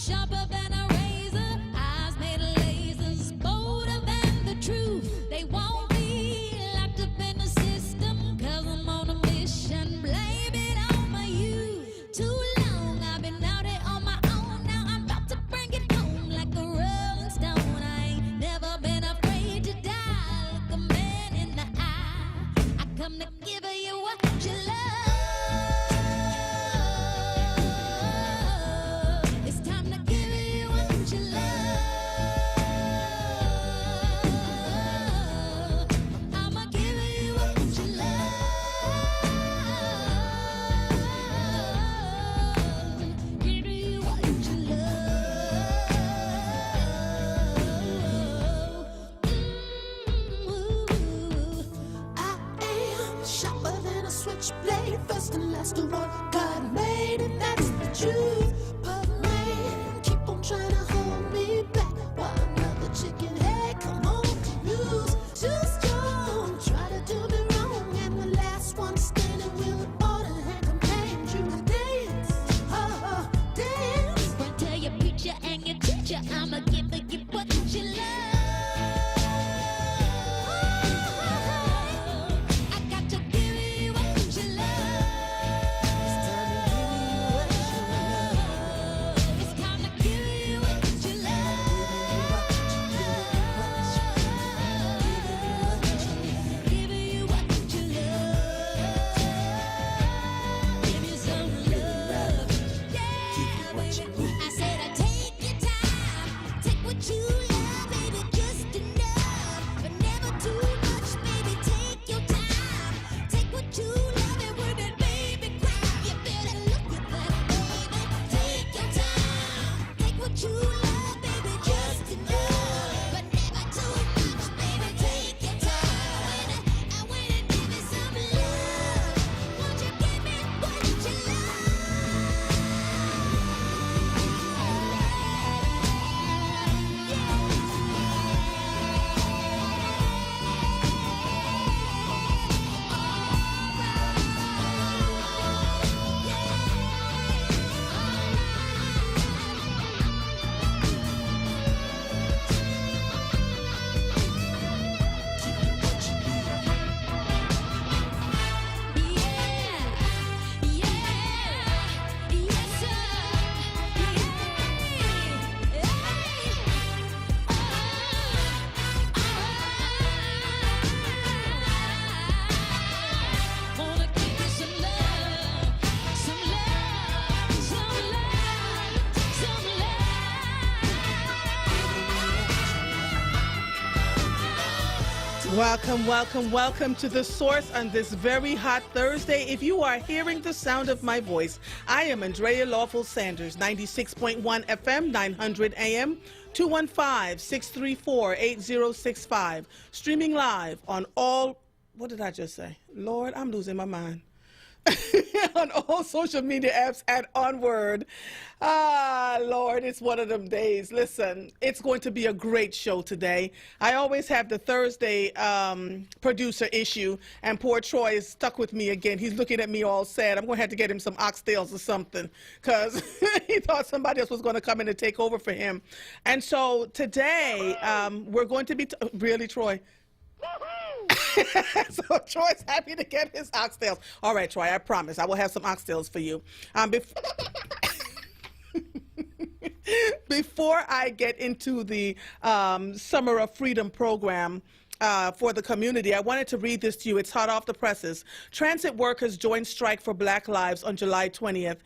sharper than a razor, eyes made of lasers, bolder than the truth. They won't be locked up in the system, 'cause I'm on a mission. Blame it on my youth. Too long I've been out here on my own. Now I'm about to bring it home like a rolling stone. I ain't never been afraid to die. Look a man in the eye. I come to give you what you love. It's time to give you what you love. I'ma give you what you love. Give you what you love. I am sharper than a switchblade, first and last of all God made, and that's the truth. But man, keep on trying to hold me back while another chicken head come home to lose. Too strong, try to do me wrong, and the last one standing will order and command you to dance. Oh, dance. Run tell your preacher and your teacher, I'ma give you what you love. I got to give you what you love. It's time to give you what you love. Give you what you love. Give you some love. Yeah, baby. I said I take your time. Take what you love, baby, just enough. But never too much, baby, take your time. Take what you love and with it, baby, grab. You better look at that, baby. Take your time. Take what you love, baby, just enough. But never too much, baby, take your time. And when it give me some love, won't you give me what you love? Wanna give you some love, some love, some love, some love. Welcome, welcome, welcome to The Source on this very hot Thursday. If you are hearing the sound of my voice, I am Andrea Lawful Sanders, 96.1 FM, 900 AM, 215-634-8065, streaming live on all, what did I just say? Lord, I'm losing my mind. On all social media apps at onWURD. Ah, Lord, it's one of them days. Listen, it's going to be a great show today. I always have the Thursday producer issue, and poor Troy is stuck with me again. He's looking at me all sad. I'm going to have to get him some oxtails or something, because he thought somebody else was going to come in and take over for him. And so today, we're going to be, really, Troy? So Troy's happy to get his oxtails. All right, Troy, I promise I will have some oxtails for you. Before I get into the Summer of Freedom program for the community, I wanted to read this to you. It's hot off the presses. Transit workers joined strike for Black Lives on July 20th.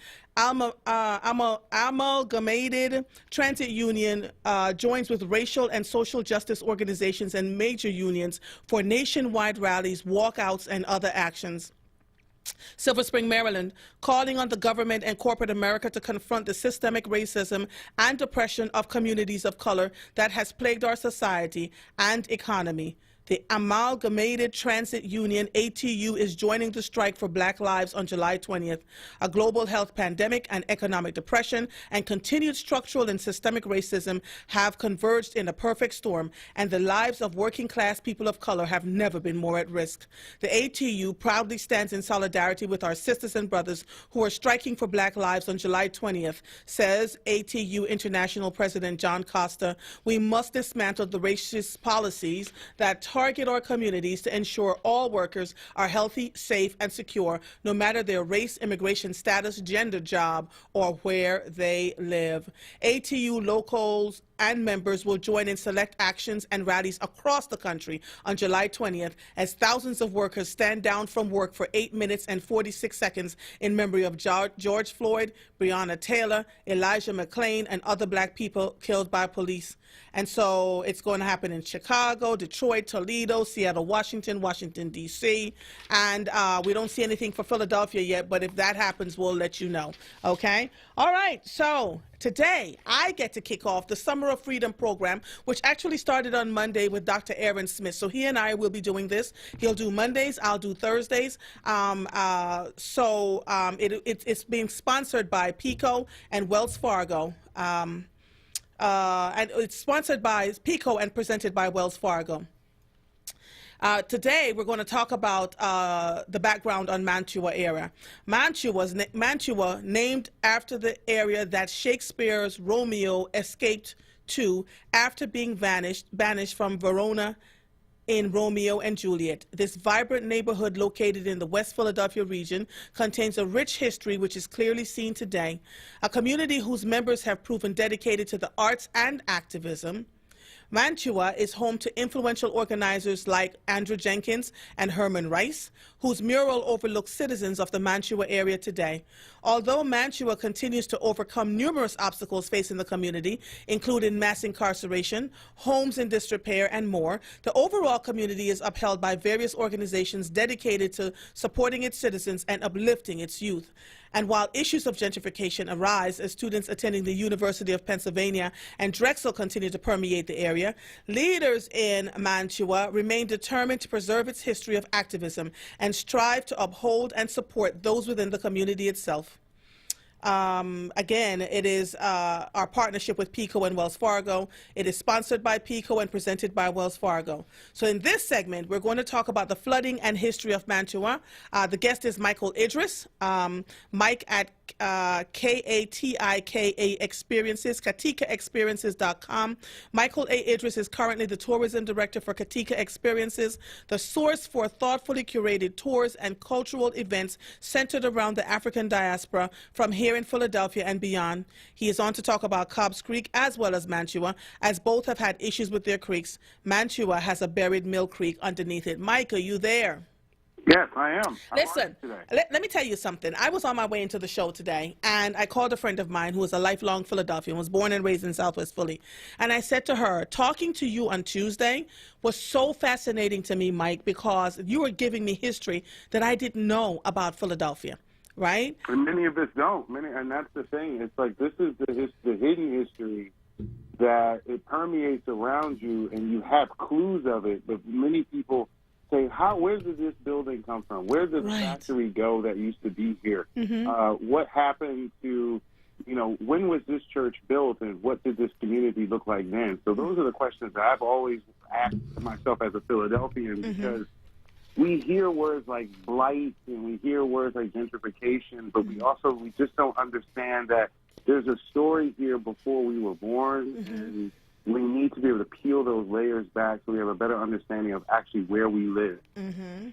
Amalgamated Transit Union joins with racial and social justice organizations and major unions for nationwide rallies, walkouts, and other actions. Silver Spring, Maryland, calling on the government and corporate America to confront the systemic racism and oppression of communities of color that has plagued our society and economy. The Amalgamated Transit Union, ATU, is joining the strike for Black lives on July 20th. A global health pandemic and economic depression and continued structural and systemic racism have converged in a perfect storm, and the lives of working-class people of color have never been more at risk. The ATU proudly stands in solidarity with our sisters and brothers who are striking for Black lives on July 20th, says ATU International President John Costa. We must dismantle the racist policies that target our communities to ensure all workers are healthy, safe, and secure, no matter their race, immigration status, gender, job, or where they live. ATU locals and members will join in select actions and rallies across the country on July 20th as thousands of workers stand down from work for 8 minutes and 46 seconds in memory of George Floyd, Breonna Taylor, Elijah McClain, and other Black people killed by police. And so it's going to happen in Chicago, Detroit, Toledo, Seattle, Washington, Washington, D.C. And we don't see anything for Philadelphia yet, but if that happens, we'll let you know. Okay? All right. So today, I get to kick off the Summer of Freedom program, which actually started on Monday with Dr. Aaron Smith. So he and I will be doing this. He'll do Mondays. I'll do Thursdays. It's being sponsored by PICO and Wells Fargo. And it's sponsored by PICO and presented by Wells Fargo. Today, we're going to talk about the background on Mantua era. Mantua, named after the area that Shakespeare's Romeo escaped to after being banished from Verona in Romeo and Juliet. This vibrant neighborhood located in the West Philadelphia region contains a rich history which is clearly seen today. A community whose members have proven dedicated to the arts and activism. Mantua is home to influential organizers like Andrew Jenkins and Herman Rice, whose mural overlooks citizens of the Mantua area today. Although Mantua continues to overcome numerous obstacles facing the community, including mass incarceration, homes in disrepair, and more, the overall community is upheld by various organizations dedicated to supporting its citizens and uplifting its youth. And while issues of gentrification arise as students attending the University of Pennsylvania and Drexel continue to permeate the area, leaders in Mantua remain determined to preserve its history of activism and strive to uphold and support those within the community itself. Again, it is our partnership with PICO and Wells Fargo. It is sponsored by PICO and presented by Wells Fargo. So in this segment, we're going to talk about the flooding and history of Mantua. The guest is Michael Idris, Mike at KATIKA Experiences, KatikaExperiences.com. Michael A. Idris is currently the tourism director for Katika Experiences, the source for thoughtfully curated tours and cultural events centered around the African diaspora from here in Philadelphia and beyond. He is on to talk about Cobb's Creek as well as Mantua, as both have had issues with their creeks. Mantua has a buried mill creek underneath it. Mike, are you there? Yes, I am. Listen, let me tell you something. I was on my way into the show today, and I called a friend of mine who is a lifelong Philadelphian, was born and raised in Southwest Philly. And I said to her, talking to you on Tuesday was so fascinating to me, Mike, because you were giving me history that I didn't know about Philadelphia, right? And many of us don't. And that's the thing. It's like this is the hidden history that it permeates around you, and you have clues of it, but many people say, where did this building come from? Where did the factory go that used to be here? Mm-hmm. What happened to, when was this church built, and what did this community look like then? So those are the questions that I've always asked myself as a Philadelphian, because we hear words like blight and we hear words like gentrification, but we just don't understand that there's a story here before we were born, and we need to be able to peel those layers back so we have a better understanding of actually where we live. Mm-hmm.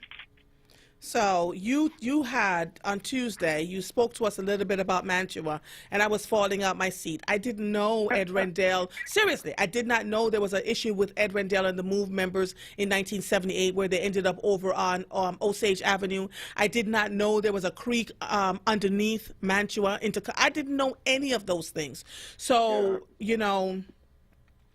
So you had, on Tuesday, you spoke to us a little bit about Mantua, and I was falling out my seat. I didn't know Ed Rendell. Seriously, I did not know there was an issue with Ed Rendell and the MOVE members in 1978 where they ended up over on Osage Avenue. I did not know there was a creek underneath Mantua. I didn't know any of those things. So,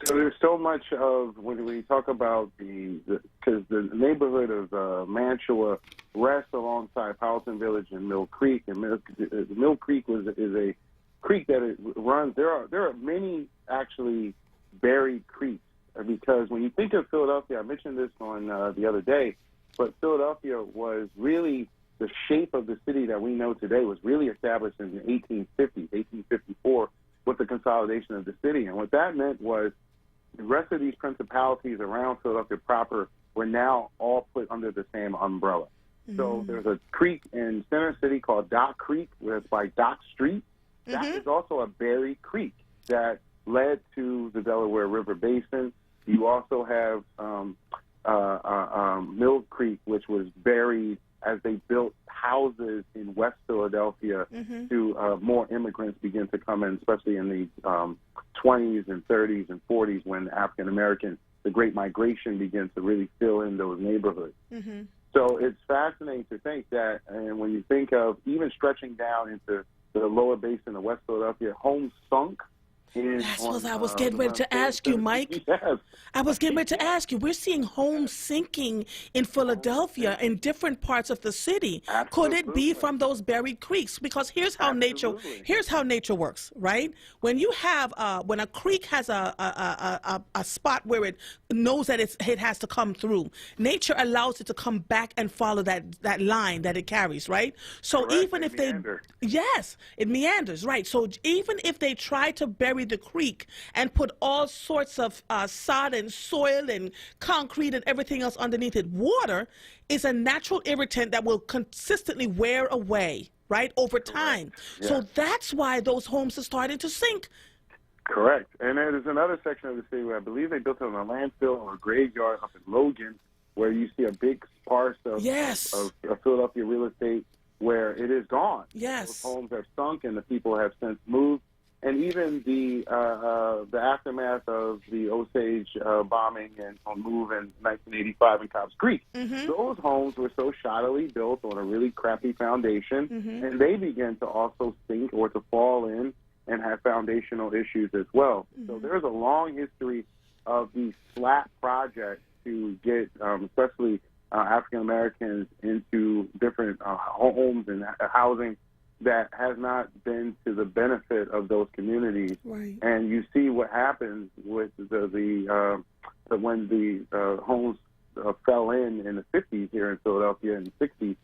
So there's so much of, when we talk about because the neighborhood of Mantua rests alongside Powelton Village and Mill Creek, and Mill Creek is a creek that it runs. There are many actually buried creeks because when you think of Philadelphia, I mentioned this on the other day, but Philadelphia was really the shape of the city that we know today was really established in the 1850s, 1854, with the consolidation of the city. And what that meant was the rest of these principalities around Philadelphia proper were now all put under the same umbrella. So there's a creek in Center City called Dock Creek, where it's by Dock Street. That is also a buried creek that led to the Delaware River Basin. You also have Mill Creek, which was buried as they built houses in West Philadelphia to more immigrants begin to come in, especially in the 20s and 30s and 40s when African American, the Great Migration began to really fill in those neighborhoods. So it's fascinating to think that, and when you think of even stretching down into the lower basin of West Philadelphia, homes sunk. That's what I was getting ready to ask you, Mike. Yes. I was getting ready to ask you. We're seeing homes sinking in Philadelphia in different parts of the city. Could it be from those buried creeks? Because here's how nature works, right? When you have when a creek has a spot where it knows that it has to come through, nature allows it to come back and follow that line that it carries, right? So Correct. even if it meanders, right? So even if they try to bury the creek and put all sorts of sod and soil and concrete and everything else underneath it, water is a natural irritant that will consistently wear away, right, over time. Yeah. So that's why those homes are starting to sink. Correct. And there's another section of the city where I believe they built it on a landfill or a graveyard up in Logan, where you see a big sparse of Philadelphia real estate where it is gone. Yes. Those homes have sunk and the people have since moved. And even the aftermath of the Osage bombing and on move in 1985 in Cobb's Creek, those homes were so shoddily built on a really crappy foundation, and they began to also sink or to fall in and have foundational issues as well. So there's a long history of these flat projects to get, especially African Americans, into different homes and housing that has not been to the benefit of those communities. Right. And you see what happens with when the homes fell in the 50s here in Philadelphia in the 60s.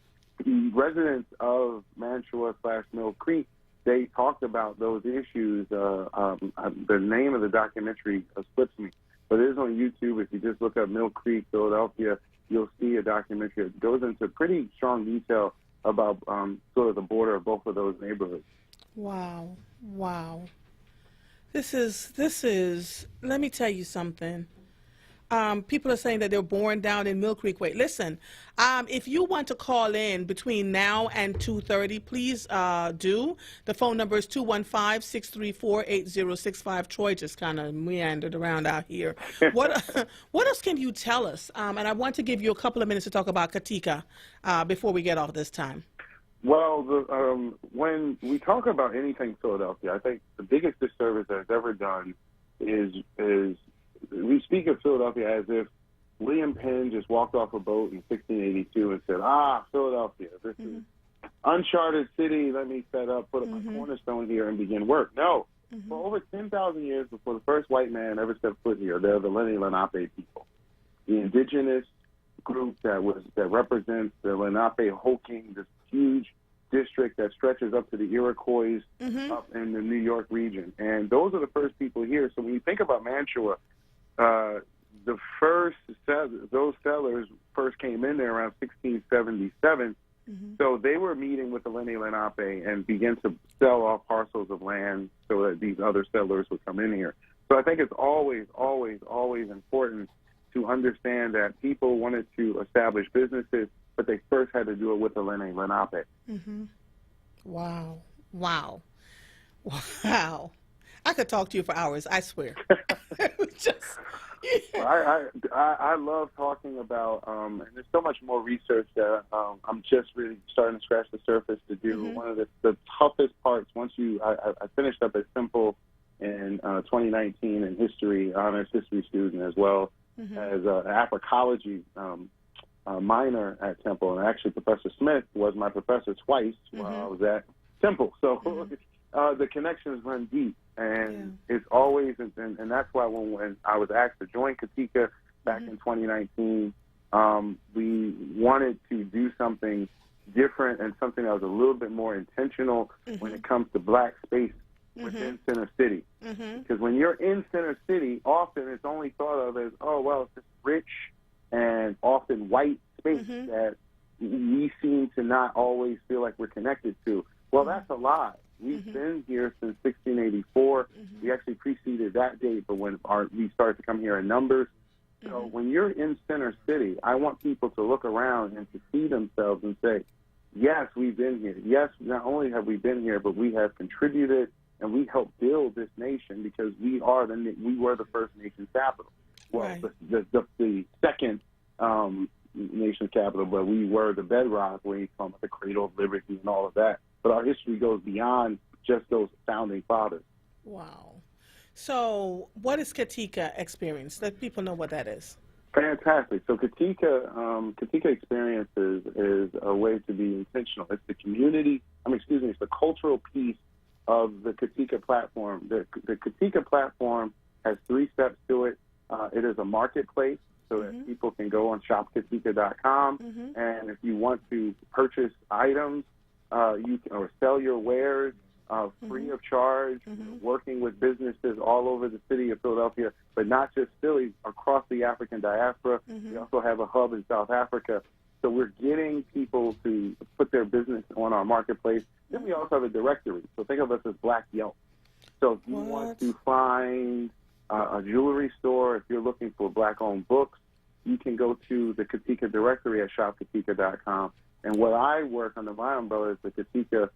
The residents of Mantua/Mill Creek, they talked about those issues. The name of the documentary slips me, but it is on YouTube. If you just look up Mill Creek, Philadelphia, you'll see a documentary that goes into pretty strong detail about sort of the border of both of those neighborhoods. Wow. This is, let me tell you something. People are saying that they're born down in Mill Creek. Wait, listen, if you want to call in between now and 2:30, please do. The phone number is 215-634-8065. Troy just kind of meandered around out here. What else can you tell us? And I want to give you a couple of minutes to talk about Katika before we get off this time. Well, when we talk about anything Philadelphia, I think the biggest disservice that it's ever done is we speak of Philadelphia as if William Penn just walked off a boat in 1682 and said, Philadelphia, this is uncharted city, let me put up my cornerstone here and begin work. No. For over 10,000 years before the first white man ever stepped foot here, they're the Lenni Lenape people, the indigenous group that represents the Lenape-Hoking, this huge district that stretches up to the Iroquois up in the New York region. And those are the first people here. So when you think about Mantua, those settlers first came in there around 1677. So they were meeting with the Lenni Lenape and began to sell off parcels of land so that these other settlers would come in here. So I think it's always, always, always important to understand that people wanted to establish businesses, but they first had to do it with the Lenni Lenape. Wow. I could talk to you for hours, I swear. I love talking about, and there's so much more research that I'm just really starting to scratch the surface to do. One of the toughest parts, I finished up at Temple in 2019 in history, honors history student, as well as an Africology minor at Temple. And actually, Professor Smith was my professor twice while I was at Temple. So the connections run deep. And it's always, and that's why when I was asked to join Katika back in 2019, we wanted to do something different and something that was a little bit more intentional when it comes to black space within Center City. Because when you're in Center City, often it's only thought of as, oh, well, it's this rich and often white space that we seem to not always feel like we're connected to. Well, that's a lie. We've been here since 1684. We actually preceded that date, but when we started to come here in numbers. So when you're in Center City, I want people to look around and to see themselves and say, yes, we've been here. Yes, not only have we been here, but we have contributed and we helped build this nation because we were the first nation's capital. Well, the second nation's capital, but we were the bedrock when you talk about the cradle of liberty and all of that. But our history goes beyond just those founding fathers. Wow. So what is Katika Experience? Let people know what that is. Fantastic. So Katika Experiences is a way to be intentional. It's the community, it's the cultural piece of the Katika platform. The Katika platform has 3 steps to it. It is a marketplace so that people can go on shopkatika.com, and if you want to purchase items, you can, or sell your wares, free of charge, working with businesses all over the city of Philadelphia, but not just Philly, across the African diaspora. We also have a hub in South Africa. So we're getting people to put their business on our marketplace. Then we also have a directory. So think of us as Black Yelp. So if you want to find a jewelry store, if you're looking for Black-owned books, you can go to the Katika directory at shopkatika.com. And what I work under my umbrella is the Katika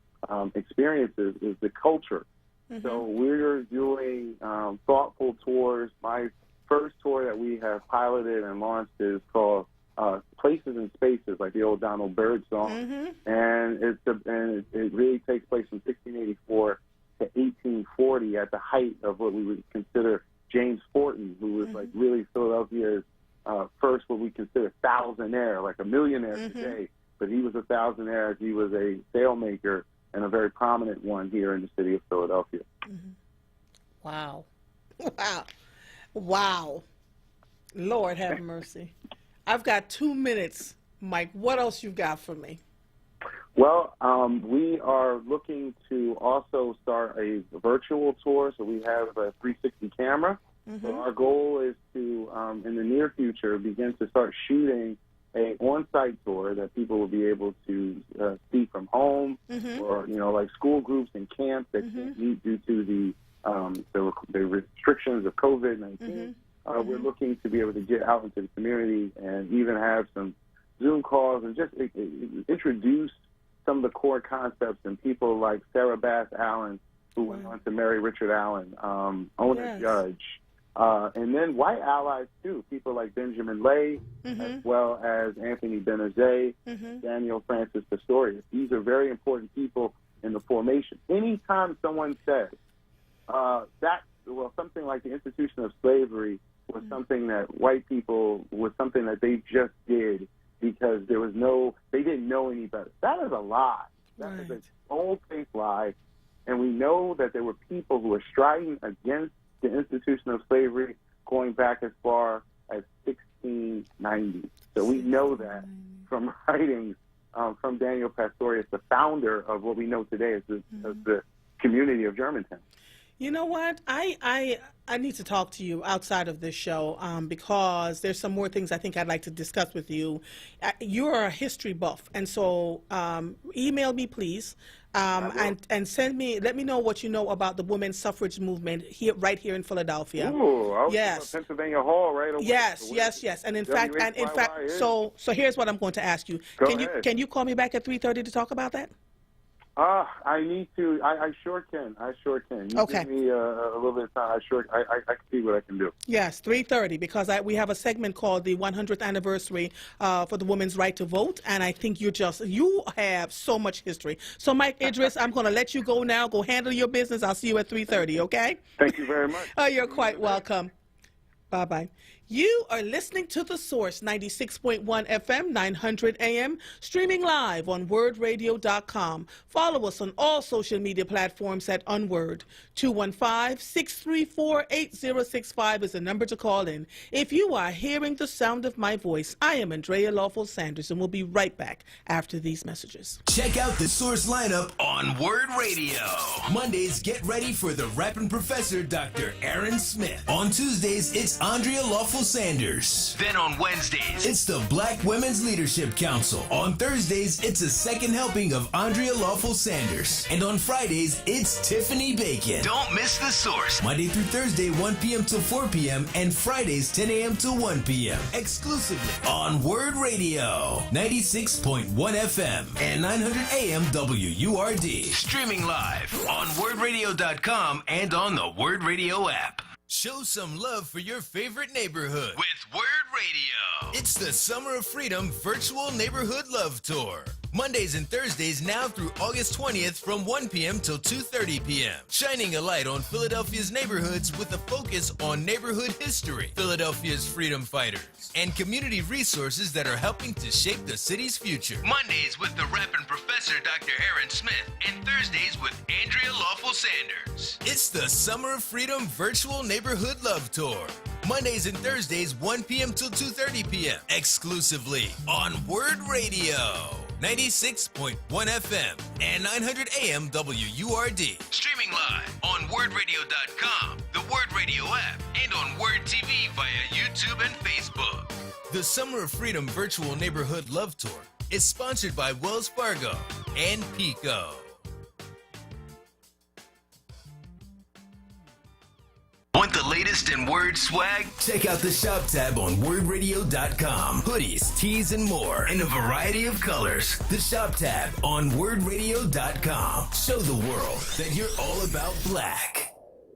Experiences is the culture. So we're doing thoughtful tours. My first tour that we have piloted and launched is called Places and Spaces, like the old Donald Byrd song. And it really takes place from 1684 to 1840 at the height of what we would consider James Fortin, who was like really Philadelphia's first what we consider thousandaire, like a millionaire today. But he was a thousandaire. He was a sailmaker and a very prominent one here in the city of Philadelphia. Wow. Wow. Wow. Lord have mercy. I've got 2 minutes, Mike. What else you got for me? Well, we are looking to also start a virtual tour. So we have a 360 camera. So our goal is to, in the near future, begin to start shooting a on-site tour that people will be able to see from home, or like school groups and camps that can't meet due to the restrictions of COVID-19. We're looking to be able to get out into the community and even have some Zoom calls and just introduce some of the core concepts and people like Sarah Bass Allen, who went on to marry Richard Allen, owner judge. And then white allies, too, people like Benjamin Lay, as well as Anthony Benazet, Daniel Francis Pistorius. These are very important people in the formation. Anytime someone says something like the institution of slavery was something that white people, was something that they just did because they didn't know any better. That is a lie. That is an old-faced lie. And we know that there were people who were striding against the institution of slavery going back as far as 1690. So we know that from writings from Daniel Pastorius, the founder of what we know today as the community of Germantown. You know what? I need to talk to you outside of this show because there's some more things I think I'd like to discuss with you. You're a history buff, and so email me, please, and let me know what you know about the women's suffrage movement right here in Philadelphia. Ooh, I was Pennsylvania Hall right away. Yes. And in fact, so here's what I'm going to ask you. Can you call me back at 3:30 to talk about that? I need to. I sure can. You give me a little bit of time. I can see what I can do. Yes, 3:30, because we have a segment called the 100th anniversary for the women's right to vote, and I think you have so much history. So, Mike Idris, I'm going to let you go now. Go handle your business. I'll see you at 3:30. Okay? Thank you very much. You're quite welcome. Bye-bye. You are listening to The Source, 96.1 FM, 900 AM, streaming live on WordRadio.com. Follow us on all social media platforms at onWURD. 215-634-8065 is the number to call in. If you are hearing the sound of my voice, I am Andrea Lawful Sanders, and we'll be right back after these messages. Check out The Source lineup on Word Radio. Mondays, get ready for the rapping professor, Dr. Aaron Smith. On Tuesdays, it's Andrea Lawful Sanders. Then on Wednesdays, it's the Black Women's Leadership Council. On Thursdays, it's a second helping of Andrea Lawful Sanders. And on Fridays, it's Tiffany Bacon. Don't miss The Source. Monday through Thursday, 1 p.m. till 4 p.m. and Fridays, 10 a.m. till 1 p.m. Exclusively on Word Radio, 96.1 FM and 900 AM WURD. Streaming live on WordRadio.com and on the Word Radio app. Show some love for your favorite neighborhood with Word Radio. It's the Summer of Freedom Virtual Neighborhood Love Tour. Mondays and Thursdays now through August 20th from 1 p.m. till 2:30 p.m. Shining a light on Philadelphia's neighborhoods with a focus on neighborhood history, Philadelphia's freedom fighters, and community resources that are helping to shape the city's future. Mondays with the rapping professor, Dr. Aaron Smith, and Thursdays with Andrea Lawful Sanders. It's the Summer of Freedom Virtual Neighborhood Love Tour. Mondays and Thursdays, 1 p.m. till 2:30 p.m. Exclusively on Word Radio. 96.1 FM and 900 AM WURD. Streaming live on WordRadio.com, the Word Radio app, and on Word TV via YouTube and Facebook. The Summer of Freedom Virtual Neighborhood Love Tour is sponsored by Wells Fargo and Pico. Want the latest in Word swag? Check out the shop tab on WordRadio.com. Hoodies, tees, and more in a variety of colors. The shop tab on WordRadio.com. Show the world that you're all about black.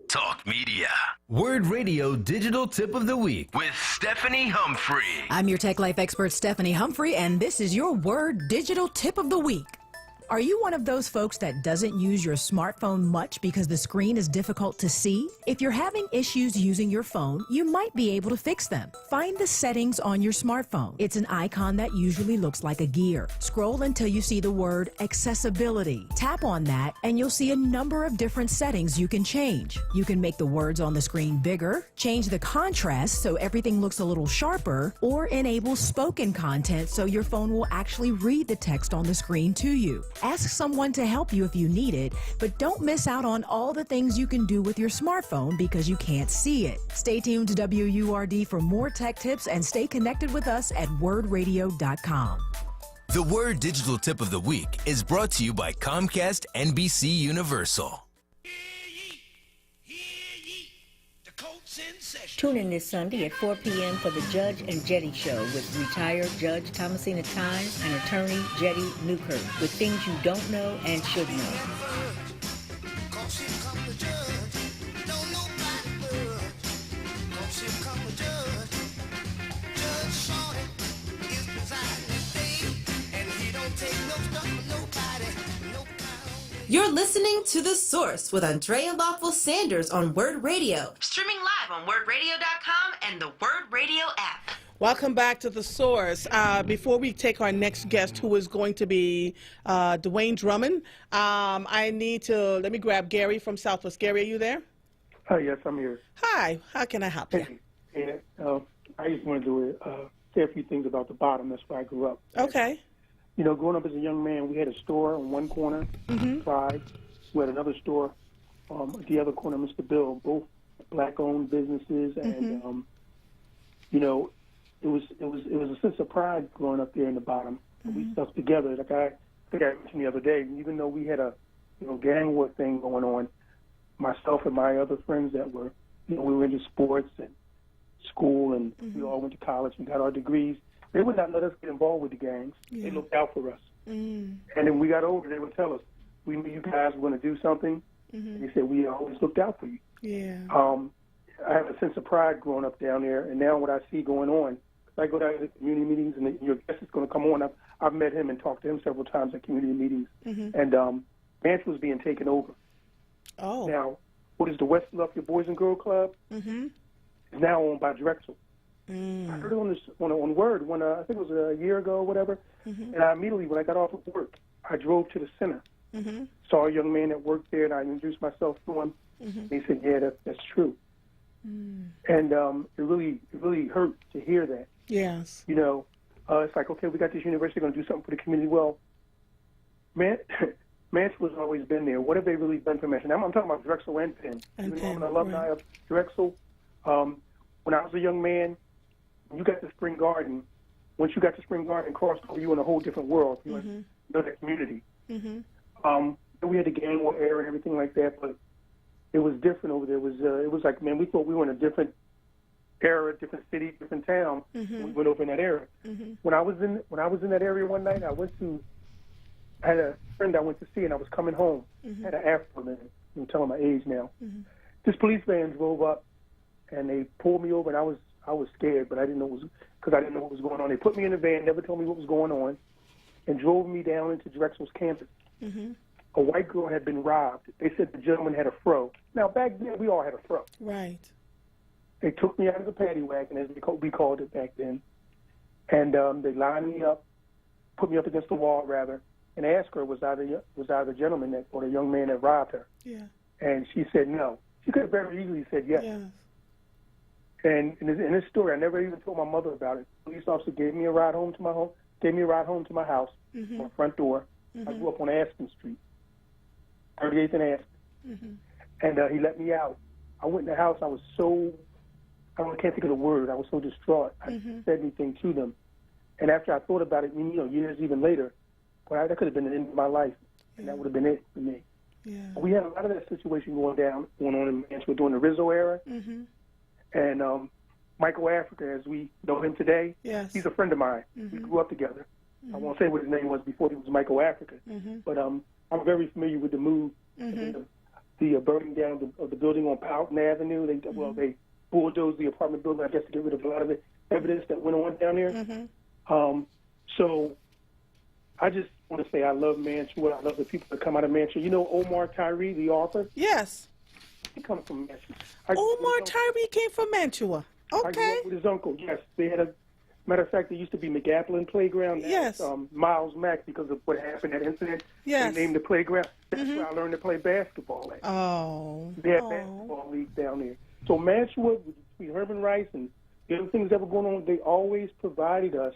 Talk Media. Word Radio Digital Tip of the Week with Stephanie Humphrey. I'm your Tech Life expert, Stephanie Humphrey, and this is your Word Digital Tip of the Week. Are you one of those folks that doesn't use your smartphone much because the screen is difficult to see? If you're having issues using your phone, you might be able to fix them. Find the settings on your smartphone. It's an icon that usually looks like a gear. Scroll until you see the word accessibility. Tap on that and you'll see a number of different settings you can change. You can make the words on the screen bigger, change the contrast so everything looks a little sharper, or enable spoken content so your phone will actually read the text on the screen to you. Ask someone to help you if you need it, but don't miss out on all the things you can do with your smartphone because you can't see it. Stay tuned to WURD for more tech tips and stay connected with us at wordradio.com. The Word Digital Tip of the Week is brought to you by Comcast NBC Universal. Tune in this Sunday at 4 p.m. for the Judge and Jetty Show with retired Judge Thomasina Tynes and attorney Jetty Newkirk with things you don't know and should know. You're listening to The Source with Andrea Lawful Sanders on Word Radio. Streaming live on WordRadio.com and the Word Radio app. Welcome back to The Source. Before we take our next guest, who is going to be Dwayne Drummond, let me grab Gary from Southwest. Gary, are you there? Hi, yes, I'm here. Hi, how can I help you? Hey, I just wanted to say a few things about the bottom. That's where I grew up. Okay. You know, growing up as a young man, we had a store on one corner, side. We had another store at the other corner, Mr. Bill, both black-owned businesses, and you know, it was a sense of pride growing up there in the bottom. We stuck together. Like I think I mentioned the other day, even though we had a gang war thing going on, myself and my other friends that were, we were into sports and school, and we all went to college and got our degrees. They would not let us get involved with the gangs. Yeah. They looked out for us. And then we got older, they would tell us, we knew you guys were going to do something. And they said, we always looked out for you. Yeah. I have a sense of pride growing up down there, and now what I see going on, I go down to the community meetings, and your guest is going to come on. I've met him and talked to him several times at community meetings. And Manch was being taken over. Oh. Now, what is the West Lufkin Boys and Girls Club? Is now owned by Drexel. I heard it on Word when I think it was a year ago or whatever. And I immediately, when I got off of work, I drove to the center. Saw a young man that worked there, and I introduced myself to him. And he said, "Yeah, that's true." And it really hurt to hear that. Yes. You know, it's like, okay, we got this university going to do something for the community. Well, Mansfield's always been there. What have they really done for Mansfield? I'm talking about Drexel and Penn. And Even though I'm Penn, an alumni of Drexel. When I was a young man, when you got to Spring Garden, once you got to Spring Garden and crossed over, you were in a whole different world. You were in another community. We had the gang war era and everything like that, but it was different over there. It was like, man, we thought we were in a different era, different city, different town. We went over in that era. When I was in that area one night, I had a friend I went to see, and I was coming home. Had an Afro man. I'm telling my age now. This police van drove up, and they pulled me over, and I was scared, but I didn't know because I didn't know what was going on. They put me in the van, never told me what was going on, and drove me down into Drexel's campus. A white girl had been robbed. They said the gentleman had a fro. Now, back then, we all had a fro. Right. They took me out of the paddy wagon, as we called it back then, and they lined me up, put me up against the wall, rather, and asked her was I the gentleman or the young man that robbed her. Yeah. And she said no. She could have very easily said yes. Yes. And in this story, I never even told my mother about it. The police officer gave me a ride home to my house, my front door. I grew up on Aspen Street, 38th and Aspen. And he let me out. I went in the house. I was so, I can't think of the word. I was so distraught. I didn't say anything to them. And after I thought about it, years even later, well, that could have been the end of my life, and that would have been it for me. Yeah. We had a lot of that situation going on in Mansfield during the Rizzo era. And Michael Africa, as we know him today, he's a friend of mine. We grew up together. I won't say what his name was before he was Michael Africa, but I'm very familiar with the move, the burning down of the building on Powhatan Avenue. They bulldozed the apartment building, I guess, to get rid of a lot of the evidence that went on down there. So I just want to say I love Mantua. I love the people that come out of Mantua. You know Omar Tyree, the author? Yes. He comes from Mantua. Omar Tyree came from Mantua. Okay. I grew up with his uncle, yes. They had matter of fact, there used to be McGaplin Playground. Yes. Miles Mack, because of what happened, that incident. Yes. They named the playground. That's where I learned to play basketball at. Oh. They had basketball leagues down there. So Mantua, between Herman Rice and the other things that were going on, they always provided us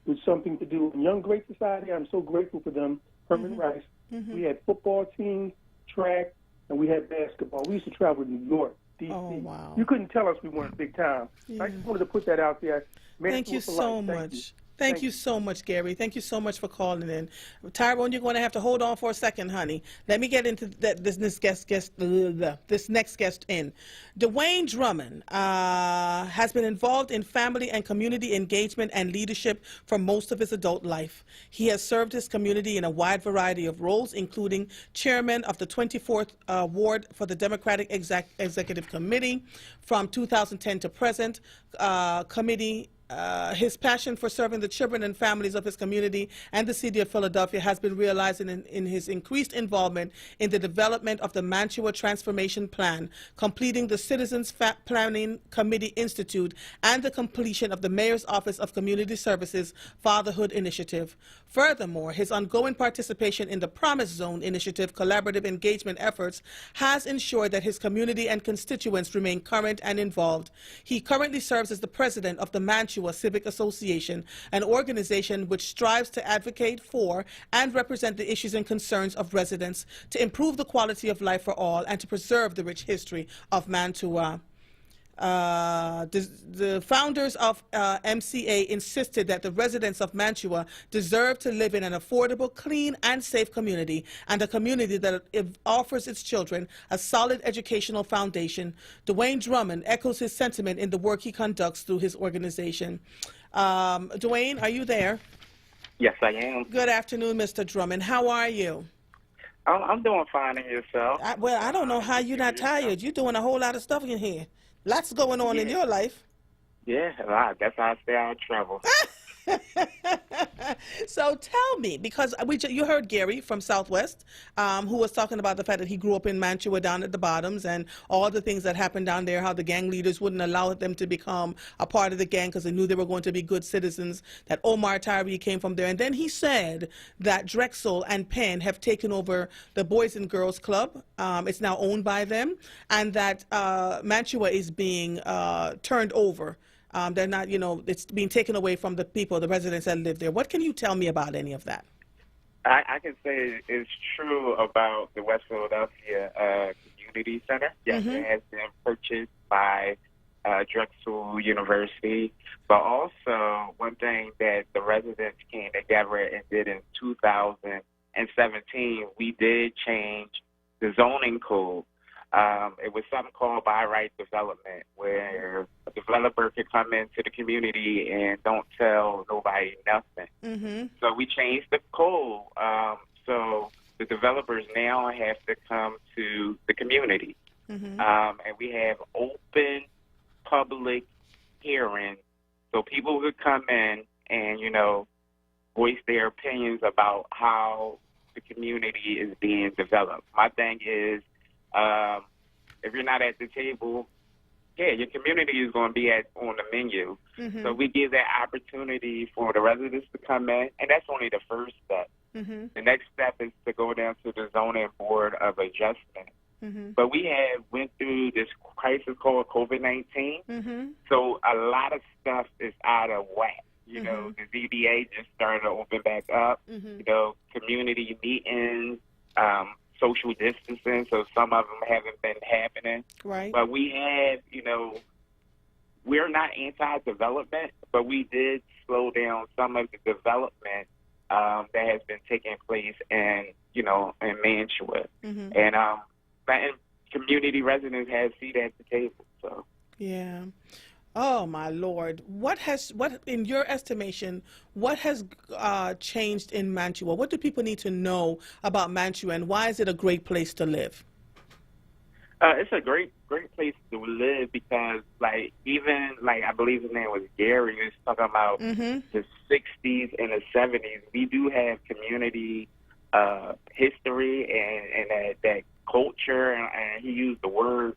with something to do. In Young Great Society, I'm so grateful for them, Herman Rice. We had football teams, track, and we had basketball. We used to travel to New York, D.C. Oh, wow. You couldn't tell us we weren't big time. I just wanted to put that out there. Thank you so much. Thank you so much, Gary. Thank you so much for calling in. Tyrone, you're going to have to hold on for a second, honey. Let me get into this next guest in. Dwayne Drummond has been involved in family and community engagement and leadership for most of his adult life. He has served his community in a wide variety of roles, including chairman of the 24th Ward for the Democratic Executive Committee from 2010 to present, committee. His passion for serving the children and families of his community and the city of Philadelphia has been realized in his increased involvement in the development of the Mantua Transformation Plan, completing the Citizens Planning Committee Institute, and the completion of the Mayor's Office of Community Services Fatherhood Initiative. Furthermore, his ongoing participation in the Promise Zone Initiative collaborative engagement efforts has ensured that his community and constituents remain current and involved. He currently serves as the president of the Mantua Civic Association, an organization which strives to advocate for and represent the issues and concerns of residents, to improve the quality of life for all, and to preserve the rich history of Mantua. The founders of MCA insisted that the residents of Mantua deserve to live in an affordable, clean, and safe community, and a community that offers its children a solid educational foundation. Dwayne Drummond echoes his sentiment in the work he conducts through his organization. Dwayne, are you there? Yes, I am. Good afternoon, Mr. Drummond. How are you? I'm doing fine, and yourself? I don't know how you're not tired. You're doing a whole lot of stuff in here. Lots going on in your life. Yeah, that's how I stay out of trouble. So tell me, because you heard Gary from Southwest, who was talking about the fact that he grew up in Mantua down at the bottoms and all the things that happened down there, how the gang leaders wouldn't allow them to become a part of the gang because they knew they were going to be good citizens, that Omar Tyree came from there. And then he said that Drexel and Penn have taken over the Boys and Girls Club. It's now owned by them, and that Mantua is being turned over. They're not, it's being taken away from the people, the residents that live there. What can you tell me about any of that? I can say it's true about the West Philadelphia Community Center. Yes, it has been purchased by Drexel University. But also, one thing that the residents came together and did in 2017, we did change the zoning code. It was something called by right development, where a developer could come into the community and don't tell nobody nothing. So we changed the code. So the developers now have to come to the community. And we have open public hearings, so people could come in and, voice their opinions about how the community is being developed. My thing is, if you're not at the table, your community is going to be on the menu. So we give that opportunity for the residents to come in, and that's only the first step. The next step is to go down to the zoning board of adjustment. But we have went through this crisis called COVID-19, so a lot of stuff is out of whack. The ZBA just started to open back up. Community meetings, social distancing, so some of them haven't been happening. Right. But we have, we're not anti-development, but we did slow down some of the development that has been taking place in Mantua. And community residents have a seat at the table. So. Yeah. Oh my Lord! What in your estimation, what has changed in Mantua? What do people need to know about Mantua, and why is it a great place to live? It's a great place to live because, I believe his name was Gary. He was talking about the 60s and the 70s. We do have community history and that culture, and he used the word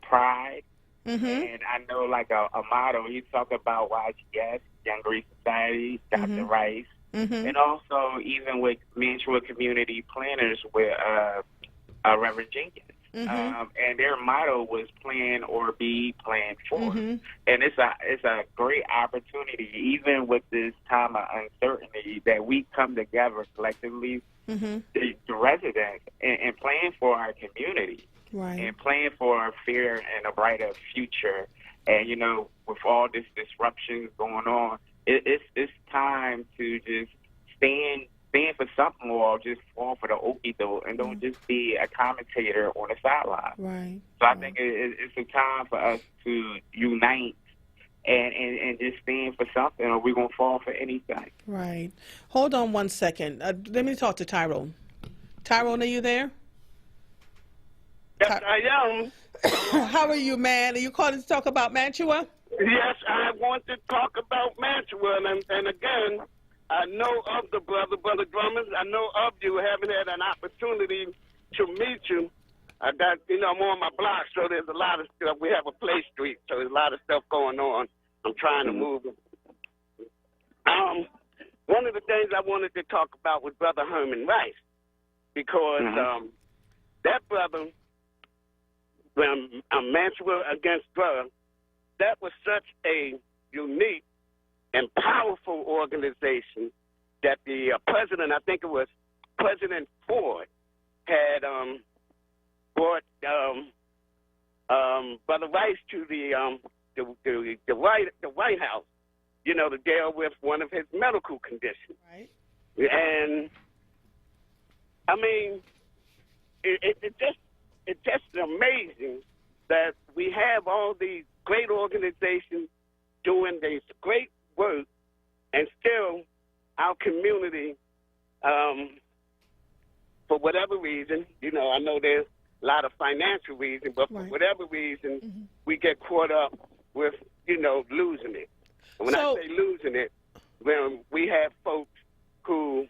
pride. And I know, a motto, he talked about YGS, Young Greek Society, Dr. Rice, and also even with Mantua community planners with Reverend Jenkins. And their motto was plan or be planned for. And it's a great opportunity, even with this time of uncertainty, that we come together collectively, the residents, and plan for our community. Right. And plan for a fair and a brighter future. And, with all this disruption going on, it's time to just stand for something, or just fall for the okie doke and don't just be a commentator on the sideline. Right. So I think it's a time for us to unite and just stand for something, or we're going to fall for anything. Right. Hold on one second. Let me talk to Tyrone. Tyrone, are you there? Yes, I am. How are you, man? Are you calling to talk about Mantua? Yes, I want to talk about Mantua, and again, I know of the Brother Drummond. I know of you. Haven't had an opportunity to meet you. I got, I'm on my block, so there's a lot of stuff. We have a play street, so there's a lot of stuff going on. I'm trying to move it. One of the things I wanted to talk about was Brother Herman Rice, because that brother, when Mantua against Brother, that was such a unique and powerful organization that the president, I think it was President Ford, had brought Brother Rice to the White House, to deal with one of his medical conditions. Right. And I mean, it's just amazing that we have all these great organizations doing this great work, and still our community, for whatever reason, I know there's a lot of financial reasons, but for whatever reason, we get caught up with, losing it. And when I say losing it, when we have folks who,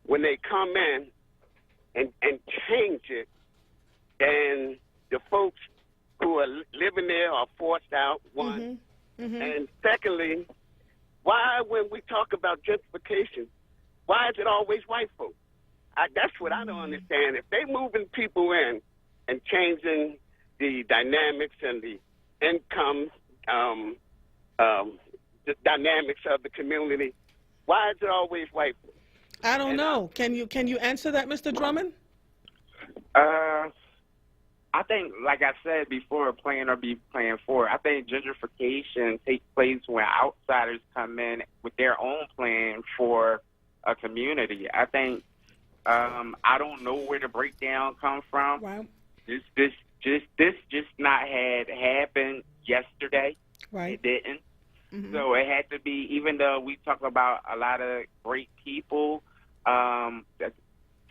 when they come in and change it, and the folks who are living there are forced out, one. And secondly, why, when we talk about gentrification, why is it always white folks? That's what I don't understand. If they moving people in and changing the dynamics and the income, the dynamics of the community, why is it always white folks? I don't know. Can you answer that, Mr. Drummond? I think, like I said before, plan or be planned for. I think gentrification takes place when outsiders come in with their own plan for a community. I think I don't know where the breakdown comes from. Right. This just not had happened yesterday. Right. It didn't. So it had to be, even though we talk about a lot of great people,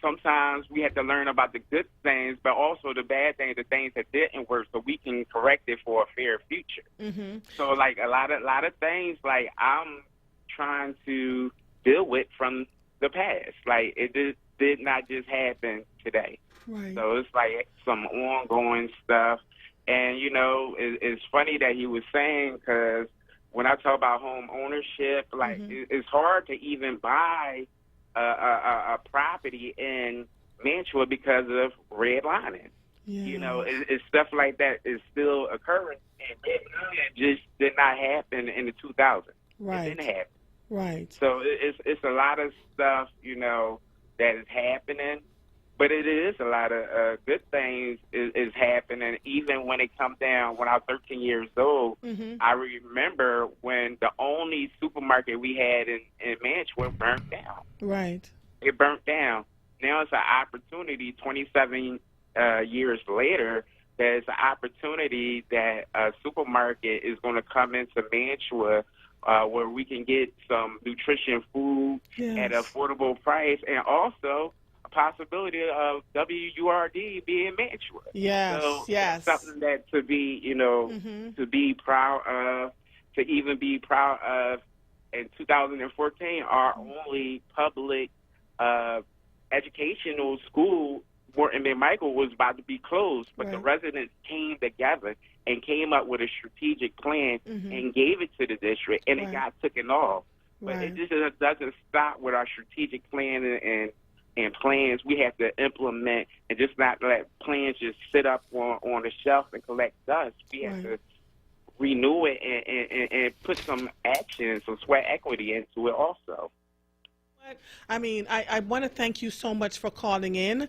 sometimes we have to learn about the good things, but also the bad things, the things that didn't work, so we can correct it for a fair future. So, like, a lot of things, like, I'm trying to deal with from the past. Like, it did not just happen today. Right. So it's like some ongoing stuff. And, you know, it's funny that he was saying, because when I talk about home ownership, like, it's hard to even buy a property in Mantua because of redlining. You know, it's stuff like that is still occurring, and it just did not happen in the 2000s. Right. It didn't happen. Right. So it's a lot of stuff, you know, that is happening, but it is a lot of good things is happening. Even when it comes down, when I was 13 years old, I remember when the only supermarket we had in Mantua burnt down. Right. It burnt down. Now it's an opportunity, 27 years later, there's an opportunity that a supermarket is going to come into Mantua where we can get some nutrition food at an affordable price, and also a possibility of WURD being Mantua. Yes, so yes. That's something that to be, you know, to be proud of, to even be proud of. In 2014, our only public educational school, Morton and Michael, was about to be closed, but the residents came together and came up with a strategic plan and gave it to the district, and it got taken off. But it just doesn't stop with our strategic plan and plans. We have to implement and just not let plans just sit up on the shelf and collect dust. We have to renew it and put some action, some sweat equity into it also. I mean, I want to thank you so much for calling in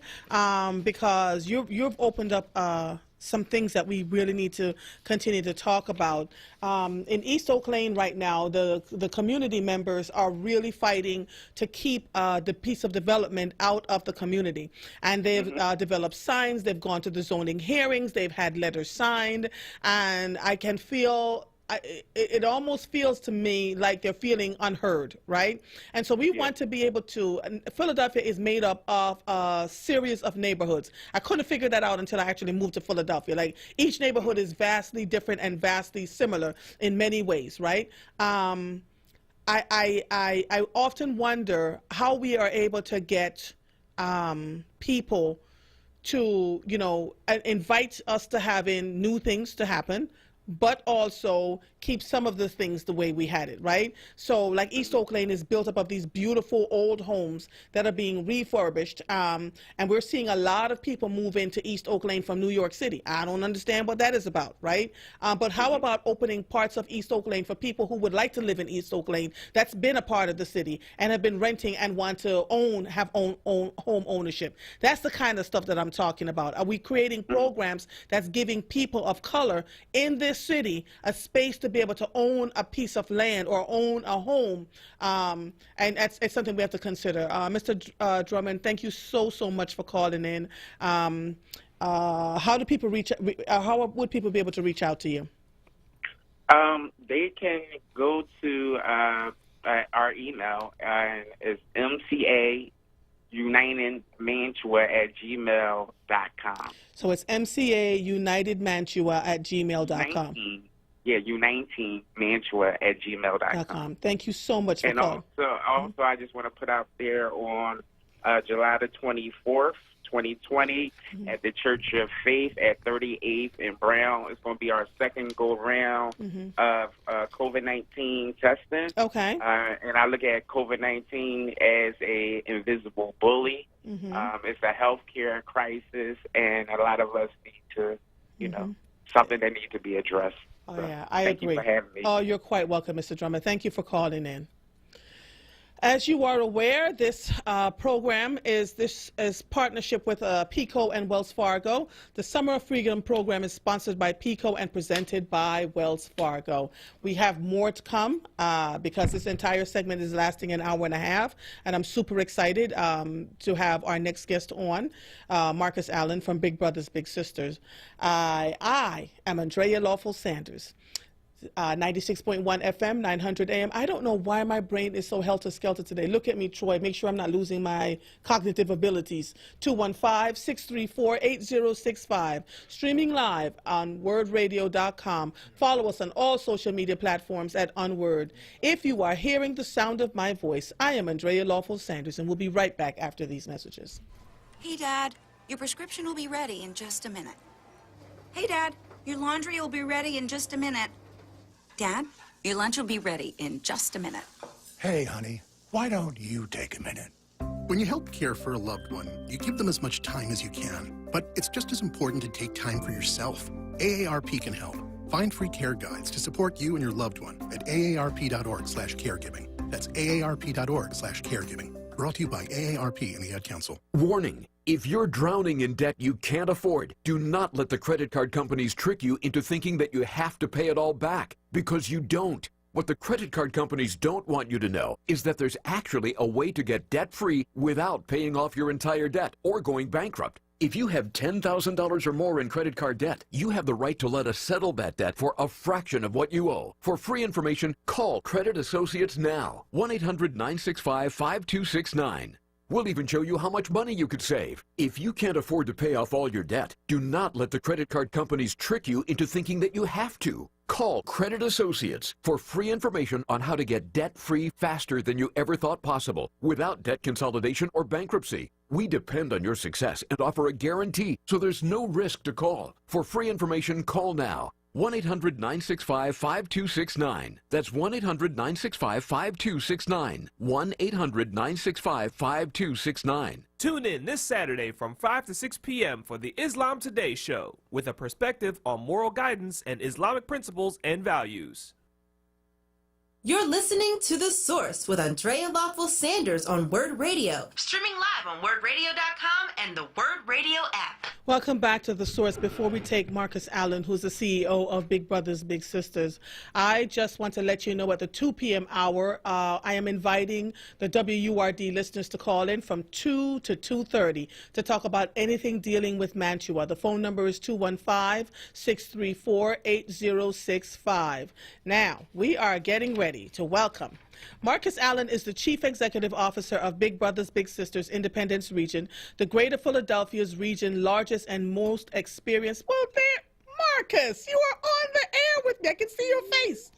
because you've opened up some things that we really need to continue to talk about. In East Oak Lane right now, the community members are really fighting to keep the piece of development out of the community. And they've developed signs, they've gone to the zoning hearings, they've had letters signed, and I can feel it almost feels to me like they're feeling unheard, right? And so we want to be able to, Philadelphia is made up of a series of neighborhoods. I couldn't figure that out until I actually moved to Philadelphia. Like, each neighborhood is vastly different and vastly similar in many ways, right? I often wonder how we are able to get people to, you know, invite us to having new things to happen, but also keep some of the things the way we had it, right? So, like, East Oak Lane is built up of these beautiful old homes that are being refurbished, and we're seeing a lot of people move into East Oak Lane from New York City. I don't understand what that is about, right? But how about opening parts of East Oak Lane for people who would like to live in East Oak Lane that's been a part of the city and have been renting and want to have own home ownership? That's the kind of stuff that I'm talking about. Are we creating programs that's giving people of color in this city a space to be able to own a piece of land or own a home? And it's something we have to consider. Mr. Drummond, thank you so much for calling in. How do people how would people be able to reach out to you? They can go to our email, and it's mcaunitedmantua@gmail.com. So it's mcaunitedmantua@gmail.com. U19 Mantua@gmail.com. Thank you so much for and calling. Also, I just want to put out there on July the 24th, 2020, at the Church of Faith at 38th and Brown. It's going to be our second go-round of COVID-19 testing. Okay. And I look at COVID-19 as a invisible bully. It's a healthcare crisis, and a lot of us need to, something that needs to be addressed. Oh, so yeah, I thank agree. you for having me. Oh, you're quite welcome, Mr. Drummer. Thank you for calling in. As you are aware, this program is partnership with PICO and Wells Fargo. The Summer of Freedom program is sponsored by PICO and presented by Wells Fargo. We have more to come because this entire segment is lasting an hour and a half, and I'm super excited to have our next guest on, Marcus Allen from Big Brothers Big Sisters. I am Andrea Lawful Sanders. 96.1 FM, 900 AM. I don't know why my brain is so helter-skelter today. Look at me, Troy. Make sure I'm not losing my cognitive abilities. 215-634-8065. Streaming live on WordRadio.com. Follow us on all social media platforms at onWURD. If you are hearing the sound of my voice, I am Andrea Lawful Sanders, and we'll be right back after these messages. Hey, Dad. Your prescription will be ready in just a minute. Hey, Dad. Your laundry will be ready in just a minute. Dad, your lunch will be ready in just a minute. Hey, honey, why don't you take a minute? When you help care for a loved one, you give them as much time as you can. But it's just as important to take time for yourself. AARP can help. Find free care guides to support you and your loved one at aarp.org/caregiving. That's aarp.org/caregiving. Brought to you by AARP and the Ad Council. Warning. If you're drowning in debt you can't afford, do not let the credit card companies trick you into thinking that you have to pay it all back, because you don't. What the credit card companies don't want you to know is that there's actually a way to get debt-free without paying off your entire debt or going bankrupt. If you have $10,000 or more in credit card debt, you have the right to let us settle that debt for a fraction of what you owe. For free information, call Credit Associates now. 1-800-965-5269. We'll even show you how much money you could save. If you can't afford to pay off all your debt, do not let the credit card companies trick you into thinking that you have to. Call Credit Associates for free information on how to get debt-free faster than you ever thought possible, without debt consolidation or bankruptcy. We depend on your success and offer a guarantee, so there's no risk to call. For free information, call now. 1-800-965-5269. That's 1-800-965-5269. 1-800-965-5269. Tune in this Saturday from 5 to 6 p.m. for the Islam Today Show, with a perspective on moral guidance and Islamic principles and values. You're listening to The Source with Andrea Lawful Sanders on Word Radio. Streaming live on WordRadio.com and the Word Radio app. Welcome back to The Source. Before we take Marcus Allen, who's the CEO of Big Brothers Big Sisters, I just want to let you know at the 2 p.m. hour, I am inviting the WURD listeners to call in from 2 to 2:30 to talk about anything dealing with Mantua. The phone number is 215-634-8065. Now, we are getting ready to welcome. Marcus Allen is the Chief Executive Officer of Big Brothers Big Sisters Independence Region, the Greater Philadelphia's region largest and most experienced. Well, there, Marcus, you are on the air with me. I can see your face.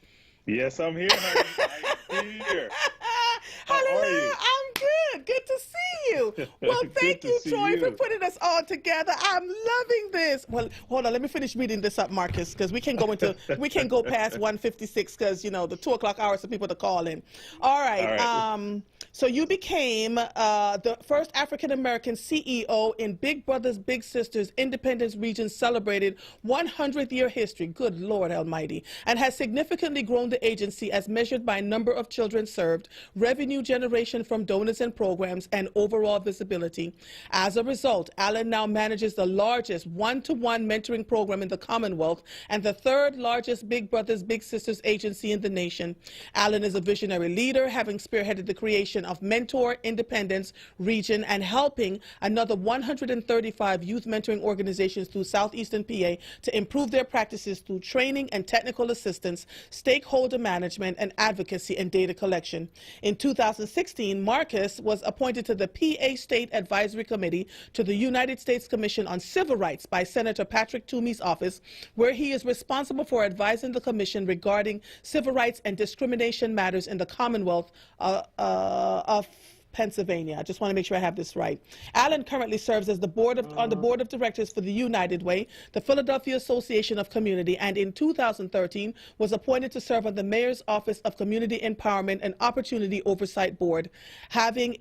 Yes, I'm here, honey. I'm here. Hallelujah. I'm good. Good to see you. Well, thank you, Troy, for putting us all together. I'm loving this. Well, hold on. Let me finish reading this up, Marcus, because we can go past 1:56 because, you know, the 2 o'clock hours for people to call in. All right. So you became the first African-American CEO in Big Brothers Big Sisters Independence Region celebrated 100-year history. Good Lord Almighty. And has significantly grown the agency as measured by number of children served, revenue generation from donors and programs, and overall visibility. As a result, Allen now manages the largest one-to-one mentoring program in the Commonwealth and the third largest Big Brothers Big Sisters agency in the nation. Allen is a visionary leader, having spearheaded the creation operation of Mentor Independence Region and helping another 135 youth mentoring organizations through Southeastern PA to improve their practices through training and technical assistance, stakeholder management, and advocacy and data collection. In 2016, Marcus was appointed to the PA State Advisory Committee to the United States Commission on Civil Rights by Senator Patrick Toomey's office, where he is responsible for advising the commission regarding civil rights and discrimination matters in the Commonwealth of Pennsylvania. I just want to make sure I have this right. Alan currently serves as on the board of directors for the United Way, the Philadelphia Association of Community, and in 2013 was appointed to serve on the Mayor's Office of Community Empowerment and Opportunity Oversight Board, having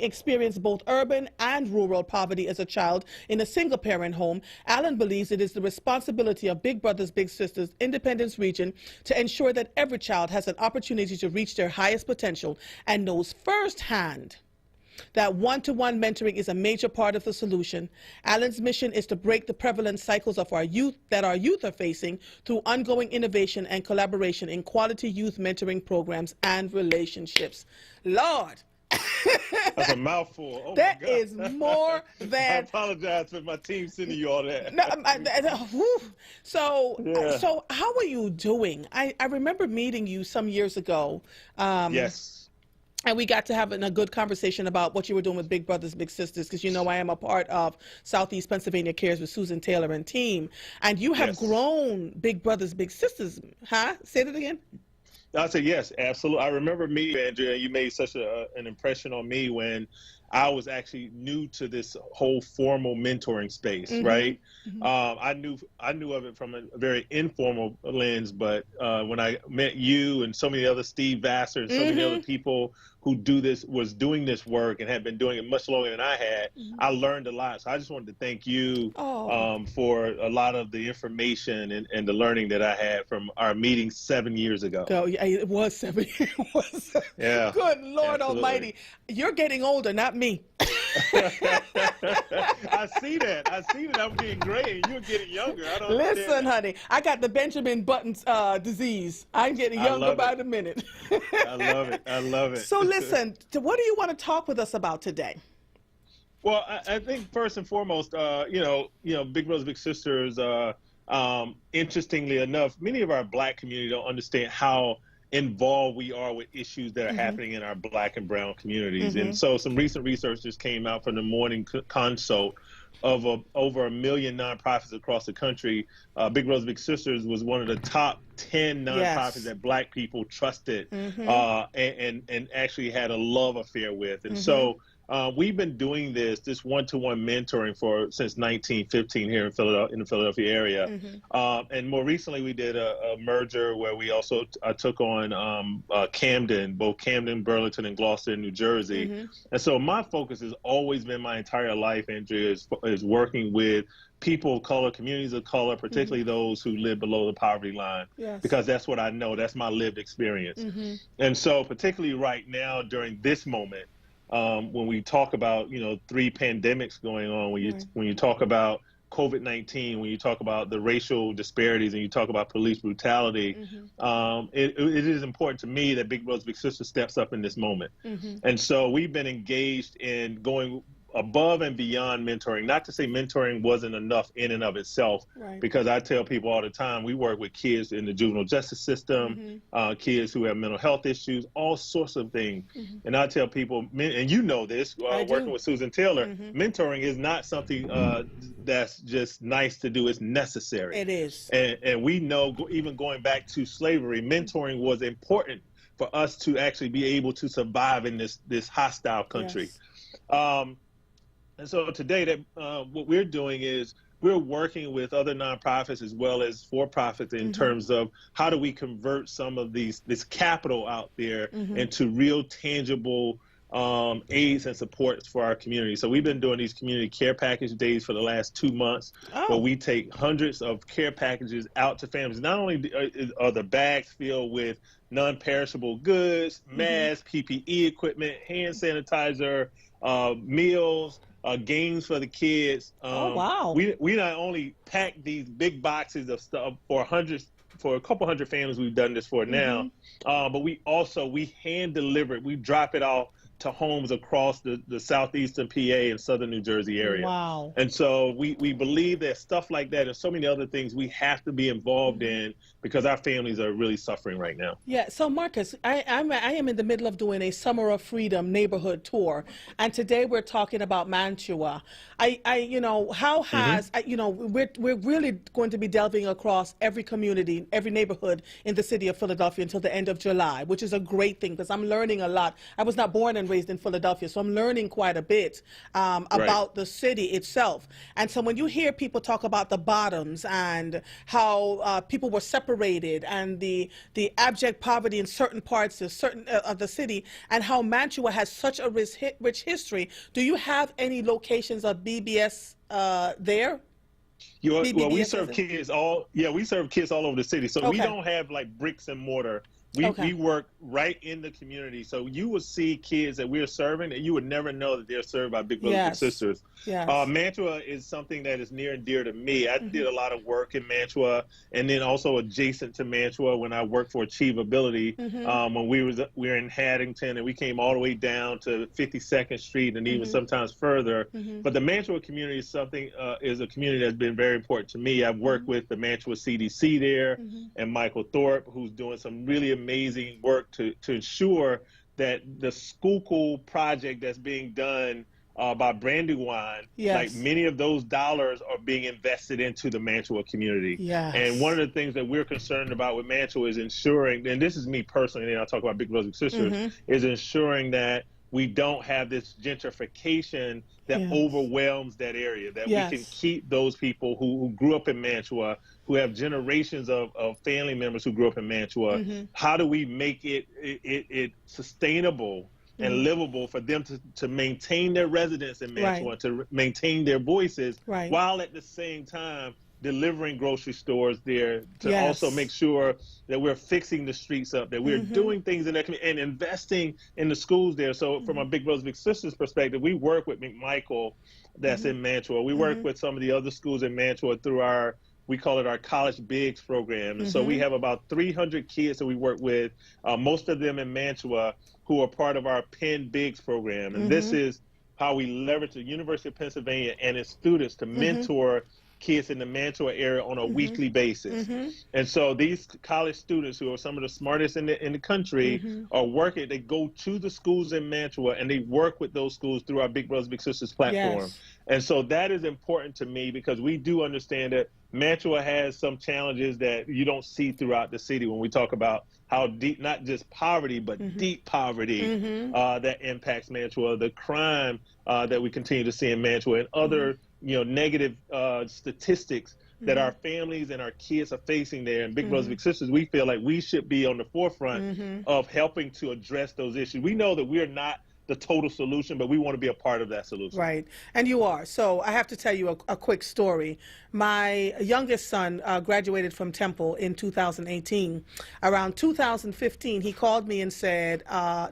experienced both urban and rural poverty as a child in a single-parent home. Alan believes it is the responsibility of Big Brothers Big Sisters Independence Region to ensure that every child has an opportunity to reach their highest potential, and knows firsthand that one-to-one mentoring is a major part of the solution. Alan's mission is to break the prevalent cycles of our youth are facing through ongoing innovation and collaboration in quality youth mentoring programs and relationships. Lord, that's a mouthful. Oh that my God. is more than. I apologize for my team sending you all that. So how are you doing? I remember meeting you some years ago. Yes. And we got to having a good conversation about what you were doing with Big Brothers Big Sisters, because you know I am a part of Southeast Pennsylvania Cares with Susan Taylor and team. And you have grown Big Brothers Big Sisters, huh? Say that again. I said yes, absolutely. I remember meeting you, Andrea. You made such an impression on me when I was actually new to this whole formal mentoring space, right? I knew of it from a very informal lens, but when I met you and so many other, Steve Vassar and so many other people who was doing this work and had been doing it much longer than I had, I learned a lot. So I just wanted to thank you for a lot of the information and the learning that I had from our meeting 7 years ago. It was 7 years. Yeah. Good Lord Almighty. You're getting older, not me. I see that. I'm getting gray and you're getting younger. I don't Listen, honey, I got the Benjamin Button's disease. I'm getting younger by the minute. I love it. So listen, what do you want to talk with us about today? Well, I think first and foremost, Big Brothers Big Sisters, interestingly enough, many of our Black community don't understand how involved we are with issues that are happening in our Black and brown communities. And so some recent research just came out from the Morning Consult of over 1 million nonprofits across the country. Big Brothers Big Sisters was one of the top 10 nonprofits that Black people trusted and actually had a love affair with. And so we've been doing this one-to-one mentoring since 1915 here in the Philadelphia area. And more recently, we did a merger where we also took on Camden, both Camden, Burlington, and Gloucester, New Jersey. And so my focus has always been my entire life, Andrea, is working with people of color, communities of color, particularly those who live below the poverty line, because that's what I know. That's my lived experience. And so particularly right now during this moment, when we talk about, 3 pandemics going on, when you talk about COVID-19, when you talk about the racial disparities and you talk about police brutality, it is important to me that Big Brothers Big Sisters steps up in this moment. And so we've been engaged in going above and beyond mentoring. Not to say mentoring wasn't enough in and of itself, because I tell people all the time, we work with kids in the juvenile justice system, kids who have mental health issues, all sorts of things. And I tell people, and you know this, working with Susan Taylor, mentoring is not something that's just nice to do, it's necessary. It is. And we know, even going back to slavery, mentoring was important for us to actually be able to survive in this hostile country. And so today, what we're doing is we're working with other nonprofits as well as for-profits in terms of how do we convert some of this capital out there into real tangible aids and supports for our community. So we've been doing these community care package days for the last 2 months, where we take hundreds of care packages out to families. Not only are the bags filled with non-perishable goods, masks, PPE equipment, hand sanitizer, meals, games for the kids. We not only pack these big boxes of stuff for hundreds for a couple hundred families we've done this for now. But we hand deliver it. We drop it off to homes across the southeastern PA and southern New Jersey area. Wow. And so we believe that stuff like that and so many other things we have to be involved in because our families are really suffering right now. Yeah, so Marcus, I am in the middle of doing a Summer of Freedom neighborhood tour, and today we're talking about Mantua. We're really going to be delving across every community, every neighborhood in the city of Philadelphia until the end of July, which is a great thing because I'm learning a lot. I was not born and raised in Philadelphia, so I'm learning quite a bit about the city itself. And so when you hear people talk about the bottoms and how people were separated and the abject poverty in certain parts of the city and how Mantua has such a rich history, do you have any locations of BBS there? Well, we serve kids all over the city, so we don't have like bricks and mortar. We work right in the community, so you will see kids that we're serving, and you would never know that they're served by Big Brothers Big Sisters. Yes. Mantua is something that is near and dear to me. I did a lot of work in Mantua, and then also adjacent to Mantua when I worked for Achievability. When we were in Haddington, and we came all the way down to 52nd Street, and even sometimes further. But the Mantua community is is a community that's been very important to me. I've worked with the Mantua CDC there, and Michael Thorpe, who's doing some really amazing work to ensure that the Schuylkill project that's being done by Brandywine, like many of those dollars are being invested into the Mantua community. Yes. And one of the things that we're concerned about with Mantua is ensuring, and this is me personally, and I'll talk about Big Brothers Big Sisters, is ensuring that we don't have this gentrification that overwhelms that area, that we can keep those people who grew up in Mantua, who have generations of family members who grew up in Mantua. How do we make it sustainable and livable for them to maintain their residence in Mantua, to maintain their voices, while at the same time delivering grocery stores there to also make sure that we're fixing the streets up, that we're doing things in that community and investing in the schools there. So from a Big Brothers Big Sisters perspective, we work with McMichael that's in Mantua. We work with some of the other schools in Mantua through we call it our College Bigs program. And so we have about 300 kids that we work with, most of them in Mantua, who are part of our Penn Bigs program. And this is how we leverage the University of Pennsylvania and its students to mentor kids in the Mantua area on a weekly basis. And so these college students, who are some of the smartest in the country, are working. They go to the schools in Mantua and they work with those schools through our Big Brothers Big Sisters platform. And so that is important to me because we do understand that Mantua has some challenges that you don't see throughout the city when we talk about how deep, not just poverty, but deep poverty that impacts Mantua, the crime that we continue to see in Mantua, and other negative statistics that our families and our kids are facing there. And Big Brothers Big Sisters, we feel like we should be on the forefront of helping to address those issues. We know that we're not the total solution, but we want to be a part of that solution. Right, and you are. So I have to tell you a quick story. My youngest son graduated from Temple in 2018. Around 2015, he called me and said,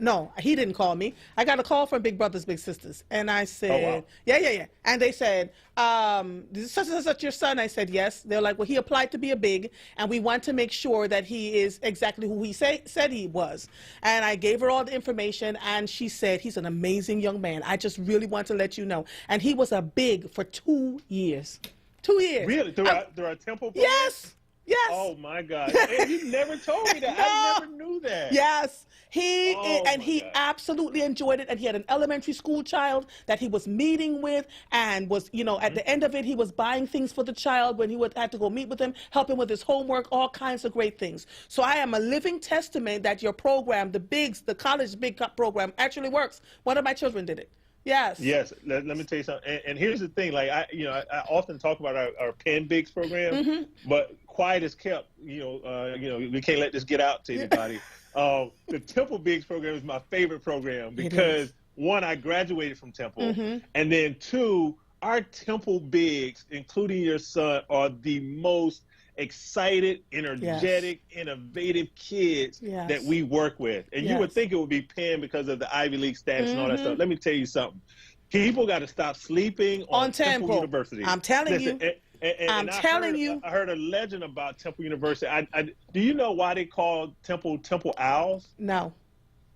no, he didn't call me. I got a call from Big Brothers Big Sisters. And I said, yeah. And they said, is such your son? I said, yes. They're like, well, he applied to be a big, and we want to make sure that he is exactly who he said he was. And I gave her all the information, and she said, he's an amazing young man. I just really want to let you know. And he was a big for 2 years. 2 years. Really? Through our Temple program? Yes. Yes. Oh, my God. And you never told me that. No. I never knew that. Yes. He absolutely enjoyed it, and he had an elementary school child that he was meeting with, and was, at the end of it, he was buying things for the child when he had to go meet with him, help him with his homework, all kinds of great things. So I am a living testament that your program, the College Big program, actually works. One of my children did it. Yes. Yes. Let me tell you something. And here's the thing. Like I often talk about our Penn Bigs program, but quiet is kept. We can't let this get out to anybody. The Temple Bigs program is my favorite program because one, I graduated from Temple, and then two, our Temple Bigs, including your son, are the most excited, energetic, innovative kids that we work with. And you would think it would be Penn because of the Ivy League status and all that stuff. Let me tell you something. People got to stop sleeping on Temple University. I'm telling you. I'm telling you. I heard a legend about Temple University. Do you know why they call Temple Owls? No.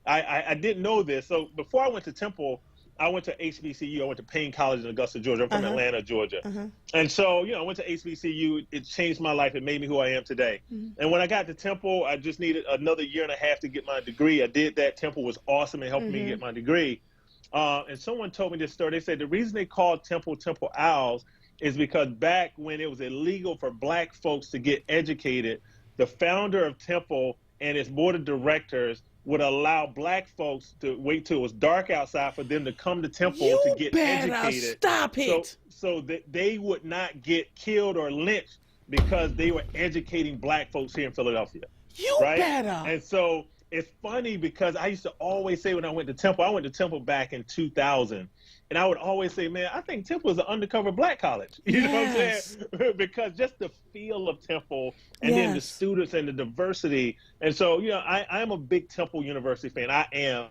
I didn't know this. So before I went to Temple, I went to HBCU. I went to Payne College in Augusta, Georgia. I'm from Atlanta, Georgia. And so, I went to HBCU. It changed my life. It made me who I am today. And when I got to Temple, I just needed another year and a half to get my degree. I did that. Temple was awesome and helped me get my degree. And someone told me this story. They said the reason they called Temple Owls is because back when it was illegal for black folks to get educated, the founder of Temple and its board of directors would allow black folks to wait till it was dark outside for them to come to Temple to get educated. Stop it. So that they would not get killed or lynched because they were educating black folks here in Philadelphia. You better. And so it's funny because I used to always say when I went to Temple back in 2000, and I would always say, man, I think Temple is an undercover black college. You know what I'm saying? Because just the feel of Temple and then the students and the diversity. And so, I'm a big Temple University fan. I am.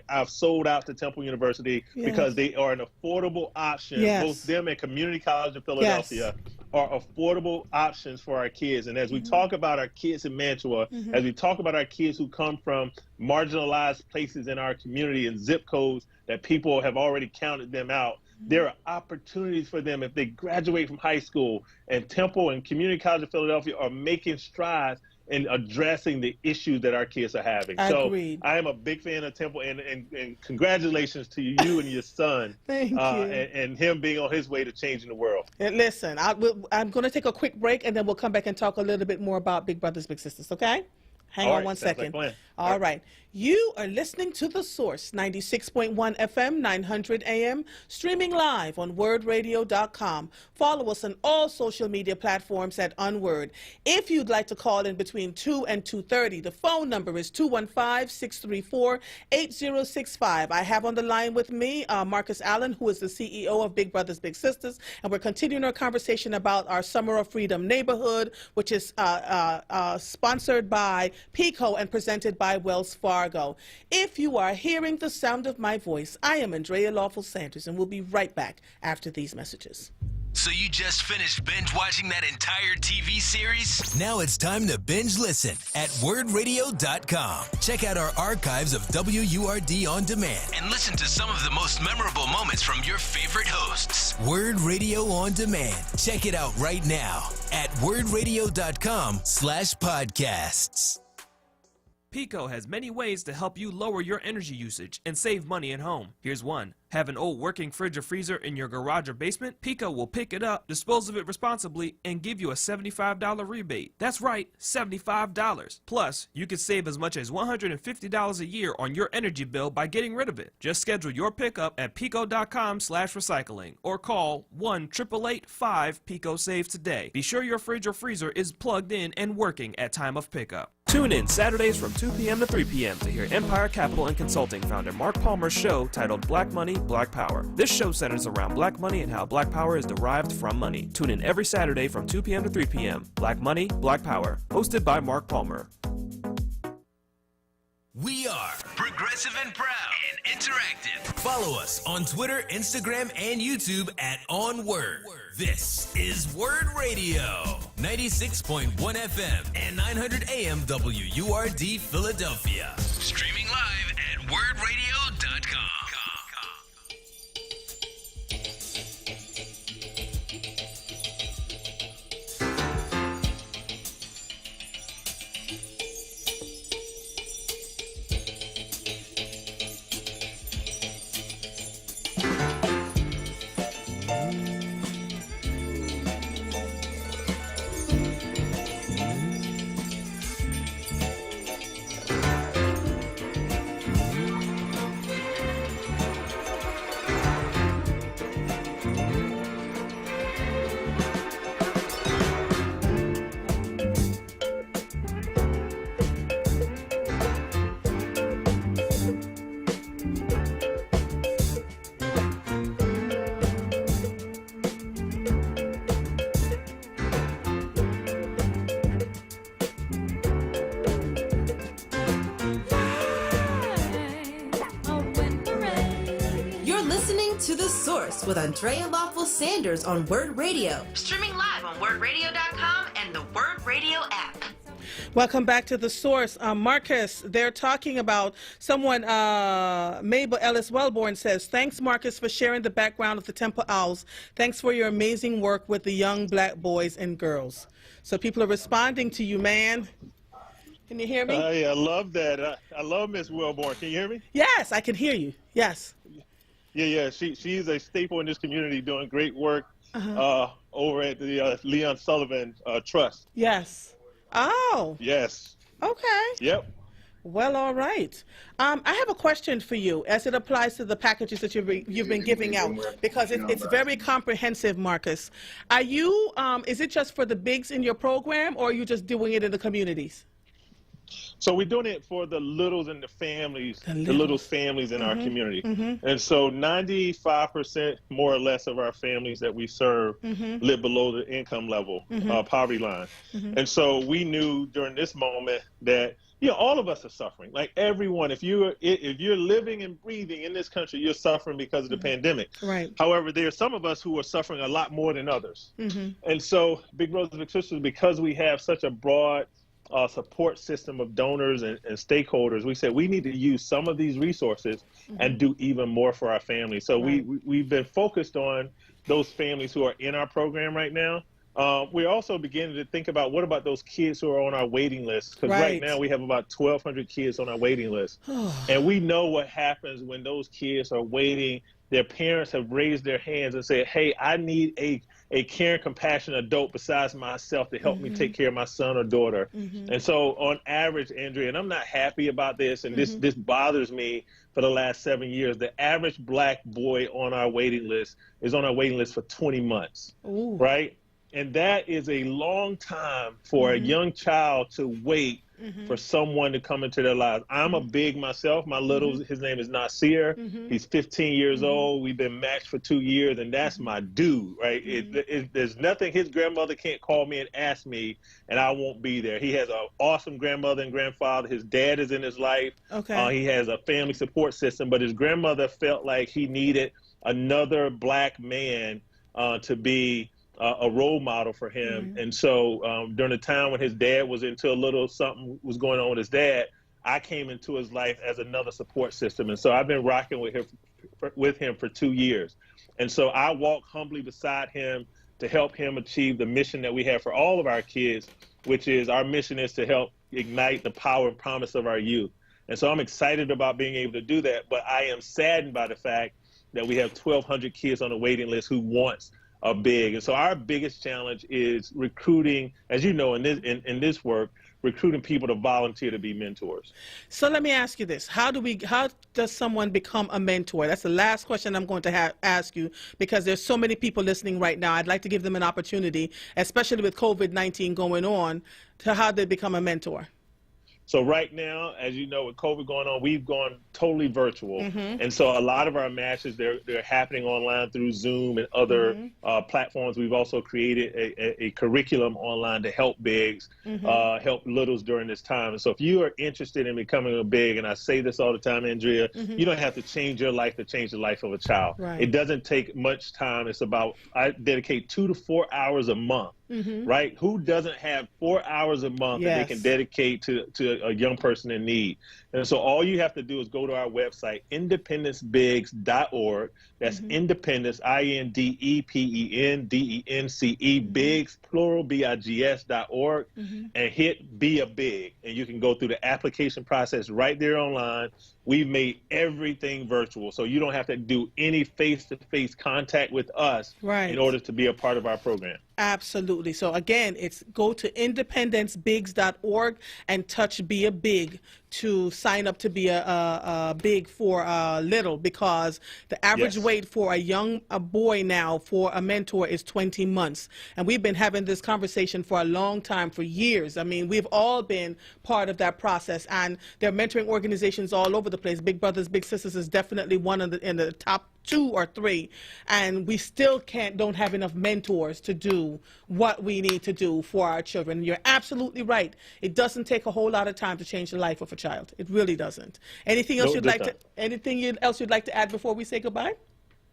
I've sold out to Temple University because they are an affordable option. Both them and Community College in Philadelphia are affordable options for our kids. And as we talk about our kids in Mantua, as we talk about our kids who come from marginalized places in our community and zip codes that people have already counted them out, there are opportunities for them if they graduate from high school. And Temple and Community College of Philadelphia are making strides in addressing the issues that our kids are having. Agreed. So I am a big fan of Temple, and congratulations to you and your son. Thank you. And him being on his way to changing the world. And listen, I'm going to take a quick break, and then we'll come back and talk a little bit more about Big Brothers Big Sisters, okay? Hang on one second. All right. You are listening to The Source, 96.1 FM, 900 AM, streaming live on WordRadio.com. Follow us on all social media platforms at onWURD. If you'd like to call in between 2 and 2:30, the phone number is 215-634-8065. I have on the line with me Marcus Allen, who is the CEO of Big Brothers Big Sisters, and we're continuing our conversation about our Summer of Freedom neighborhood, which is sponsored by PICO and presented by Wells Fargo. If you are hearing the sound of my voice, I am Andrea Lawful Sanders, and we'll be right back after these messages. So you just finished binge watching that entire TV series? Now it's time to binge listen at wordradio.com. Check out our archives of WURD on demand and listen to some of the most memorable moments from your favorite hosts. Word Radio on Demand. Check it out right now at wordradio.com/podcasts. PICO has many ways to help you lower your energy usage and save money at home. Here's one. Have an old working fridge or freezer in your garage or basement? PICO will pick it up, dispose of it responsibly, and give you a $75 rebate. That's right, $75. Plus, you could save as much as $150 a year on your energy bill by getting rid of it. Just schedule your pickup at pico.com/recycling or call 1-888-5-PICO-SAVE today. Be sure your fridge or freezer is plugged in and working at time of pickup. Tune in Saturdays from 2 p.m. to 3 p.m. to hear Empire Capital and Consulting founder Mark Palmer's show titled Black Money, Black Power. This show centers around black money and how black power is derived from money. Tune in every Saturday from 2 p.m. to 3 p.m. Black Money, Black Power, hosted by Mark Palmer. We are progressive and proud and interactive. Follow us on Twitter, Instagram, and YouTube at onWURD. This is Word Radio, 96.1 FM and 900 AM WURD Philadelphia. Streaming live at wordradio.com. To The Source with Andrea Lawful Sanders on Word Radio. Streaming live WordRadio.com and the Word Radio app. Welcome back to The Source. Marcus, they're talking about someone, Mabel Ellis Wellborn says, thanks, Marcus, for sharing the background of the Temple Owls. Thanks for your amazing work with the young black boys and girls. So people are responding to you, man. Can you hear me? I love that. I love Miss Wellborn. Can you hear me? Yes, I can hear you. Yes. Yeah. She's a staple in this community doing great work over at the Leon Sullivan Trust. Yes. Oh. Yes. Okay. Yep. Well, all right. I have a question for you as it applies to the packages that you've been giving out, because it's very comprehensive, Marcus. Are you, is it just for the bigs in your program, or are you just doing it in the communities? So we're doing it for the littles and the families, the little families in our community. And so 95% more or less of our families that we serve live below the income level, poverty line. And so we knew during this moment that, you know, all of us are suffering. Like everyone, if you're living and breathing in this country, you're suffering because of the pandemic. Right. However, there are some of us who are suffering a lot more than others. And so Big Brothers Big Sisters, because we have such a broad support system of donors and stakeholders, we said we need to use some of these resources and do even more for our families. So we've been focused on those families who are in our program right now. We're also beginning to think about what about those kids who are on our waiting list, because right now we have about 1,200 kids on our waiting list. And we know what happens when those kids are waiting. Their parents have raised their hands and said, hey, I need a caring, compassionate adult besides myself to help me take care of my son or daughter. And so on average, Andrea, and I'm not happy about this, and this bothers me for the last 7 years, the average black boy on our waiting list is on our waiting list for 20 months, right? And that is a long time for a young child to wait for someone to come into their lives. I'm a big myself. My little, his name is Nasir. He's 15 years old. We've been matched for 2 years, and that's my dude, right? There's nothing his grandmother can't call me and ask me, and I won't be there. He has an awesome grandmother and grandfather. His dad is in his life. He has a family support system, but his grandmother felt like he needed another black man to be a role model for him. And so during the time when his dad was into a little something was going on with his dad, I came into his life as another support system. And so I've been rocking with him for 2 years. And so I walk humbly beside him to help him achieve the mission that we have for all of our kids, which is our mission is to help ignite the power and promise of our youth. And so I'm excited about being able to do that, but I am saddened by the fact that we have 1,200 kids on the waiting list who wants are big. And so our biggest challenge is recruiting, as you know, in this work, recruiting people to volunteer to be mentors. So let me ask you this. How does someone become a mentor? That's the last question I'm going to ask you, because there's so many people listening right now. I'd like to give them an opportunity, especially with COVID-19 going on, to how they become a mentor. So right now, as you know, with COVID going on, we've gone totally virtual. And so a lot of our matches, they're happening online through Zoom and other platforms. We've also created a curriculum online to help bigs, help littles during this time. And so if you are interested in becoming a big, and I say this all the time, Andrea, you don't have to change your life to change the life of a child. It doesn't take much time. It's about, I dedicate 2 to 4 hours a month. Right? Who doesn't have 4 hours a month that they can dedicate to a young person in need? And so all you have to do is go to our website, independencebigs.org. That's Independence, INDEPENDENCE, bigs, plural, BIGS.org, and hit Be a Big. And you can go through the application process right there online. We've made everything virtual, so you don't have to do any face-to-face contact with us in order to be a part of our program. Absolutely. So again, it's go to independencebigs.org and touch Be a Big to sign up to be a big for a little, because the average wait for a boy now for a mentor is 20 months. And we've been having this conversation for a long time, for years. I mean, we've all been part of that process, and there are mentoring organizations all over the place. Big Brothers Big Sisters is definitely one of in the top 2 or 3, and we still don't have enough mentors to do what we need to do for our children. You're absolutely right. It doesn't take a whole lot of time to change the life of a child. It really doesn't. Anything else else you'd like to add before we say goodbye?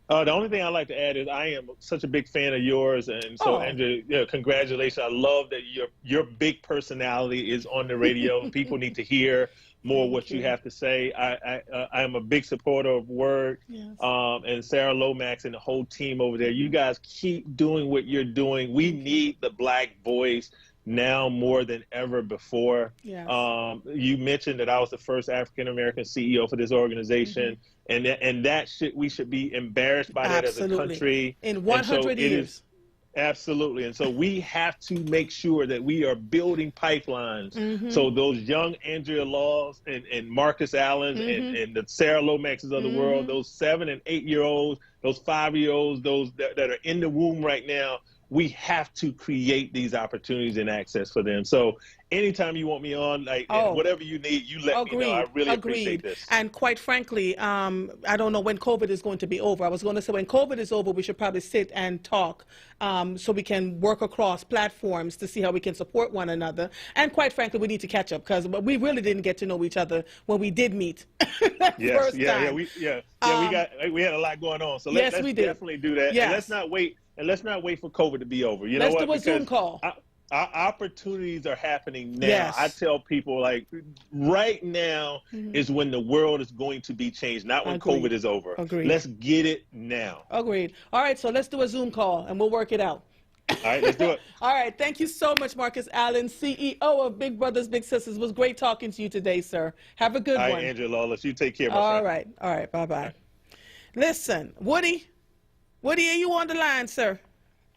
The only thing I'd like to add is I am such a big fan of yours, and so Andrea, congratulations. I love that your big personality is on the radio. People need to hear more what you have to say. I am a big supporter of Word, and Sarah Lomax and the whole team over there. You guys keep doing what you're doing. We need the Black voice now more than ever before. Yes. You mentioned that I was the first African American CEO for this organization, and that we should be embarrassed by that as a country. In 100 years. Absolutely. And so we have to make sure that we are building pipelines. So those young Andrea Laws and Marcus Allens and the Sarah Lomaxes of the world, those 7 and 8 year olds, those 5-year-olds, those that are in the womb right now, we have to create these opportunities and access for them. So anytime you want me on, and whatever you need, you let me know. I really appreciate this. And quite frankly, I don't know when COVID is going to be over. I was going to say when COVID is over, we should probably sit and talk so we can work across platforms to see how we can support one another. And quite frankly, we need to catch up because we really didn't get to know each other when we did meet. We had a lot going on. So let's definitely do that. Yes. And let's not wait for COVID to be over. You know what? Let's do a Zoom call. Our opportunities are happening now. Yes. I tell people, right now is when the world is going to be changed, not when COVID is over. Agreed. Let's get it now. Agreed. All right, so let's do a Zoom call, and we'll work it out. All right, let's do it. All right, thank you so much, Marcus Allen, CEO of Big Brothers Big Sisters. It was great talking to you today, sir. Have a good one. All right, Andrea Lawless, you take care, my friend. All right, bye-bye. Right. Listen, Woody, are you on the line, sir?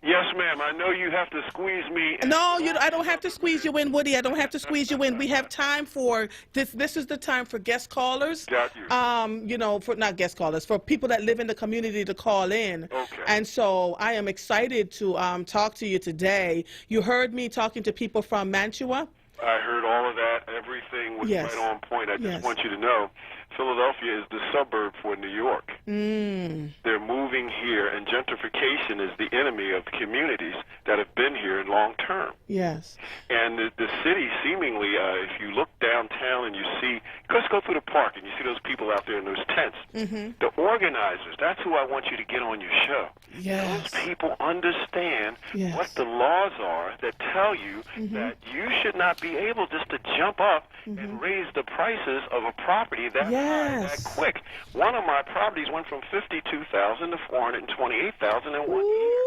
Yes, ma'am. I know you have to squeeze me. No, I don't have to squeeze you in, Woody. I don't have to squeeze you in. We have time for this. This is the time for guest callers. Got you. For not guest callers, for people that live in the community to call in. Okay. And so I am excited to talk to you today. You heard me talking to people from Mantua. I heard all of that. Everything was right on point. I just want you to know, Philadelphia is the suburb for New York. They're moving here, and gentrification is the enemy of the communities that have been here in long term. Yes. And the city, seemingly, if you look downtown and you see, just go through the park and you see those people out there in those tents. The organizers, that's who I want you to get on your show. Yes. Those people understand what the laws are that tell you that you should not be able just to jump up and raise the prices of a property that high, that quick. One of my properties went from $52,000 to $428,000 in 1 year.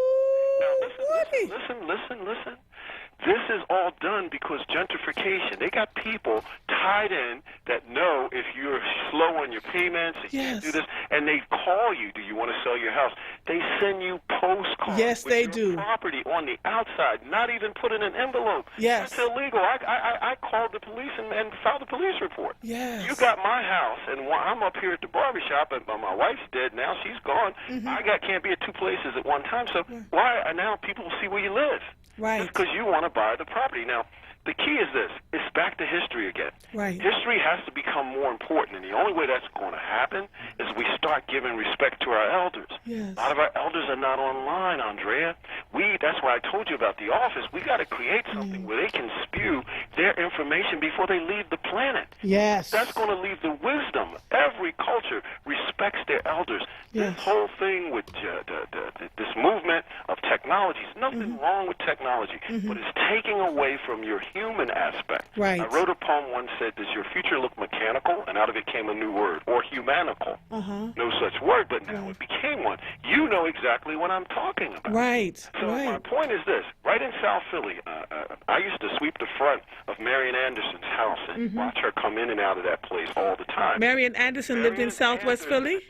Now listen. This is all done because gentrification. They got people tied in that know if you're slow on your payments, you can't do this, and they call you. Do you want to sell your house? They send you postcards with your property on the outside, not even put in an envelope. Yes. That's illegal. I called the police and filed a police report. Yes. You got my house, and I'm up here at the barbershop, and my wife's dead now. She's gone. Can't be at two places at one time. So why now people see where you live? Right. Just because you want to buy the property. Now, the key is this. It's back to history again. Right. History has to become more important, and the only way that's going to happen is we start giving respect to our elders. Yes. A lot of our elders are not online, Andrea. That's why I told you about the office. We got to create something where they can spew their information before they leave the planet. Yes. That's going to leave the wisdom. Every culture respects their elders. This whole thing with this movement of technology, there's nothing wrong with technology, but it's taking away from your human aspect. Right. I wrote a poem once said, does your future look mechanical? And out of it came a new word, or humanical. No such word, but now it became one. You know exactly what I'm talking about. Right. So my point is this. Right in South Philly, I used to sweep the front of Marian Anderson's house and watch her come in and out of that place all the time. Marian Anderson lived in Southwest Philly?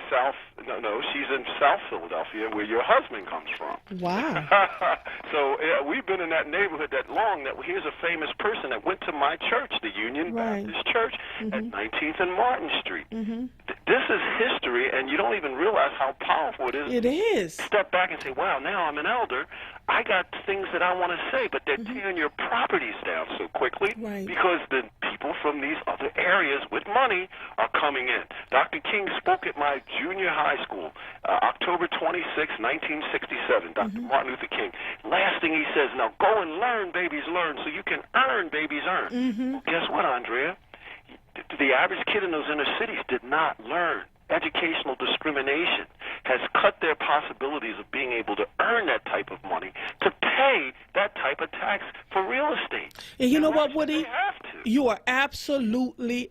No, she's in South Philadelphia, where your husband comes from. Wow. So we've been in that neighborhood that long that here's a famous person that went to my church, the Union Baptist Church, at 19th and Martin Street. This is history, and you don't even realize how powerful it is. It is. Step back and say, wow, now I'm an elder. I got things that I want to say, but they're tearing your properties down so quickly because the people from these other areas with money are coming in. Dr. King spoke at my junior high school, October 26, 1967, Dr. Martin Luther King. Last thing he says, now go and learn, babies learn, so you can earn, babies earn. Well, guess what, Andrea? The average kid in those inner cities did not learn. Educational discrimination. has cut their possibilities of being able to earn that type of money to pay that type of tax for real estate. And you know what, Woody? You are absolutely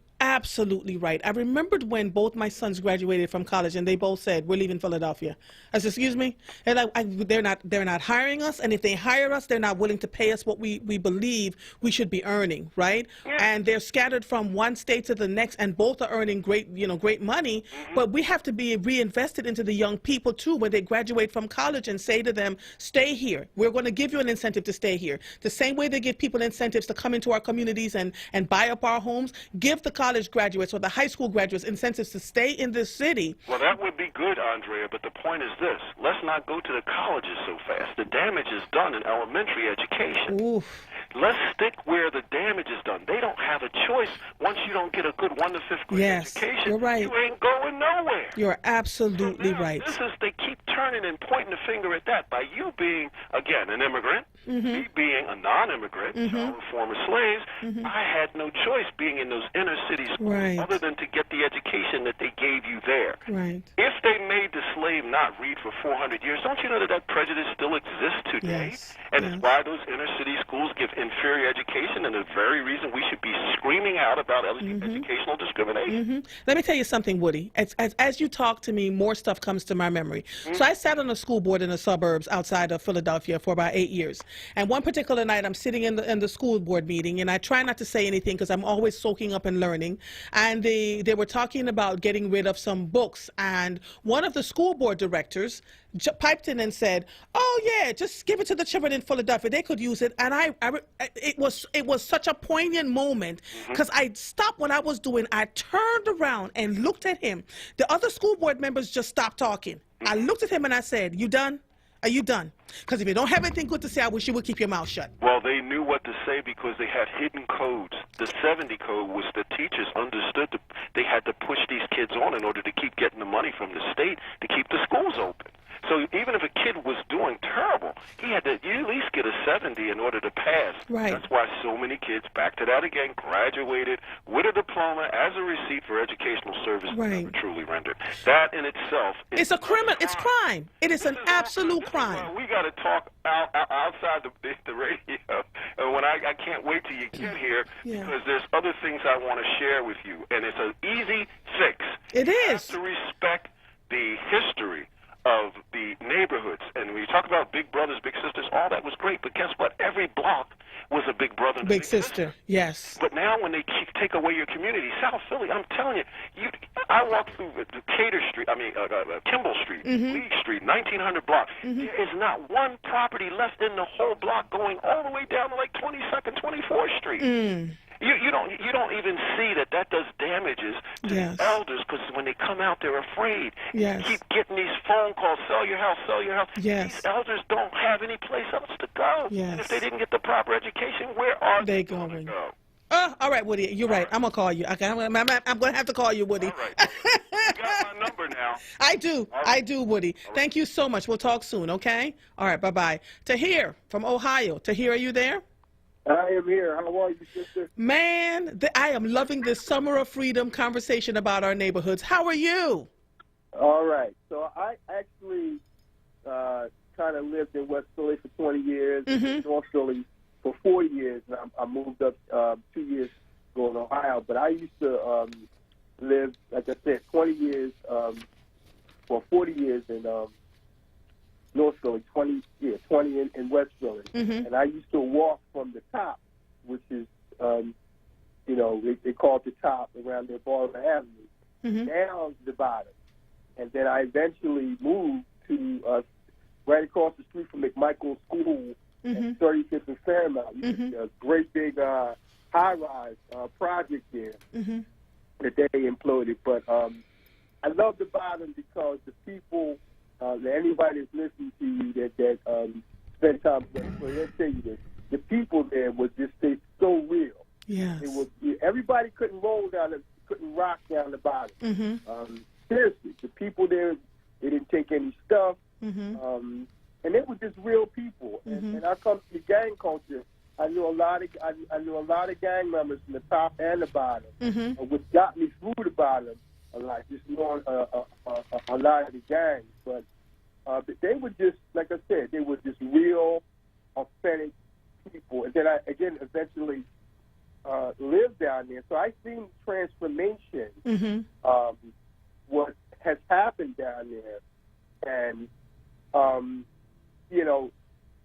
right. I remembered when both my sons graduated from college, and they both said, "We're leaving Philadelphia." I said, "Excuse me?" And they're not hiring us, and if they hire us, they're not willing to pay us what we believe we should be earning, right? Yeah. And they're scattered from one state to the next, and both are earning great money. But we have to be reinvested into the young people too when they graduate from college, and say to them, "Stay here. We're going to give you an incentive to stay here." The same way they give people incentives to come into our communities and buy up our homes, give the college graduates or the high school graduates incentives to stay in this city. Well, that would be good, Andrea, but the point is this. Let's not go to the colleges so fast. The damage is done in elementary education. Oof. Let's stick where the damage is done. They don't have a choice. Once you don't get a good 1 to 5th grade education, you're right. You ain't going nowhere. You're absolutely right. They keep turning and pointing the finger at that. By you being, again, an immigrant, me being a non-immigrant, child of former slaves, I had no choice being in those inner city schools other than to get the education that they gave you there. Right. If they made the slave not read for 400 years, don't you know that prejudice still exists today? Yes. And it's why those inner city schools give inferior education, and the very reason we should be screaming out about educational discrimination. Let me tell you something, Woody. As you talk to me, more stuff comes to my memory. So I sat on a school board in the suburbs outside of Philadelphia for about 8 years. And one particular night, I'm sitting in the school board meeting, and I try not to say anything because I'm always soaking up and learning. And they were talking about getting rid of some books. And one of the school board directors piped in and said, "Oh yeah, just give it to the children in Philadelphia. They could use it." And it was such a poignant moment because I stopped what I was doing. I turned around and looked at him. The other school board members just stopped talking. I looked at him and I said, "You done? Are you done? Because if you don't have anything good to say, I wish you would keep your mouth shut." Well, they knew what to say because they had hidden codes. The 70 code was the teachers understood they had to push these kids on in order to keep getting the money from the state to keep the schools open. So even if a kid was doing terrible, he had to at least get a 70 in order to pass. Right. That's why so many kids, back to that again, graduated with a diploma as a receipt for educational service never truly rendered. That in itself is a criminal. It's crime. It is an absolute crime. We got to talk outside the radio. When I can't wait till you get here because there's other things I want to share with you, and it's an easy fix. It is. You have to respect the history of the neighborhoods. And when you talk about big brothers, big sisters, all that was great. But guess what? Every block was a big brother and big sister. Yes. But now when they take away your community, South Philly, I'm telling you, I walked through Kimball Street, League Street, 1900 block. There is not one property left in the whole block going all the way down to like 22nd, 24th Street. You don't even see that does damages to the elders because when they come out, they're afraid. Yes. You keep getting these phone calls, sell your house, sell your house. Yes. These elders don't have any place else to go. Yes. And if they didn't get the proper education, where are they going to go? Oh, all right, Woody. You're right. I'm going to call you. Okay, I'm going to have to call you, Woody. All right. You got my number now. I do. Right. I do, Woody. Right. Thank you so much. We'll talk soon, okay? All right, bye-bye. Tahir from Ohio. Tahir, are you there? I am here. How are you, sister? Man, I am loving this Summer of Freedom conversation about our neighborhoods. How are you? All right. So I actually kind of lived in West Philly for 20 years, and North Philly for 4 years, and I moved up 2 years ago in Ohio. But I used to live, like I said, 20 years, 40 years in North Philly, 20 in West Philly. And I used to walk from the top, which is, they call it the top around their Baltimore Avenue, down the bottom. And then I eventually moved to right across the street from McMichael School at 35th and Fairmount. A great big high-rise project there that they imploded. But I love the bottom because the people, anybody that's listening to you that spent time with us, let's tell you this, the people there was just so real. Yes. It was, everybody couldn't rock down the bottom. Seriously, the people there, they didn't take any stuff, and they were just real people. And I come to the gang culture. I knew a lot of gang members from the top and the bottom. What got me through the bottom a lot, just knowing a lot of the gangs. But they were just, like I said, they were just real, authentic people. And then I, again, eventually lived down there. So I seen transformation, what has happened down there. And, you know,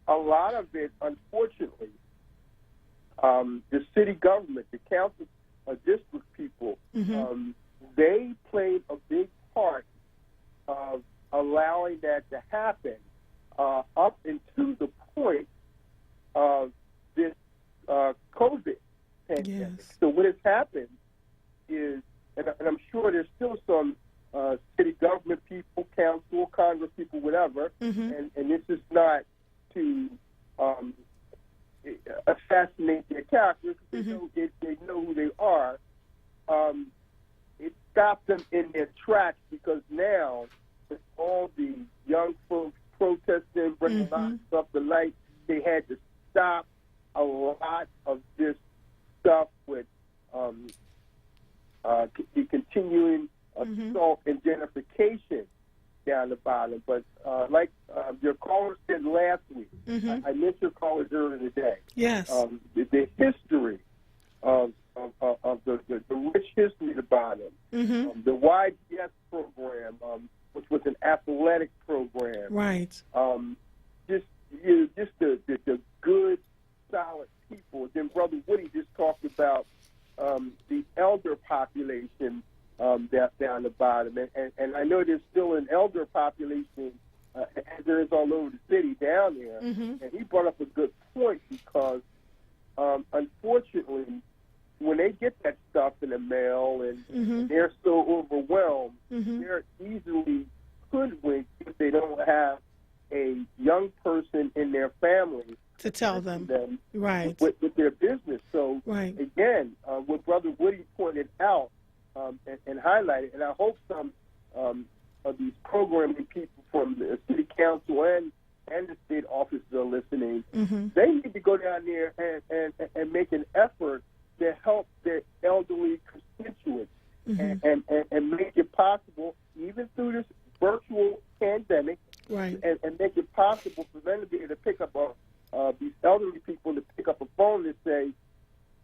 a lot of it, unfortunately, the city government, the council, district people, they played a big part of allowing that to happen up into the point of this COVID pandemic. Yes. So what has happened is, and I'm sure there's still some city government people, council, Congress people, whatever, and this is not to assassinate their characters. They know who they are. It stopped them in their tracks because now, with all the young folks protesting, bringing lots up the light, they had to stop a lot of this stuff with the continuing assault and gentrification down the bottom. But like your caller said last week, I missed your callers earlier today. Yes. The history of the rich history of the bottom, the YDS program, which was an athletic program. Right. Just the good, solid people. Then Brother Woody just talked about the elder population down the bottom, and I know there's still an elder population as there is all over the city down there. And he brought up a good point because unfortunately, when they get that stuff in the mail and they're so overwhelmed, they're easily hoodwinked if they don't have a young person in their family to tell them, right, with their business. So again, what Brother Woody pointed out and highlighted, and I hope some of these programming people from the city council and the state offices are listening. They need to go down there and make an effort to help their elderly constituents and make it possible, even through this virtual pandemic, and make it possible for them to be able to pick up these elderly people to pick up a phone and say,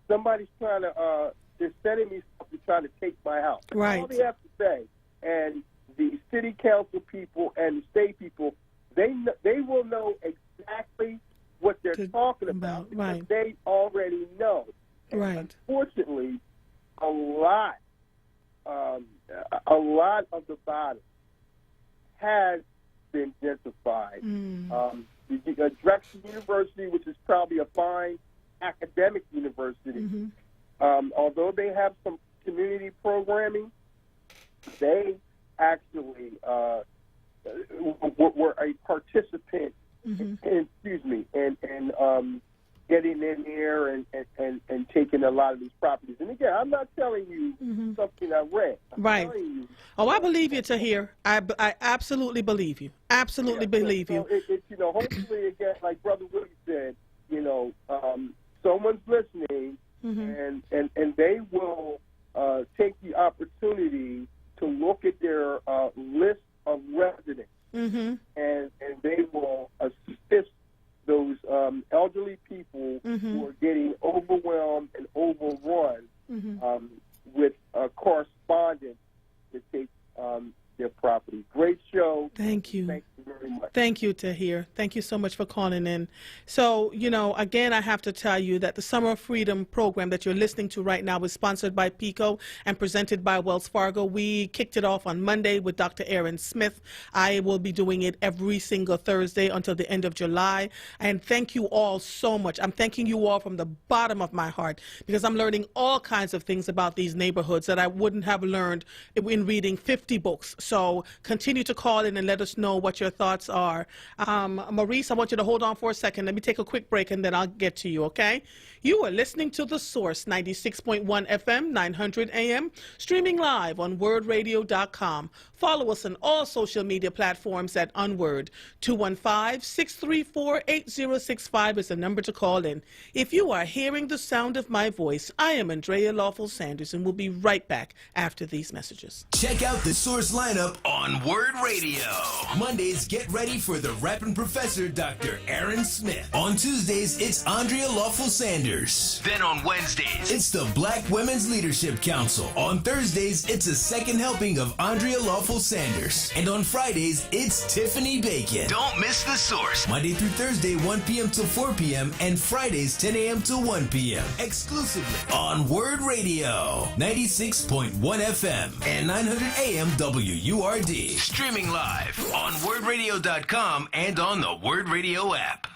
somebody's trying to, they're sending me stuff to try to take my house. That's all they have to say. And the city council people and the state people, they will know exactly what they're talking about because they already know. And unfortunately, a lot of the bottom has been gentrified. Drexel University, which is probably a fine academic university, although they have some community programming, they actually were a participant in getting in there and taking a lot of these properties. And again, I'm not telling you something I read. I'm telling you, I believe you, Tahir. I absolutely believe you. Absolutely believe you. It's hopefully, again, like Brother Willie said, someone's listening and they will take the opportunity to look at their list of residents and they will assist those elderly people who are getting overwhelmed and overrun with correspondence to take their property. Great show. Thank you. Thank you very much. Thank you, Tahir. Thank you so much for calling in. So, again, I have to tell you that the Summer of Freedom program that you're listening to right now is sponsored by PICO and presented by Wells Fargo. We kicked it off on Monday with Dr. Aaron Smith. I will be doing it every single Thursday until the end of July. And thank you all so much. I'm thanking you all from the bottom of my heart because I'm learning all kinds of things about these neighborhoods that I wouldn't have learned in reading 50 books. So continue to call in and let us know what your thoughts are. Maurice, I want you to hold on for a second. Let me take a quick break, and then I'll get to you, okay? You are listening to The Source, 96.1 FM, 900 AM, streaming live on WordRadio.com. Follow us on all social media platforms at onWURD. 215-634-8065 is the number to call in. If you are hearing the sound of my voice, I am Andrea Lawful Sanders, and we'll be right back after these messages. Check out The Source lineup on Word Radio. Mondays, get ready for the rapping professor, Dr. Aaron Smith. On Tuesdays, it's Andrea Lawful Sanders. Then on Wednesdays, it's the Black Women's Leadership Council. On Thursdays, it's a second helping of Andrea Lawful Sanders. And on Fridays, it's Tiffany Bacon. Don't miss The Source. Monday through Thursday, 1 p.m. till 4 p.m. and Fridays, 10 a.m. till 1 p.m. Exclusively on Word Radio, 96.1 FM and 900 AM WURD. Streaming live on WordRadio.com and on the Word Radio app.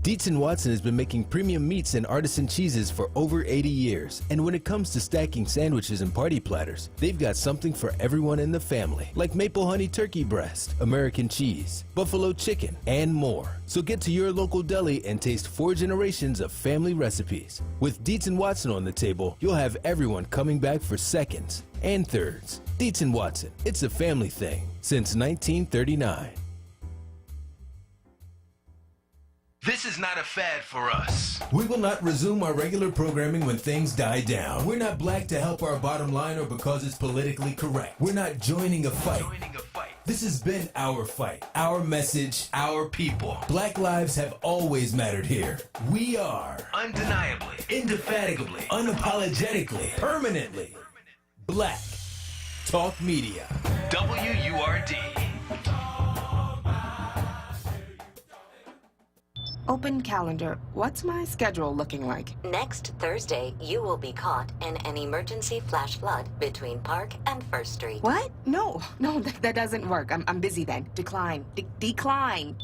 Dietz & Watson has been making premium meats and artisan cheeses for over 80 years. And when it comes to stacking sandwiches and party platters, they've got something for everyone in the family, like maple honey turkey breast, American cheese, buffalo chicken, and more. So get to your local deli and taste 4 generations of family recipes. With Dietz & Watson on the table, you'll have everyone coming back for seconds and thirds. Dietz & Watson, it's a family thing since 1939. This is not a fad for us. We will not resume our regular programming when things die down. We're not black to help our bottom line or because it's politically correct. We're not joining a fight. This has been our fight, our message, our people. Black lives have always mattered here. We are undeniably, indefatigably, unapologetically, permanently Black Talk Media. WURD. Open calendar. What's my schedule looking like? Next Thursday, you will be caught in an emergency flash flood between Park and First Street. What? No, that doesn't work. I'm busy then. Decline. Decline.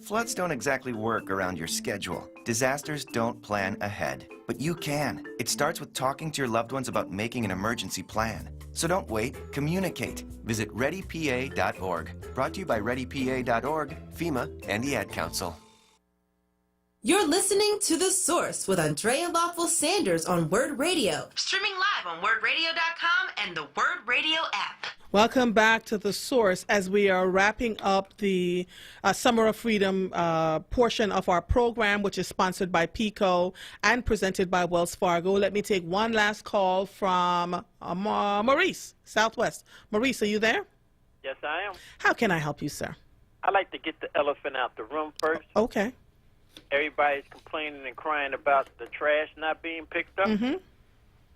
Floods don't exactly work around your schedule. Disasters don't plan ahead. But you can. It starts with talking to your loved ones about making an emergency plan. So don't wait, communicate. Visit readypa.org. Brought to you by readypa.org, FEMA, and the Ad Council. You're listening to The Source with Andrea Lawful Sanders on Word Radio. Streaming live on WordRadio.com and the Word Radio app. Welcome back to The Source as we are wrapping up the Summer of Freedom portion of our program, which is sponsored by PICO and presented by Wells Fargo. Let me take one last call from Maurice, Southwest. Maurice, are you there? Yes, I am. How can I help you, sir? I like to get the elephant out the room first. Okay. Everybody's complaining and crying about the trash not being picked up. Mm-hmm.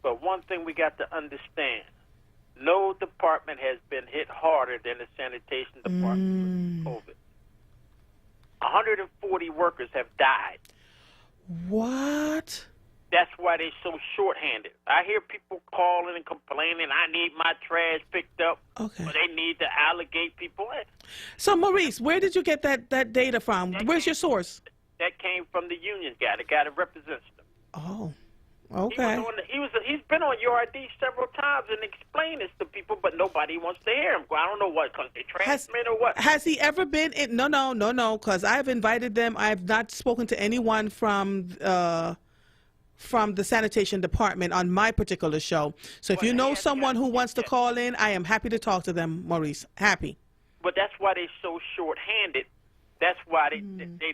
But one thing we got to understand, no department has been hit harder than the sanitation department with COVID. 140 workers have died. What? That's why they're so short-handed. I hear people calling and complaining, I need my trash picked up. Okay. Or they need to allocate people. So, Maurice, where did you get that data from? Where's your source? That came from the union guy, the guy that represents them. Oh, okay. He's been on URD several times and explained this to people, but nobody wants to hear him. I don't know what, because they transmit or what. Has he ever been in? No, because I've invited them. I've not spoken to anyone from the sanitation department on my particular show. So if you know someone who wants to call in, I am happy to talk to them, Maurice. Happy. But that's why they're so short-handed. That's why they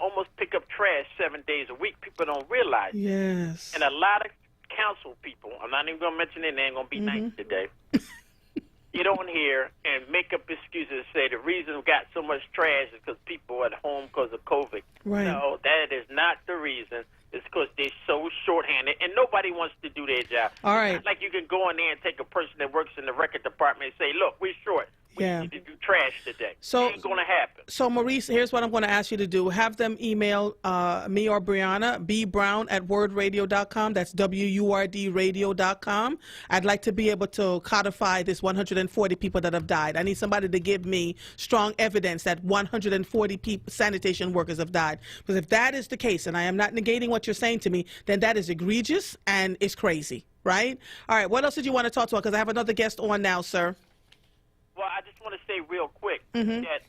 almost pick up trash 7 days a week. People don't realize it. Yes. And a lot of council people, I'm not even going to mention it, they ain't going to be nice today. You don't hear and make up excuses and say the reason we got so much trash is because people are at home because of COVID. Right. No, that is not the reason. It's because they're so short-handed, and nobody wants to do their job. All right. It's not like you can go in there and take a person that works in the record department and say, look, we're short. We need to do trash today. So, it ain't going to happen. So, Maurice, here's what I'm going to ask you to do. Have them email me or Brianna, bbrown@wordradio.com. That's WURDradio.com. I'd like to be able to codify this 140 people that have died. I need somebody to give me strong evidence that 140 sanitation workers have died. Because if that is the case, and I am not negating what you're saying to me, then that is egregious and it's crazy, right? All right, what else did you want to talk about? Because I have another guest on now, sir. Well, I just want to say real quick Mm-hmm. that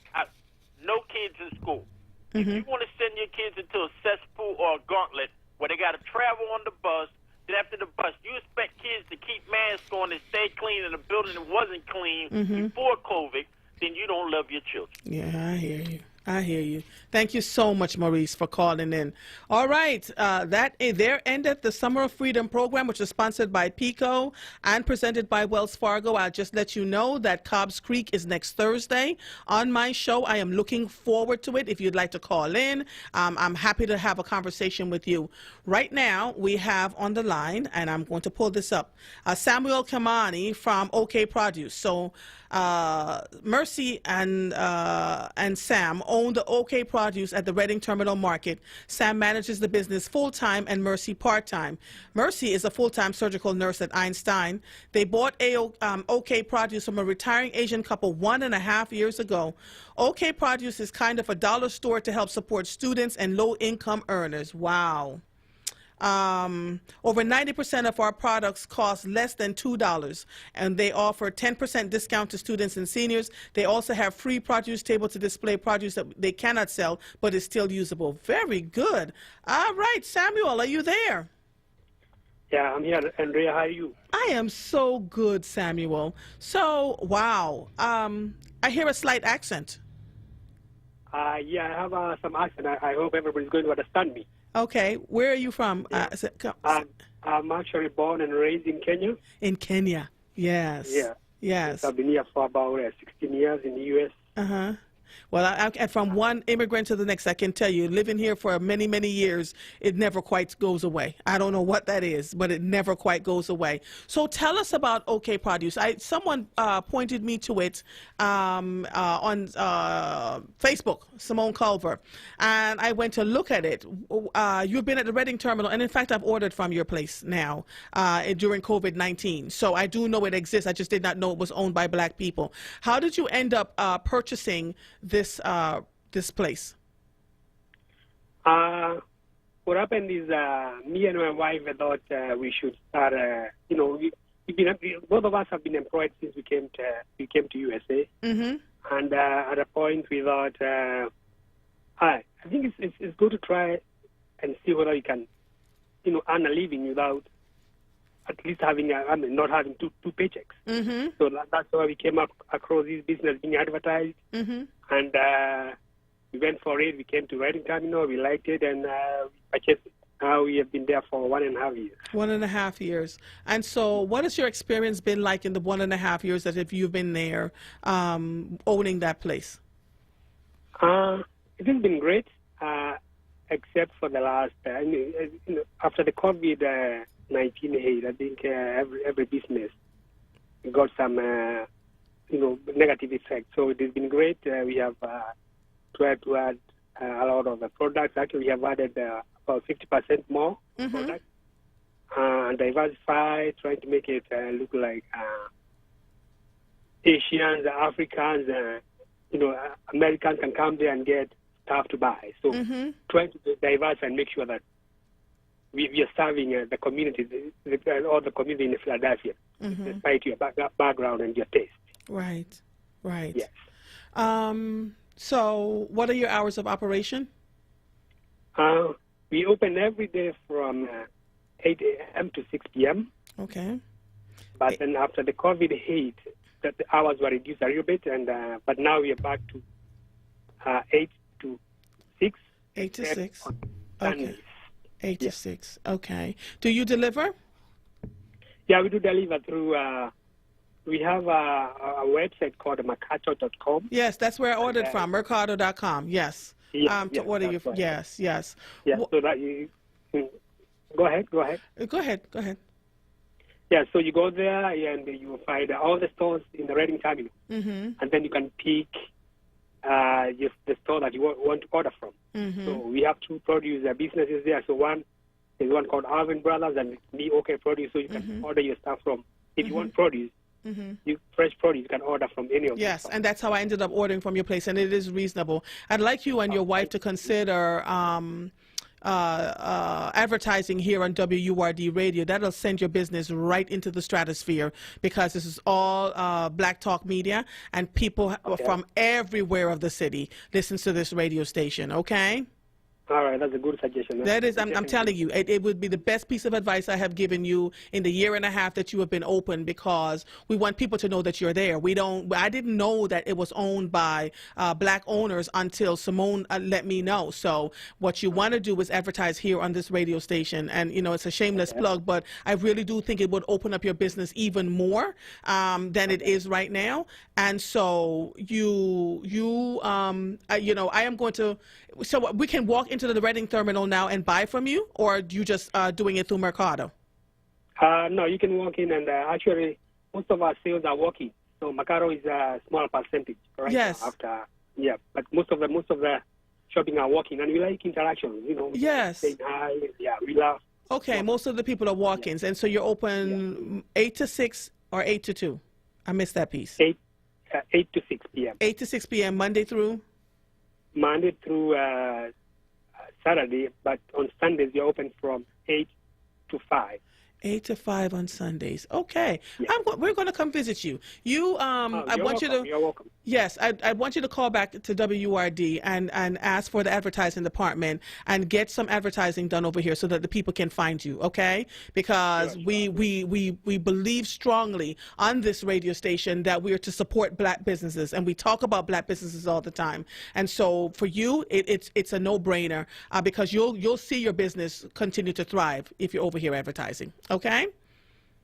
no kids in school. If you want to send your kids into a cesspool or a gauntlet where they got to travel on the bus, then after the bus, you expect kids to keep masks on and stay clean in a building that wasn't clean before COVID, then you don't love your children. Yeah, I hear you. I hear you. Thank you so much, Maurice, for calling in. All right. There ended the Summer of Freedom program, which is sponsored by PICO and presented by Wells Fargo. I'll just let you know that Cobb's Creek is next Thursday on my show. I am looking forward to it. If you'd like to call in, I'm happy to have a conversation with you. Right now, we have on the line, and I'm going to pull this up, Samuel Kamani from OK Produce. So Mercy and Sam own the OK Produce at the Reading Terminal Market. Sam manages the business full-time and Mercy part-time. Mercy is a full-time surgical nurse at Einstein. They bought OK Produce from a retiring Asian couple 1.5 years ago. OK Produce is kind of a dollar store to help support students and low-income earners. Wow. Over 90% of our products cost less than $2, and they offer 10% discount to students and seniors. They also have free produce table to display produce that they cannot sell, but is still usable. Very good. All right, Samuel, are you there? Yeah, I'm here. Andrea, how are you? I am so good, Samuel. So, wow. I hear a slight accent. Yeah, I have some accent. I hope everybody's going to understand me. Okay, where are you from? I'm actually born and raised in Kenya. In Kenya, yes. Yeah. Yes. I've been here for about 16 years in the U.S. Uh-huh. Well, from one immigrant to the next, I can tell you, living here for many, many years, it never quite goes away. I don't know what that is, but it never quite goes away. So tell us about OK Produce. Someone pointed me to it on Facebook, Simone Culver, and I went to look at it. You've been at the Reading Terminal, and in fact, I've ordered from your place now during COVID-19. So I do know it exists. I just did not know it was owned by Black people. How did you end up purchasing this place? What happened is me and my wife thought we should start. Both of us have been employed since we came to USA, and at a point we thought, I think it's good to try and see whether you can, earn a living without at least having not having two paychecks. So that's why we came up across this business being advertised, and we went for it. We came to Reading Terminal, we liked it, and we purchased it. Now we have been there for 1.5 years. 1.5 years. And so what has your experience been like in the 1.5 years that if you've been there owning that place? It has been great, except for the last, after the COVID-19 hit, I think every business got some, negative effects. So it has been great. We have tried to add a lot of the products. Actually, we have added about 50% more products. Diversify, trying to make it look like Asians, Africans, Americans can come there and get stuff to buy. So trying to diversify and make sure that we are serving the community, all the community in Philadelphia, despite your background and your taste. Right, right. Yes. So what are your hours of operation? We open every day from 8 a.m. to 6 p.m. Okay. But then after the COVID hit, the hours were reduced a little bit, and but now we are back to 8 to 6. 8 to 6. Okay. 8 to 6. Okay. Do you deliver? Yeah, we do deliver through. We have a website called mercato.com. Yes, that's where I ordered from. Mercado.com. Yes. Yes, to order your. right. Yes, yes. Yeah. So that you. Go ahead. Go ahead. Yeah, so you go there and you will find all the stores in the Reading Terminal, and then you can pick just the store that you want to order from. So we have two produce businesses there. So one is one called Alvin Brothers, and me OK Produce. So you can order your stuff from. If you want produce, fresh produce, you can order from any of them. Yes, and that's how I ended up ordering from your place, and it is reasonable. I'd like you and your wife to consider advertising here on WURD Radio. That'll send your business right into the stratosphere, because this is all Black Talk Media, and people from everywhere of the city listens to this radio station, okay? All right, that's a good suggestion. That is, I'm telling you, it would be the best piece of advice I have given you in the year and a half that you have been open, because we want people to know that you're there. I didn't know that it was owned by Black owners until Simone let me know. So what you want to do is advertise here on this radio station, and you know, it's a shameless plug, but I really do think it would open up your business even more than it is right now. And so you know, I am going to. So we can walk into the Reading terminal now and buy from you, or you just doing it through Mercado? No, you can walk in, and actually most of our sales are walking. So Mercado is a small percentage, right? Yes. But most of the shopping are walking, and we like interaction. You know. Yes. Saying hi, we laugh. Okay, most of the people are walk-ins, and so you're open 8 to 6 or 8 to 2. I missed that piece. 8 to 6 p.m. 8 to 6 p.m. Monday through Saturday, but on Sundays you're open from 8 to 5. 8 to 5 on Sundays. Okay. Yeah. We're going to come visit you. You're welcome. Yes, I want you to call back to WURD and ask for the advertising department and get some advertising done over here so that the people can find you, okay? Because we believe strongly on this radio station that we are to support Black businesses, and we talk about Black businesses all the time. And so for you, it's a no-brainer because you'll see your business continue to thrive if you're over here advertising, okay?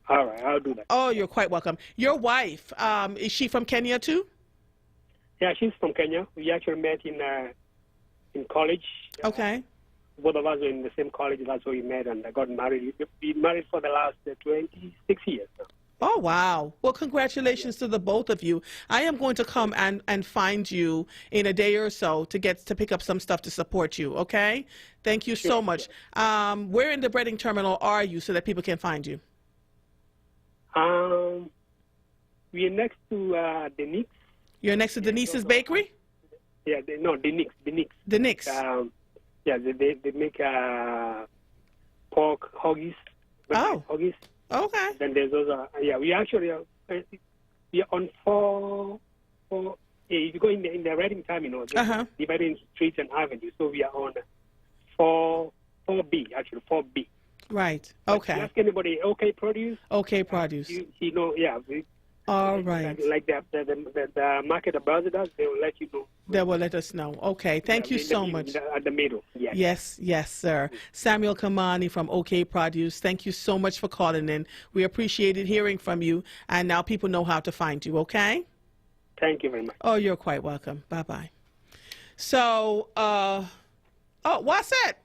All right, I'll do that. Oh, you're quite welcome. Your wife, is she from Kenya too? Yeah, she's from Kenya. We actually met in college. Okay. Both of us were in the same college. That's where we met and got married. We've been married for the last 26 years now. Oh, wow. Well, congratulations to the both of you. I am going to come and find you in a day or so to pick up some stuff to support you, okay? Thank you so much. Where in the Reading terminal are you so that people can find you? We are next to Denix. You're next to Denise's Bakery? Yeah, Denix. Denix. Yeah, they make pork hoggies. Hoggies. Okay. Then there's those. We actually we are on 4. If you go in the Reading terminal, divided in streets and avenues. So we are on 4B, actually 4B. Right. Okay. If you ask anybody, OK Produce. OK Produce. You know, yeah. All right. Like the market the brother does, they will let you know. They will let us know. Okay. Thank you so much. At the middle. Yes. Yes, sir. Samuel Kamani from OK Produce. Thank you so much for calling in. We appreciated hearing from you, and now people know how to find you. Okay. Thank you very much. Oh, you're quite welcome. Bye bye. So, what's that?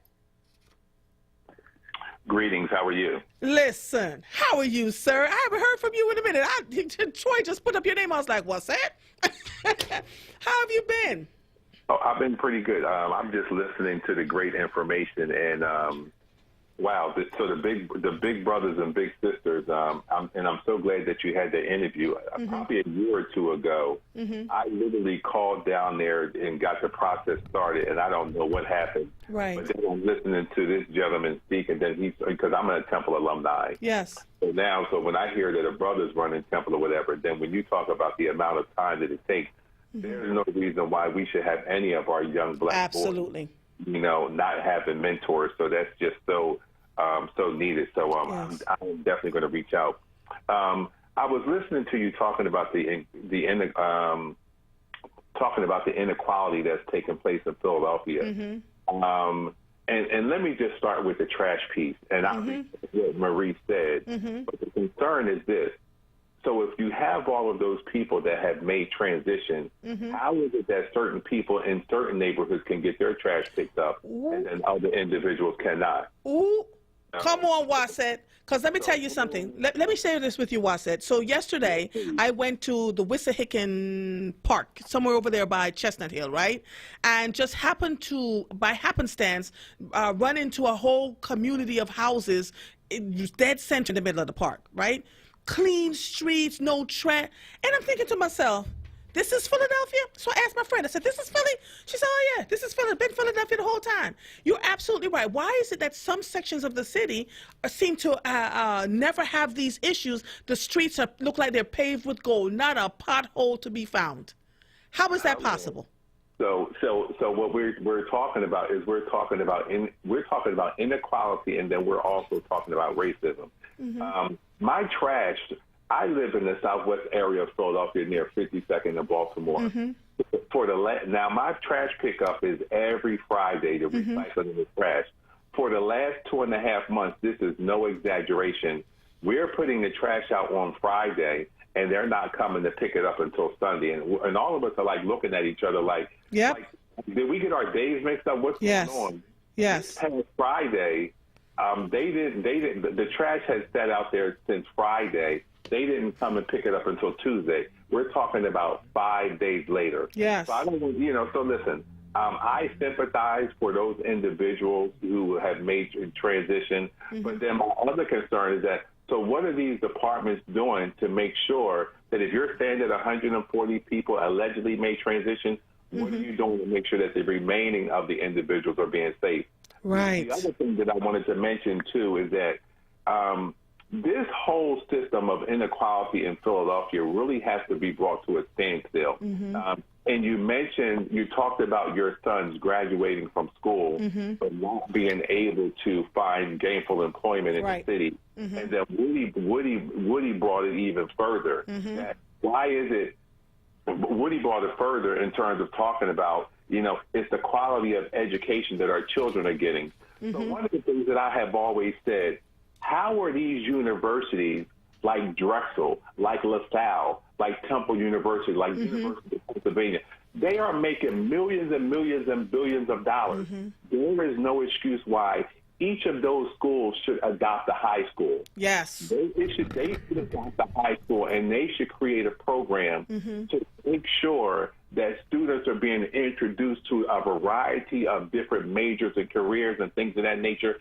Greetings. How are you? Listen, how are you, sir? I haven't heard from you in a minute. Troy just put up your name. I was like, what's that? How have you been? Oh, I've been pretty good. I'm just listening to the great information, and wow. So the big brothers and big sisters. I'm so glad that you had the interview. Probably a year or two ago, I literally called down there and got the process started, and I don't know what happened. Right. But then I'm listening to this gentleman speak, and then because I'm a Temple alumni. Yes. So when I hear that a brother's running Temple or whatever, then when you talk about the amount of time that it takes, there's no reason why we should have any of our young Black boys, not having mentors. So that's just so needed. So I'm definitely going to reach out. I was listening to you talking about the inequality that's taking place in Philadelphia. And let me just start with the trash piece. And I think what Marie said, but the concern is this. So if you have all of those people that have made transition, how is it that certain people in certain neighborhoods can get their trash picked up and other individuals cannot? Come on, Wasset. Because let me tell you something. Let me share this with you, Wasset. So yesterday, I went to the Wissahickon Park, somewhere over there by Chestnut Hill, right? And just happened to, by happenstance, run into a whole community of houses dead center in the middle of the park, right? Clean streets, no trash. And I'm thinking to myself, this is Philadelphia? So I asked my friend, I said, this is Philly? She said, oh yeah, this is Philly, been Philadelphia the whole time. You're absolutely right. Why is it that some sections of the city seem to never have these issues? The streets look like they're paved with gold, not a pothole to be found. How is that possible? So what we're talking about is we're talking about inequality, and then we're also talking about racism. My trash. I live in the southwest area of Philadelphia, near 52nd and Baltimore. Now my trash pickup is every Friday to recycle the trash. For the last 2.5 months, this is no exaggeration. We're putting the trash out on Friday, and they're not coming to pick it up until Sunday. And all of us are like looking at each other like, did we get our days mixed up? What's going on? Yes. This past Friday, the trash has sat out there since Friday. They didn't come and pick it up until Tuesday. We're talking about 5 days later. Yes. So I don't, so listen, I sympathize for those individuals who have made a transition, but then my other concern is that, so what are these departments doing to make sure that if you're saying that 140 people allegedly made transitions, what are you doing to make sure that the remaining of the individuals are being safe? Right. The other thing that I wanted to mention, too, is that this whole system of inequality in Philadelphia really has to be brought to a standstill. And you talked about your sons graduating from school, but not being able to find gainful employment in the city. And then Woody brought it even further. Why is it? Woody brought it further in terms of talking about, it's the quality of education that our children are getting. So one of the things that I have always said, how are these universities like Drexel, like LaSalle, like Temple University, like University of Pennsylvania, they are making millions and millions and billions of dollars. There is no excuse why each of those schools should adopt a high school. Yes. They should adopt a high school, and they should create a program to make sure that students are being introduced to a variety of different majors and careers and things of that nature.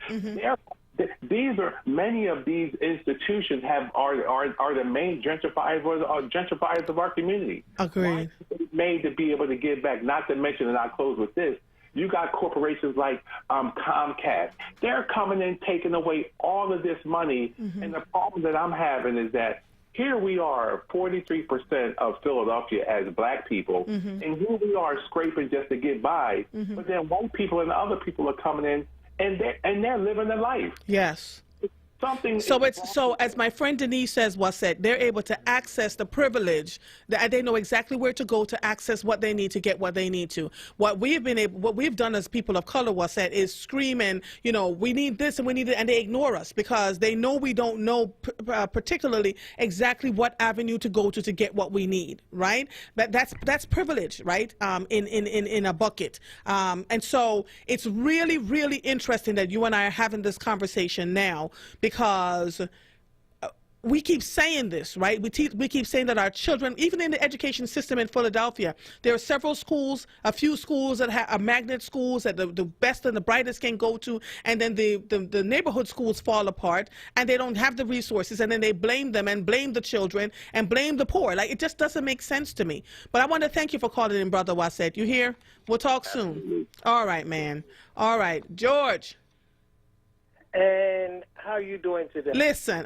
Many of these institutions are the main gentrifiers of our community. Agreed. Made to be able to give back. Not to mention, and I'll close with this, you got corporations like Comcast. They're coming in, taking away all of this money. And the problem that I'm having is that here we are, 43% of Philadelphia as black people, and here we are scraping just to get by. But then white people and other people are coming in, and they're living their life. Yes. So as my friend Denise says, they're able to access the privilege, that they know exactly where to go to access what they need to get what they need to. What we've done as people of color, is scream and, we need this and we need it, and they ignore us because they know we don't know particularly exactly what avenue to go to get what we need, right? But that's privilege, right? In a bucket. And so it's really, really interesting that you and I are having this conversation now, because we keep saying this, right? We keep saying that our children, even in the education system in Philadelphia, there are several schools, a few schools that are magnet schools that the best and the brightest can go to, and then the neighborhood schools fall apart, and they don't have the resources, and then they blame them and blame the children and blame the poor. Like, it just doesn't make sense to me. But I want to thank you for calling in, Brother Wassett. You hear? We'll talk soon. All right, man. All right. George. And how are you doing today? Listen,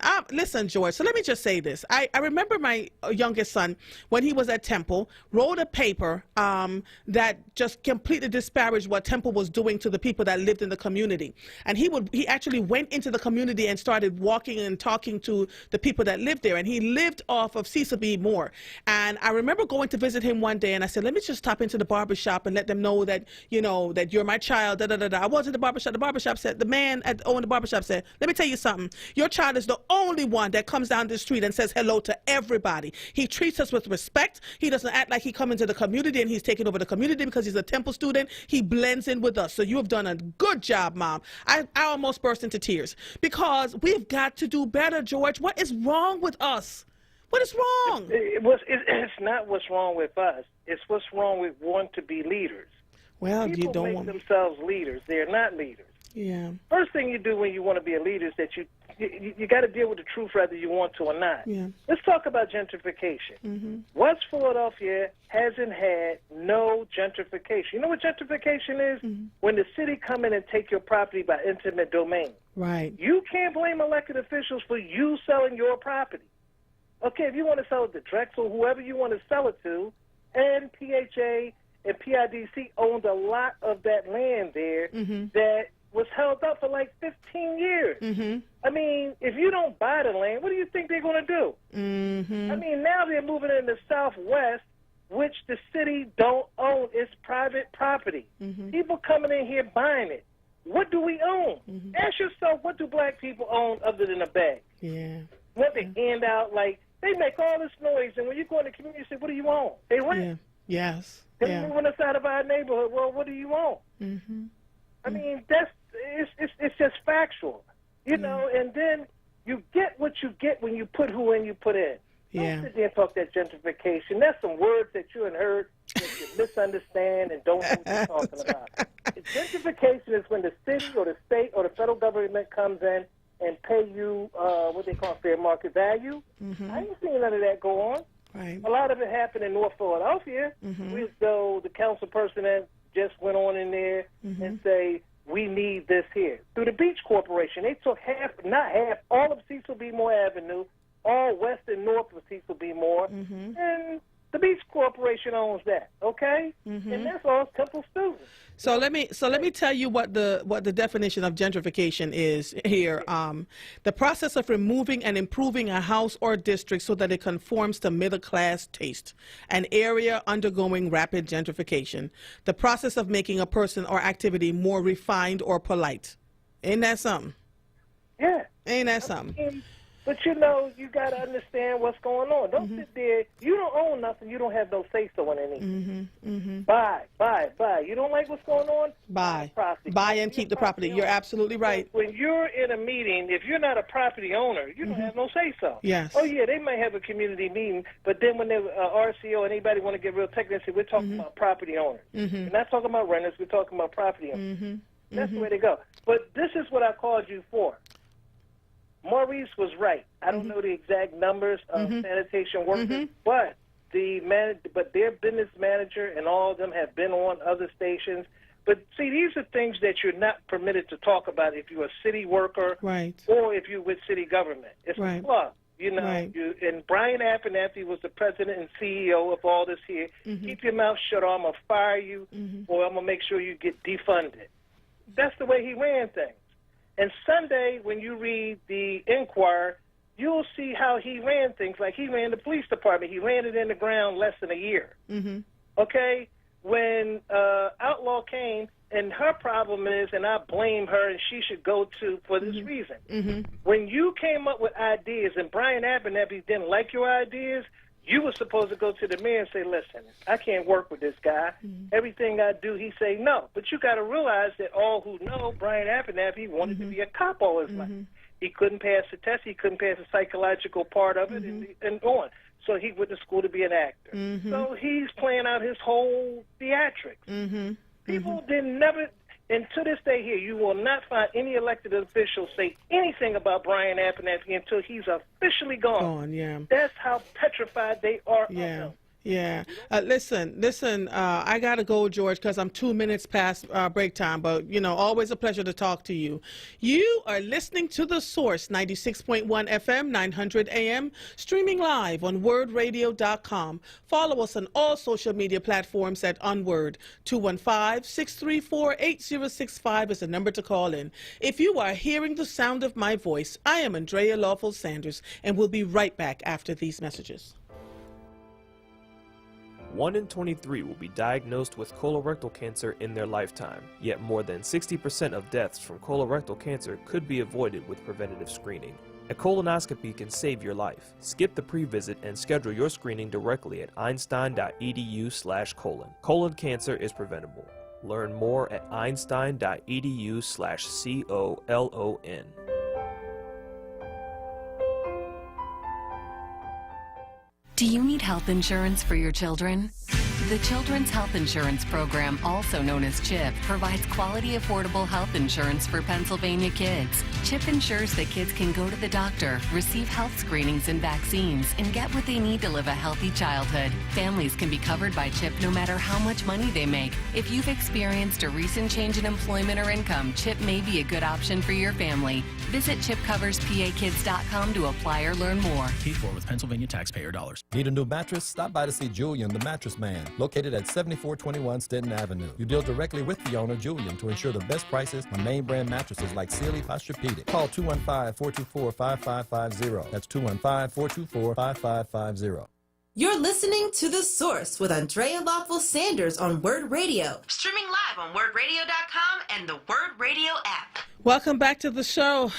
George. So let me just say this. I remember my youngest son, when he was at Temple, wrote a paper that just completely disparaged what Temple was doing to the people that lived in the community. And he actually went into the community and started walking and talking to the people that lived there. And he lived off of Cecil B. Moore. And I remember going to visit him one day, and I said, let me just stop into the barbershop and let them know that, that you're my child. I was at the barbershop. The barbershop said, the man at the barbershop said, let me tell you something. Your child is the only one that comes down the street and says hello to everybody. He treats us with respect. He doesn't act like he comes into the community and he's taking over the community because he's a Temple student. He blends in with us. So you have done a good job, Mom. I almost burst into tears because we've got to do better, George. What is wrong with us? What is wrong? It's not what's wrong with us. It's what's wrong with wanting to be leaders. Well, People you don't make want themselves leaders. They're not leaders. Yeah. First thing you do when you want to be a leader is that you you got to deal with the truth whether you want to or not. Yeah. Let's talk about gentrification. West Philadelphia hasn't had no gentrification. You know what gentrification is? When the city come in and take your property by intimate domain. Right. You can't blame elected officials for you selling your property. Okay, if you want to sell it to Drexel, whoever you want to sell it to, and PHA and PIDC owned a lot of that land there that was held up for like 15 years. I mean, if you don't buy the land, what do you think they're going to do? I mean, now they're moving in the Southwest, which the city don't own. It's private property. People coming in here buying it. What do we own? Ask yourself, what do black people own other than a bag? Yeah. What they hand out, like, they make all this noise, and when you go in the community, you say, what do you own? They rent. Yeah. Yes. They're moving us out of our neighborhood. Well, what do you own? I mean, it's just factual, you know, and then you get what you get when you put who in you put in. Don't sit there and talk that gentrification. That's some words that you ain't heard that you misunderstand and don't know what you're talking about. Gentrification is when the city or the state or the federal government comes in and pay you what they call fair market value. I ain't seen none of that go on. Right. A lot of it happened in North Philadelphia. So the council person that just went on in there and say, we need this here. Through the Beach Corporation, they took all of Cecil B. Moore Avenue, all west and north of Cecil B. Moore, and the Beach Corporation owns that, okay? And that's all Temple students. So let me tell you what the definition of gentrification is here. The process of removing and improving a house or district so that it conforms to middle class taste. An area undergoing rapid gentrification. The process of making a person or activity more refined or polite. Ain't that something? Yeah. Ain't that something? But, you know, you got to understand what's going on. Don't sit there. You don't own nothing. You don't have no say-so in anything. Buy. You don't like what's going on? Buy and keep the property. You're absolutely right. When you're in a meeting, if you're not a property owner, you don't have no say-so. Yes. Oh, yeah, they might have a community meeting, but then when they're RCO and anybody want to get real technical, we're talking about property owners. We're not talking about renters. We're talking about property owners. That's the way they go. But this is what I called you for. Maurice was right. I don't know the exact numbers of sanitation workers, but their business manager and all of them have been on other stations. But see, these are things that you're not permitted to talk about if you're a city worker or if you're with city government. It's a club. You know, and Brian Abernathy was the president and CEO of all this here. Keep your mouth shut or I'm going to fire you or I'm going to make sure you get defunded. That's the way he ran things. And Sunday, when you read the Enquirer, you'll see how he ran things. Like he ran the police department. He ran it in the ground less than a year. Okay? When Outlaw came, and her problem is, and I blame her, and she should go to for this reason. When you came up with ideas, and Brian Abernathy didn't like your ideas, you were supposed to go to the mayor and say, listen, I can't work with this guy. Everything I do, he say no. But you got to realize that all who know Brian Abernathy wanted to be a cop all his life. He couldn't pass the test. He couldn't pass the psychological part of it and on. So he went to school to be an actor. So he's playing out his whole theatrics. People didn't never... And to this day here, you will not find any elected official say anything about Brian Abernathy until he's officially gone. That's how petrified they are of him. Listen, I got to go, George, because I'm 2 minutes past break time, but, you know, always a pleasure to talk to you. You are listening to The Source, 96.1 FM, 900 AM, streaming live on WordRadio.com. Follow us on all social media platforms at onWURD. 215-634-8065 is the number to call in. If you are hearing the sound of my voice, I am Andrea Lawful Sanders, and we'll be right back after these messages. 1 in 23 will be diagnosed with colorectal cancer in their lifetime, yet more than 60% of deaths from colorectal cancer could be avoided with preventative screening. A colonoscopy can save your life. Skip the pre-visit and schedule your screening directly at einstein.edu/colon. Colon cancer is preventable. Learn more at einstein.edu/colon. Do you need health insurance for your children? The Children's Health Insurance Program, also known as CHIP, provides quality, affordable health insurance for Pennsylvania kids. CHIP ensures that kids can go to the doctor, receive health screenings and vaccines, and get what they need to live a healthy childhood. Families can be covered by CHIP no matter how much money they make. If you've experienced a recent change in employment or income, CHIP may be a good option for your family. Visit ChipCoversPAKids.com to apply or learn more. Paid for with Pennsylvania taxpayer dollars. Need a new mattress? Stop by to see Julian, the mattress man, located at 7421 Stenton Avenue. You deal directly with the owner, Julian, to ensure the best prices on name brand mattresses like Sealy, Posturepedic. Call 215-424-5550. That's 215-424-5550. You're listening to The Source with Andrea Lawful Sanders on Word Radio. Streaming live on WordRadio.com and the Word Radio app. Welcome back to the show.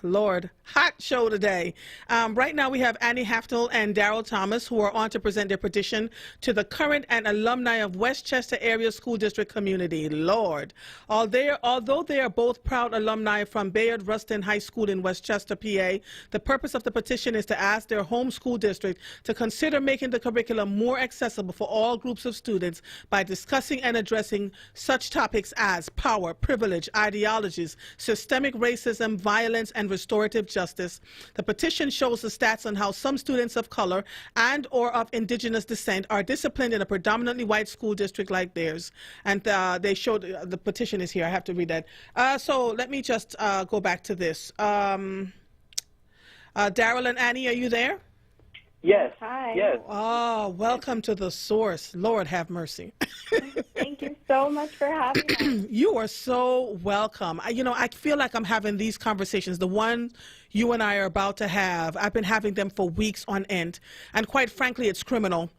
Lord, hot show today. Right now we have Annie Haftel and Daryl Thomas, who are on to present their petition to the current and alumni of Westchester Area School District community. Lord. Although they are both proud alumni from Bayard Rustin High School in Westchester, PA, the purpose of the petition is to ask their home school district to consider making the curriculum more accessible for all groups of students by discussing and addressing such topics as power, privilege, ideologies, systemic racism, violence, and restorative justice. The petition shows the stats on how some students of color and or of indigenous descent are disciplined in a predominantly white school district like theirs. And they showed, the petition is here. I have to read that. So let me just go back to this. Daryl and Annie, are you there? Yes. Hi. Yes. Oh, welcome to The Source. Lord have mercy. Thank you so much for having me. You are so welcome. I feel like I'm having these conversations, the one you and I are about to have. I've been having them for weeks on end. And quite frankly, it's criminal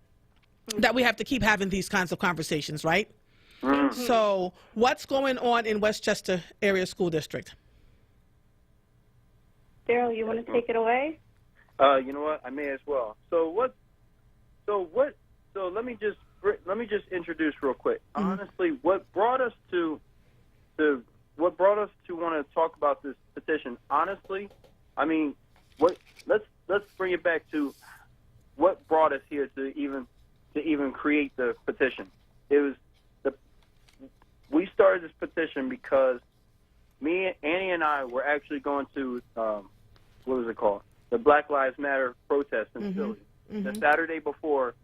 that we have to keep having these kinds of conversations, right? Mm-hmm. So what's going on in Westchester Area School District? Daryl, you want to take it away? You know what? I may as well. So let me just introduce real quick. Mm-hmm. Honestly, what brought us to want to talk about this petition? Honestly, I mean, let's bring it back to what brought us here to even create the petition. We started this petition because Annie and I were actually going to what was it called? The Black Lives Matter protest in Philly. Mm-hmm. The Saturday before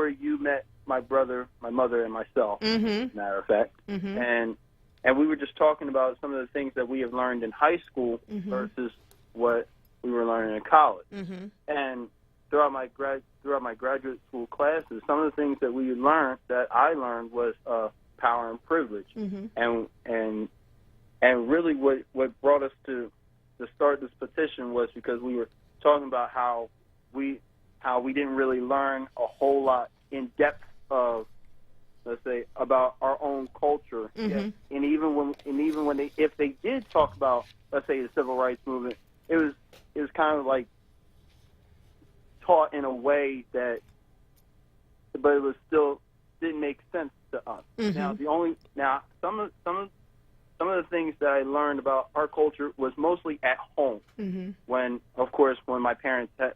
you met my brother, my mother, and myself, matter of fact. Mm-hmm. And we were just talking about some of the things that we have learned in high school versus what we were learning in college. Mm-hmm. And throughout my graduate school classes, some of the things that I learned was power and privilege. Mm-hmm. And really what brought us to start this petition was because we were talking about how we didn't really learn a whole lot in depth of, let's say, about our own culture. Mm-hmm. And even when if they did talk about, let's say, the civil rights movement, it was kind of like taught in a way but it was still didn't make sense to us. Mm-hmm. Now some of the things that I learned about our culture was mostly at home. Mm-hmm. When my parents had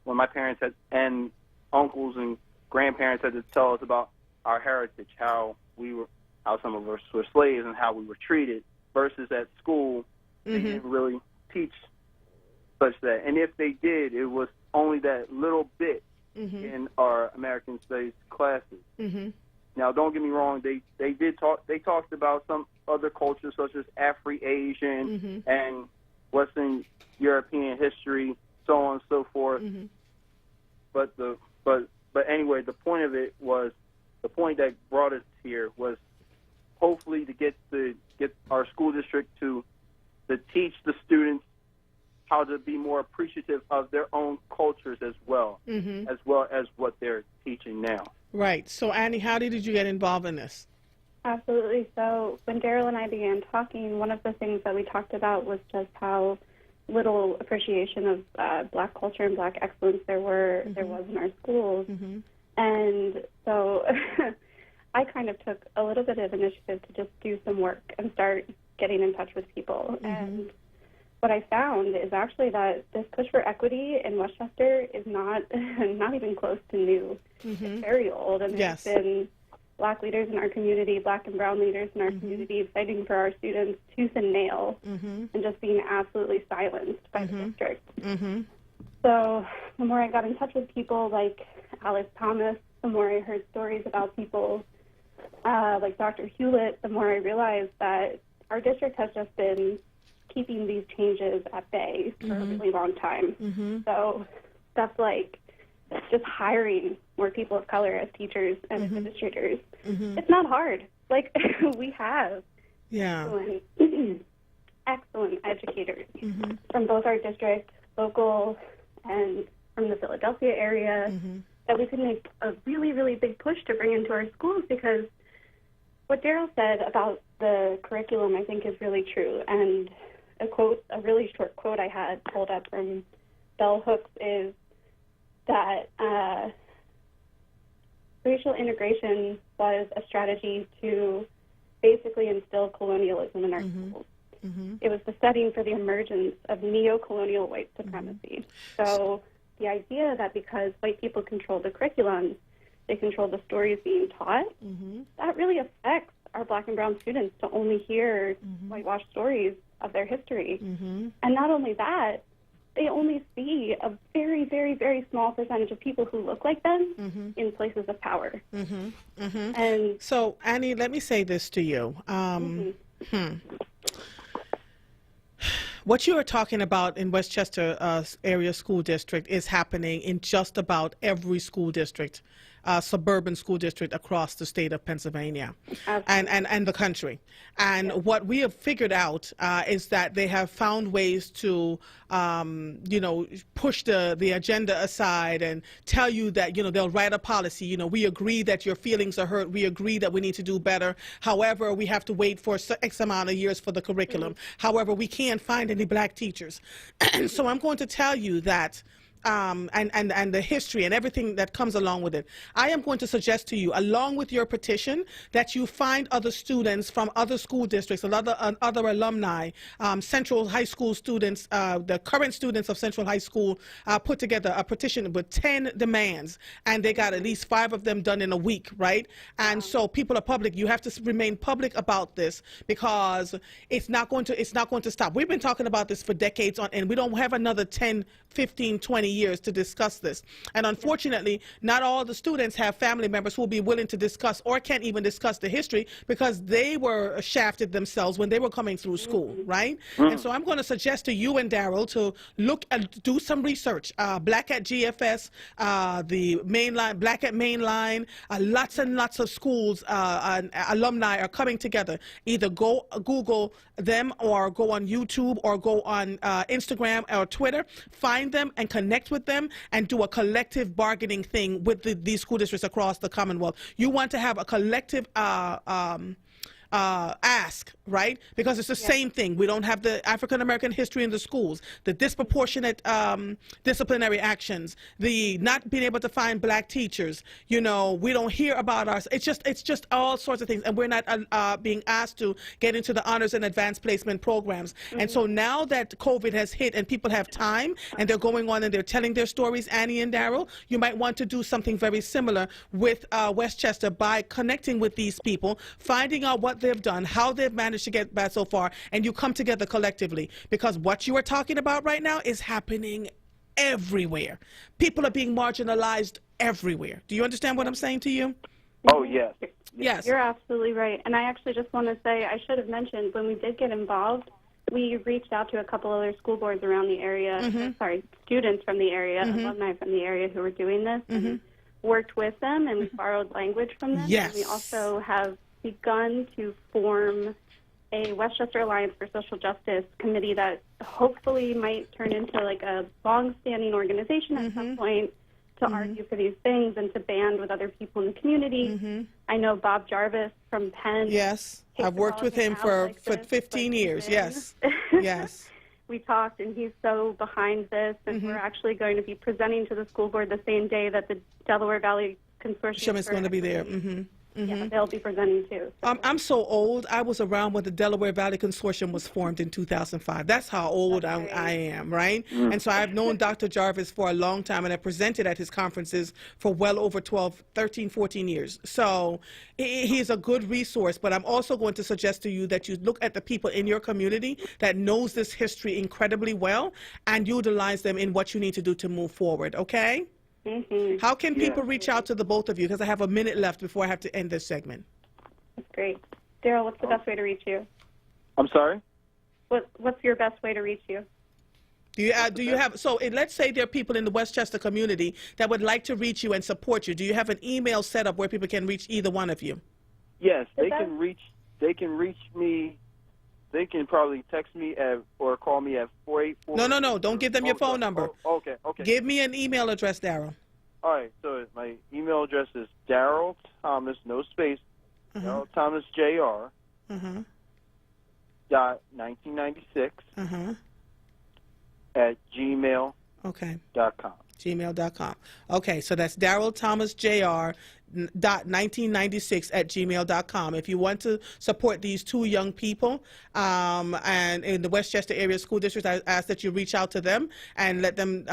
and uncles and grandparents had to tell us about our heritage, how some of us were slaves and how we were treated, versus at school they didn't really teach such that. And if they did, it was only that little bit in our American Studies classes. Mm-hmm. Now, don't get me wrong, they talked about some other cultures such as Afro-Asian and Western European history, so on and so forth. Mm-hmm. But anyway, the point that brought us here was hopefully to get our school district to teach the students how to be more appreciative of their own cultures as well as what they're teaching now. Right. So, Annie, how did you get involved in this? Absolutely. So when Daryl and I began talking, one of the things that we talked about was just how little appreciation of Black culture and Black excellence there was in our schools. Mm-hmm. And so I kind of took a little bit of initiative to just do some work and start getting in touch with people. And what I found is actually that this push for equity in Westchester is not even close to new. It's very old, and there's been Black leaders in our community, Black and brown leaders in our community, fighting for our students tooth and nail, and just being absolutely silenced by the district. So the more I got in touch with people like Alice Thomas, the more I heard stories about people like Dr. Hewlett, the more I realized that our district has just been keeping these changes at bay for a really long time. So stuff like just hiring more people of color as teachers and administrators. It's not hard. Like, we have excellent educators from both our district, local, and from the Philadelphia area that we could make a really, really big push to bring into our schools, because what Daryl said about the curriculum, I think, is really true. And a really short quote I had pulled up from Bell Hooks is that racial integration was a strategy to basically instill colonialism in our schools. It was the setting for the emergence of neo-colonial white supremacy. So the idea that because white people control the curriculum, they control the stories being taught, that really affects our Black and brown students to only hear whitewashed stories of their history. And not only that, they only see a very, very, very small percentage of people who look like them in places of power. And so, Annie, let me say this to you. What you are talking about in Westchester area school district is happening in just about every school district, suburban school district across the state of Pennsylvania and the country. And what we have figured out is that they have found ways to, push the agenda aside and tell you that, they'll write a policy. We agree that your feelings are hurt. We agree that we need to do better. However, we have to wait for X amount of years for the curriculum. However, we can't find any Black teachers. And so I'm going to tell you that and the history and everything that comes along with it. I am going to suggest to you, along with your petition, that you find other students from other school districts, other alumni, Central High School students, the current students of Central High School put together a petition with 10 demands, and they got at least 5 of them done in a week, right? And so people are public. You have to remain public about this, because it's not going to stop. We've been talking about this for decades on, and we don't have another 10, 15, 20 years to discuss this. And unfortunately, not all the students have family members who will be willing to discuss or can't even discuss the history, because they were shafted themselves when they were coming through school, right? And so I'm going to suggest to you and Daryl to look and do some research. Black at GFS, the mainline, Black at Mainline, lots and lots of schools, alumni are coming together. Either go Google them, or go on YouTube, or go on Instagram or Twitter, find them and connect with them, and do a collective bargaining thing with these school districts across the Commonwealth. You want to have a collective ask, right? Because it's the same thing. We don't have the African American history in the schools, the disproportionate disciplinary actions, the not being able to find Black teachers. We don't hear about ours. It's just all sorts of things, and we're not being asked to get into the honors and advanced placement programs. And so now that COVID has hit and people have time and they're going on and they're telling their stories, Annie and Daryl, you might want to do something very similar with Westchester by connecting with these people, finding out what they've done, how they've managed to get back so far, and you come together collectively. Because what you are talking about right now is happening everywhere. People are being marginalized everywhere. Do you understand what I'm saying to you? Oh, yes. Yes. You're absolutely right. And I actually just want to say, I should have mentioned, when we did get involved, we reached out to a couple other school boards around the area, students from the area, alumni from the area who were doing this, and worked with them, and we borrowed language from them. Yes. And we also have begun to form a Westchester Alliance for Social Justice committee that hopefully might turn into like a long-standing organization at some point to argue for these things and to band with other people in the community. I know Bob Jarvis from Penn. Yes, I've worked with him for 15 years. Yes, yes. We talked, and he's so behind this, and we're actually going to be presenting to the school board the same day that the Delaware Valley Consortium is going to be there. Yeah, they'll be presenting too. I'm so old. I was around when the Delaware Valley Consortium was formed in 2005. That's how old I am, right? And so I've known Dr. Jarvis for a long time, and I presented at his conferences for well over 13, 14 years. So he's a good resource, but I'm also going to suggest to you that you look at the people in your community that knows this history incredibly well and utilize them in what you need to do to move forward, okay? How can people reach out to the both of you? Because I have a minute left before I have to end this segment. That's great. Daryl, what's the best way to reach you? I'm sorry? What's your best way to reach you? Do you have, so let's say there are people in the Westchester community that would like to reach you and support you. Do you have an email set up where people can reach either one of you? Yes, they can reach me. They can probably text me or call me at 484. No. Don't give them your phone number. Okay. Give me an email address, Daryl. All right. So my email address is Daryl Thomas, no space, Daryl Thomas Jr. Dot 1996 at gmail. Okay. .com. Gmail.com. Okay, so that's Daryl Thomas Jr. .1996 at gmail.com. If you want to support these two young people and in the Westchester Area School District, I ask that you reach out to them and let them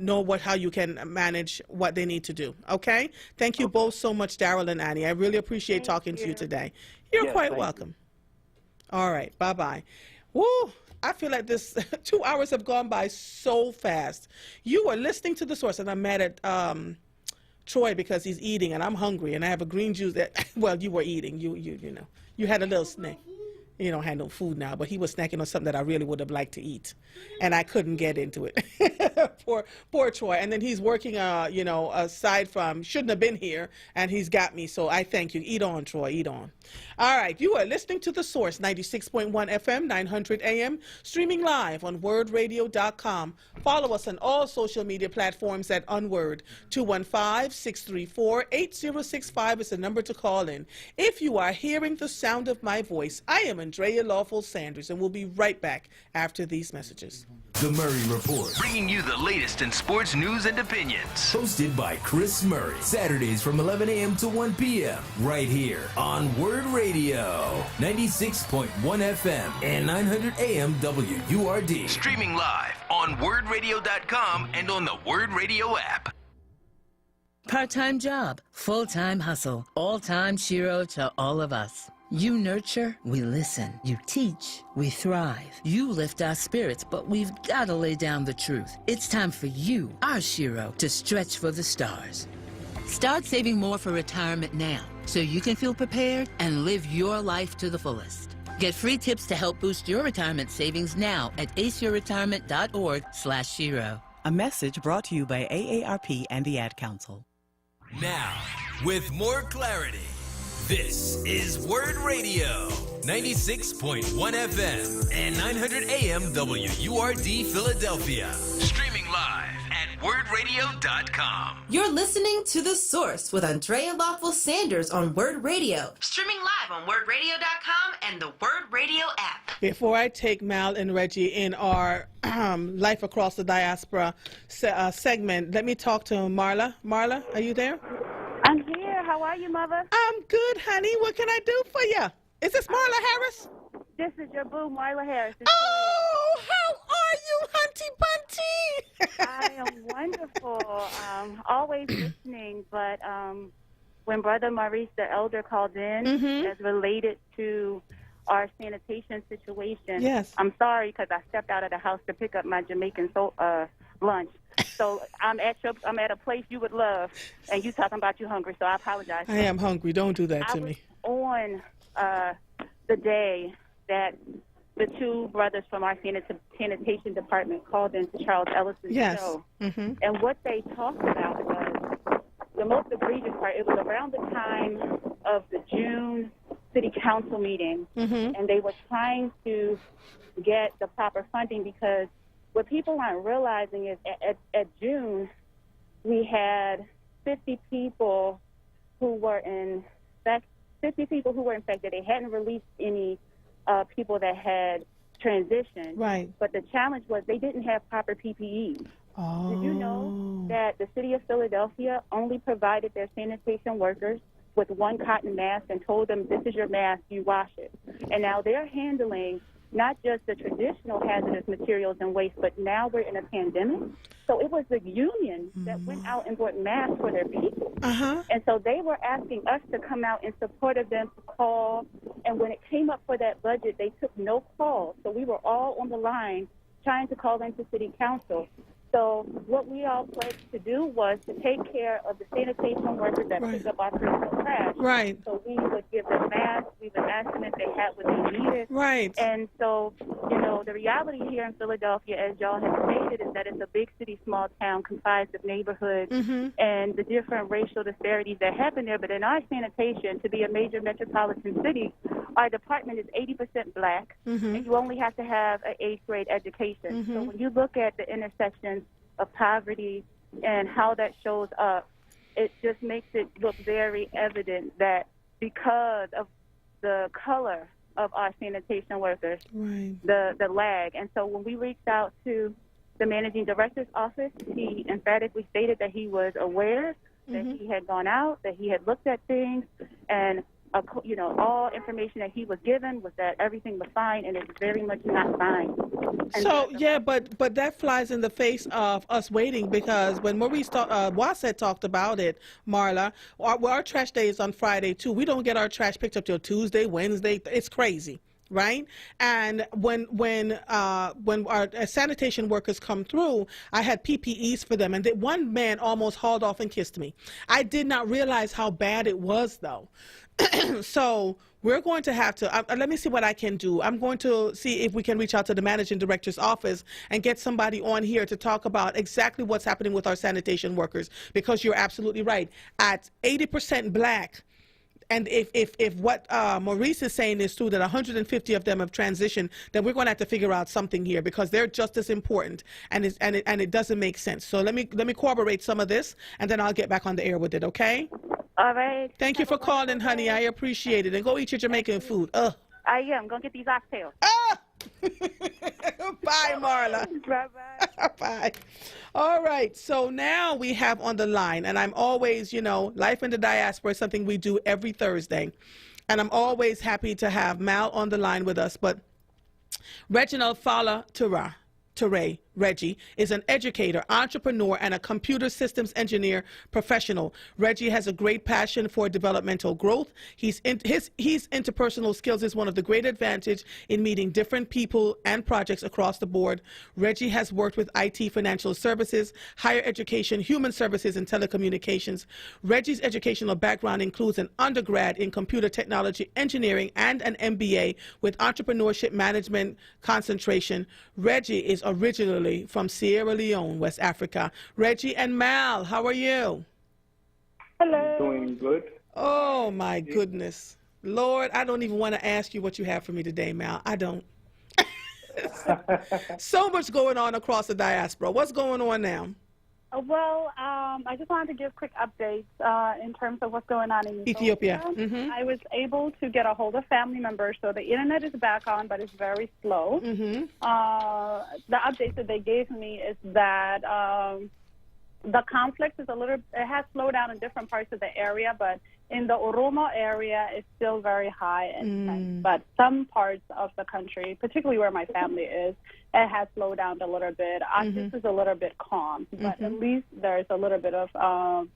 know how you can manage what they need to do. Okay? Thank you both so much, Daryl and Annie. I really appreciate talking to you today. You're quite welcome. All right. Bye-bye. Woo! I feel like this 2 hours have gone by so fast. You are listening to The Source, and I'm mad at Troy because he's eating, and I'm hungry, and I have a green juice that, well, you were eating. You know, you had a little snack. You don't have no food now, but he was snacking on something that I really would have liked to eat, and I couldn't get into it. poor Troy. And then he's working, you know, aside from, shouldn't have been here, and he's got me, so I thank you. Eat on, Troy, eat on. All right, you are listening to The Source, 96.1 FM, 900 AM, streaming live on WordRadio.com. Follow us on all social media platforms at onWURD. 215-634-8065 is the number to call in. If you are hearing the sound of my voice, I am Andrea Lawful Sanders, and we'll be right back after these messages. The Murray Report, bringing you the latest in sports news and opinions. Hosted by Chris Murray. Saturdays from 11 a.m. to 1 p.m. right here on Word Radio, 96.1 FM and 900 AM WURD. Streaming live on WordRadio.com and on the Word Radio app. Part-time job, full-time hustle, all-time Shiro to all of us. You nurture, we listen. You teach, we thrive. You lift our spirits, but we've got to lay down the truth. It's time for you, our Shiro, to stretch for the stars. Start saving more for retirement now, so you can feel prepared and live your life to the fullest. Get free tips to help boost your retirement savings now at aceyourretirement.org/Shiro. A message brought to you by AARP and the Ad Council. Now, with more clarity, this is Word Radio, 96.1 FM and 900 AM WURD Philadelphia. Streaming live at WordRadio.com. You're listening to The Source with Andrea Lawful Sanders on Word Radio. Streaming live on WordRadio.com and the Word Radio app. Before I take Mal and Reggie in our Life Across the Diaspora segment, let me talk to Marla. Marla, are you there? I'm here. How are you, Mother? I'm good, honey. What can I do for you? Is this Marla Harris? This is your boo, Marla Harris. Oh, how are you, Hunty Bunty? I am wonderful. Always listening, but when Brother Maurice the Elder called in as related to our sanitation situation, yes. I'm sorry because I stepped out of the house to pick up my Jamaican lunch. So I'm at a place you would love, and you talking about you hungry, so I apologize. I am hungry. Don't do that to me. On the day that the two brothers from our sanitation department called into Charles Ellison's show, and what they talked about was the most egregious part. It was around the time of the June City Council meeting, and they were trying to get the proper funding because what people aren't realizing is at June, we had 50 people who were infected. They hadn't released any people that had transitioned. Right. But the challenge was they didn't have proper PPE. Oh. Did you know that the city of Philadelphia only provided their sanitation workers with one cotton mask and told them, this is your mask, you wash it. And now they're handling not just the traditional hazardous materials and waste, but now we're in a pandemic. So it was the union that went out and bought masks for their people. And so they were asking us to come out in support of them, to call. And when it came up for that budget, they took no calls. So we were all on the line trying to call into city council. So what we all pledged to do was to take care of the sanitation workers that pick up our personal trash. Right. So we would give them masks. We would ask them if they had what they needed. Right. And so, you know, the reality here in Philadelphia, as y'all have stated, is that it's a big city, small town comprised of neighborhoods and the different racial disparities that happen there. But in our sanitation, to be a major metropolitan city, our department is 80% black, and you only have to have an 8th grade education. So when you look at the intersections of poverty and how that shows up, it just makes it look very evident that because of the color of our sanitation workers, the lag. And so when we reached out to the managing director's office, he emphatically stated that he was aware that he had gone out, that he had looked at things, and you know, all information that he was given was that everything was fine, and it's very much not fine. And so, yeah, but that flies in the face of us waiting, because when Maurice Wassett talked about it, Marla, our trash day is on Friday, too. We don't get our trash picked up till Tuesday, Wednesday. It's crazy. Right? And when our sanitation workers come through, I had PPEs for them, and one man almost hauled off and kissed me. I did not realize how bad it was, though. So we're going to have to, let me see what I can do. I'm going to see if we can reach out to the managing director's office and get somebody on here to talk about exactly what's happening with our sanitation workers, because you're absolutely right. At 80% black, and if what Maurice is saying is true, that 150 of them have transitioned, then we're going to have to figure out something here, because they're just as important, and it doesn't make sense. So let me corroborate some of this, and then I'll get back on the air with it. Okay? All right. Thank you for calling, honey. I appreciate it. And go eat your Jamaican food. I am going to get these oxtails. Bye, Marla. Bye-bye. Bye. All right. So now we have on the line, and I'm always, you know, Life in the Diaspora is something we do every Thursday. And I'm always happy to have Mal on the line with us. But Reginald Fala Ture, Reggie, is an educator, entrepreneur, and a computer systems engineer professional. Reggie has a great passion for developmental growth. His interpersonal skills is one of the great advantage in meeting different people and projects across the board. Reggie has worked with IT, financial services, higher education, human services, and telecommunications. Reggie's educational background includes an undergrad in computer technology engineering and an MBA with entrepreneurship management concentration. Reggie is originally from Sierra Leone, West Africa. Reggie and Mal, how are you? Hello. Doing good. Oh, my goodness. Lord, I don't even want to ask you what you have for me today, Mal. I don't. So much going on across the diaspora. What's going on now? Well, I just wanted to give quick updates in terms of what's going on in Ethiopia. I was able to get a hold of family members, so the internet is back on, but it's very slow. The updates that they gave me is that the conflict is it has slowed down in different parts of the area, but in the Oromo area, it's still very high and tense. But some parts of the country, particularly where my family is, it has slowed down a little bit. This is a little bit calm, but at least there's a little bit of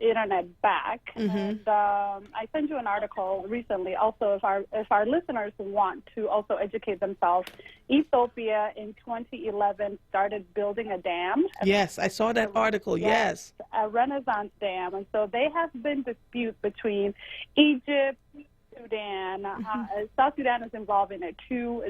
internet back. And I sent you an article recently. Also, if our listeners want to also educate themselves, Ethiopia in 2011 started building a dam. Yes, I saw that article. Yes, a Renaissance dam, and so they have been dispute between Egypt, Sudan. South Sudan is involved in it too.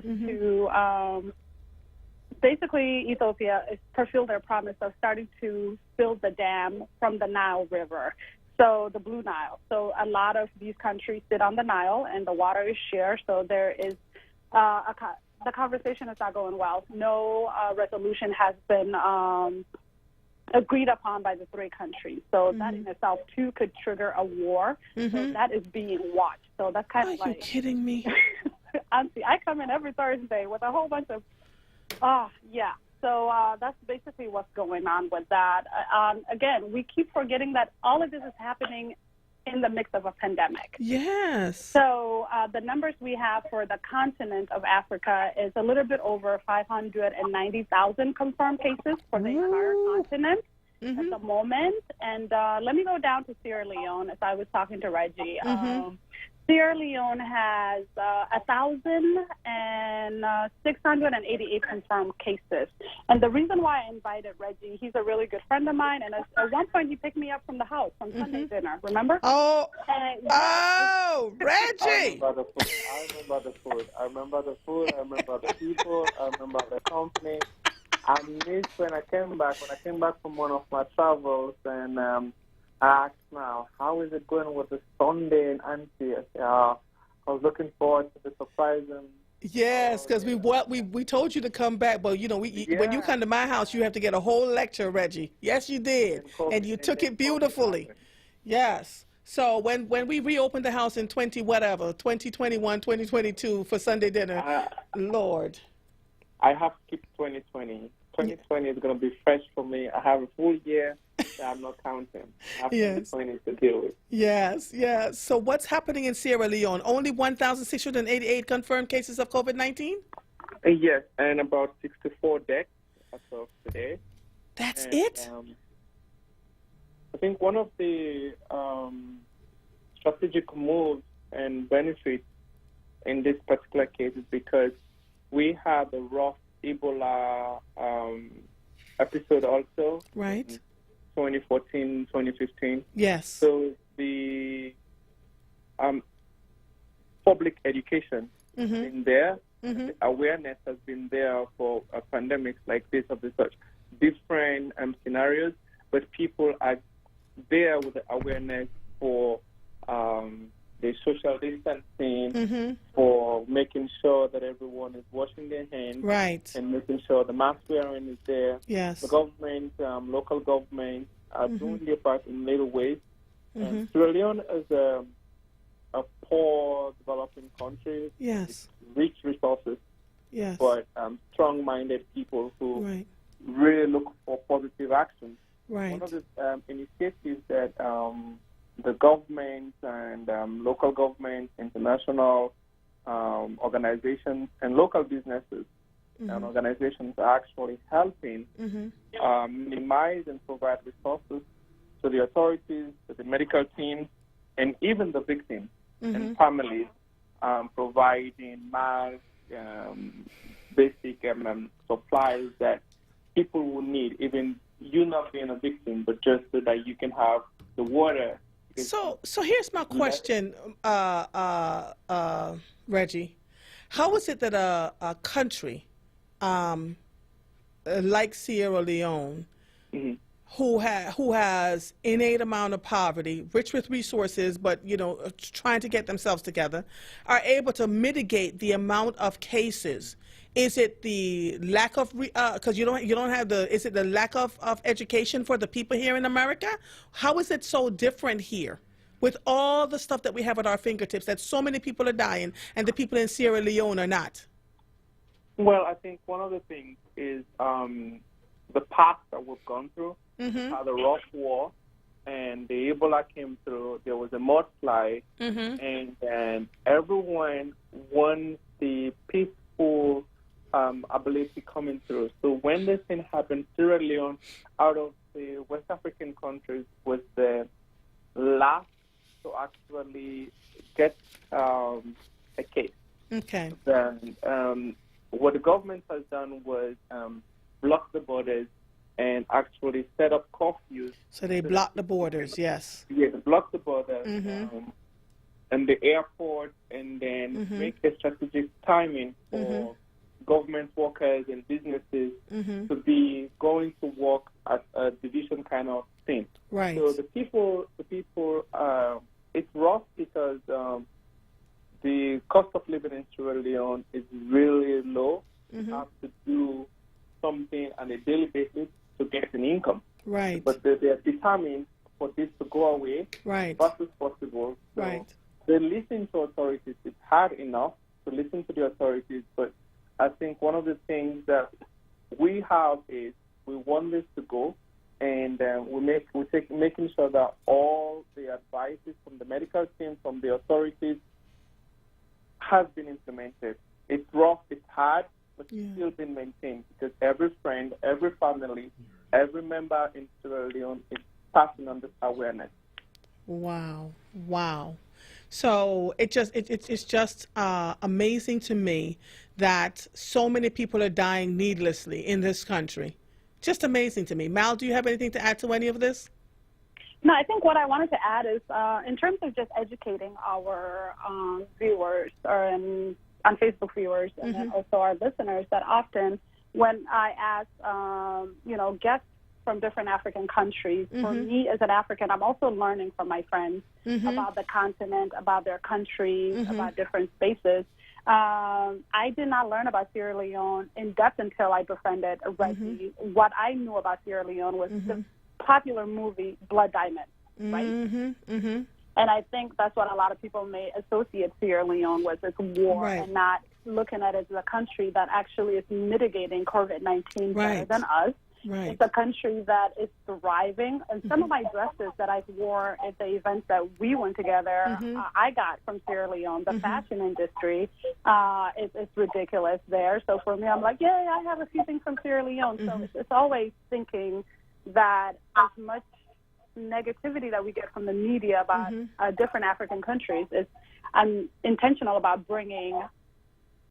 Basically, Ethiopia is fulfilled their promise of starting to build the dam from the Nile River, so the Blue Nile. So a lot of these countries sit on the Nile, and the water is shared. So there is the conversation is not going well. No resolution has been agreed upon by the three countries. So that in itself, too, could trigger a war. So that is being watched. So that's kind of like... Are you kidding me? Auntie, I come in every Thursday with a whole bunch of... yeah. So that's basically what's going on with that. Again, we keep forgetting that all of this is happening in the midst of a pandemic. Yes. So the numbers we have for the continent of Africa is a little bit over 590,000 confirmed cases for the entire continent at the moment. And let me go down to Sierra Leone, as I was talking to Reggie. Sierra Leone has 1,688 confirmed cases. And the reason why I invited Reggie, he's a really good friend of mine, and at one point he picked me up from the house from Sunday dinner, remember? Reggie! I remember the food. I remember the people. I remember the company. I missed when I came back from one of my travels, and I asked now, how is it going with the Sunday and Auntie? I was looking forward to the surprise. Yes, because we told you to come back, but when you come to my house, you have to get a whole lecture, Reggie. Yes, you did, and you took it beautifully. Yes. So when we reopened the house in 2021, 2022 for Sunday dinner, Lord. I have skipped 2020. 2020 is going to be fresh for me. I have a full year that I'm not counting. I have 2020 to deal with. Yes. So what's happening in Sierra Leone? Only 1,688 confirmed cases of COVID-19? Yes, and about 64 deaths as of today. That's it? I think one of the strategic moves and benefits in this particular case is because we had a rough Ebola episode also. Right. 2014, 2015. Yes. So the public education has been there. The awareness has been there for pandemics like this of the such different scenarios, but people are there with the awareness for the social distancing, for making sure that everyone is washing their hands, right, and making sure the mask wearing is there. Yes. The government, local government are doing their part in little ways. Sierra Leone is a poor developing country, yes, with rich resources, yes, but strong-minded people who right, really look for positive action. Right. One of the initiatives that the government and local governments, international organizations, and local businesses and organizations are actually helping minimize and provide resources to the authorities, to the medical teams, and even the victims and families, providing masks, basic supplies that people will need, even you not being a victim, but just so that you can have the water. So here's my question, Reggie. How is it that a country like Sierra Leone, who has innate amount of poverty, rich with resources, but trying to get themselves together, are able to mitigate the amount of cases? Is it the lack of because you don't have the? Is it the lack of education for the people here in America? How is it so different here, with all the stuff that we have at our fingertips, that so many people are dying and the people in Sierra Leone are not? Well, I think one of the things is the path that we've gone through. Had a rough war, and the Ebola came through. There was a mudslide, and everyone wants the peaceful ability coming through. So when this thing happened, Sierra Leone, out of the West African countries, was the last to actually get a case. Okay. Then what the government has done was block the borders and actually set up curfews. So they blocked the borders, yes. Yeah, they blocked the borders and the airport, and then make a strategic timing for government workers and businesses to be going to work at a division kind of thing. Right. So the people, it's rough because the cost of living in Sierra Leone is really low. You have to do something on a daily basis to get an income. Right. But they are determined for this to go away as fast as possible. So they listen to authorities. It's hard enough to listen to the authorities, but I think one of the things that we have is we want this to go, and making sure that all the advices from the medical team, from the authorities, has been implemented. It's rough, it's hard, but it's still been maintained because every friend, every family, every member in Sierra Leone is passing on this awareness. Wow, wow. So it's just amazing to me that so many people are dying needlessly in this country. Just amazing to me. Mal, do you have anything to add to any of this? No, I think what I wanted to add is in terms of just educating our viewers on Facebook viewers and then also our listeners, that often when I ask, guests from different African countries, for me as an African, I'm also learning from my friends about the continent, about their countries, about different spaces. I did not learn about Sierra Leone in depth until I befriended Reggie. What I knew about Sierra Leone was the popular movie Blood Diamond, right? And I think that's what a lot of people may associate Sierra Leone with, this war, and not looking at it as a country that actually is mitigating COVID-19 better than us. It's a country that is thriving. And some of my dresses that I wore at the events that we went together, I got from Sierra Leone. The fashion industry is ridiculous there. So for me, I'm like, yeah, I have a few things from Sierra Leone. So it's always thinking that as much negativity that we get from the media about different African countries, I'm intentional about bringing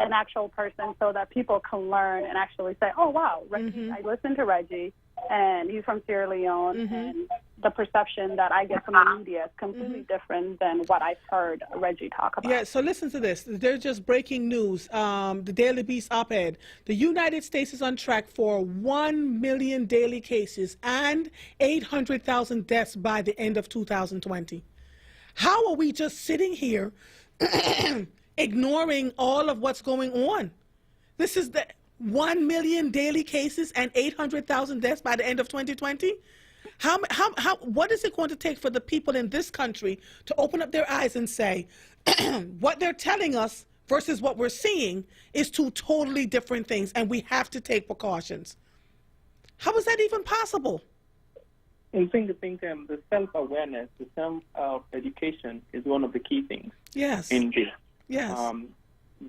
an actual person so that people can learn and actually say, oh, wow, Reggie, I listened to Reggie, and he's from Sierra Leone, and the perception that I get from the media is completely different than what I've heard Reggie talk about. Yeah, so listen to this. There's just breaking news. The Daily Beast op-ed. The United States is on track for 1 million daily cases and 800,000 deaths by the end of 2020. How are we just sitting here ignoring all of what's going on? This is the 1 million daily cases and 800,000 deaths by the end of 2020. What is it going to take for the people in this country to open up their eyes and say, what they're telling us versus what we're seeing is two totally different things, and we have to take precautions? How is that even possible? I think the self-awareness, the self-education is one of the key things. Yes. In this. Yes.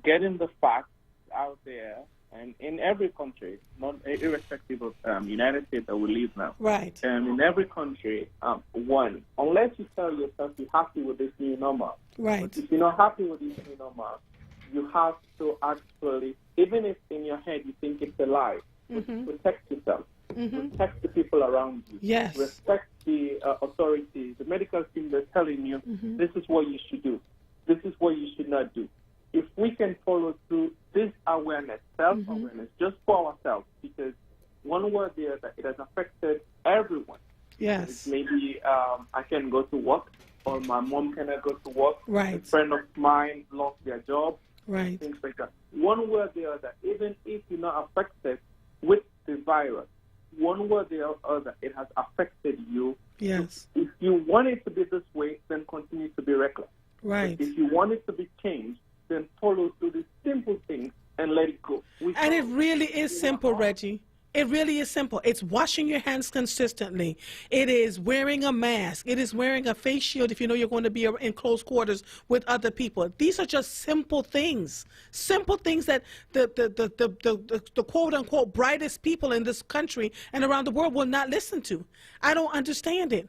Getting the facts out there, and in every country, not irrespective of United States that we live now. Right. In every country, unless you tell yourself you're happy with this new normal. Right. But if you're not happy with this new normal, you have to actually, even if in your head you think it's a lie, protect yourself. Protect the people around you. Yes. Respect the authorities, the medical team that's telling you this is what you should do. This is what you should not do. If we can follow through this awareness, self-awareness, just for ourselves, because one word there that it has affected everyone. Yes. Maybe I can go to work, or my mom cannot go to work. Right. A friend of mine lost their job. Right. Things like that. One word there that even if you're not affected with the virus, one word or other, it has affected you. Yes. If you want it to be this way, then continue to be reckless. Right. But if you want it to be changed, then follow through the simple things and let it go. And it really is simple, Reggie. It really is simple. It's washing your hands consistently. It is wearing a mask. It is wearing a face shield if you know you're going to be in close quarters with other people. These are just simple things. Simple things that the quote-unquote brightest people in this country and around the world will not listen to. I don't understand it.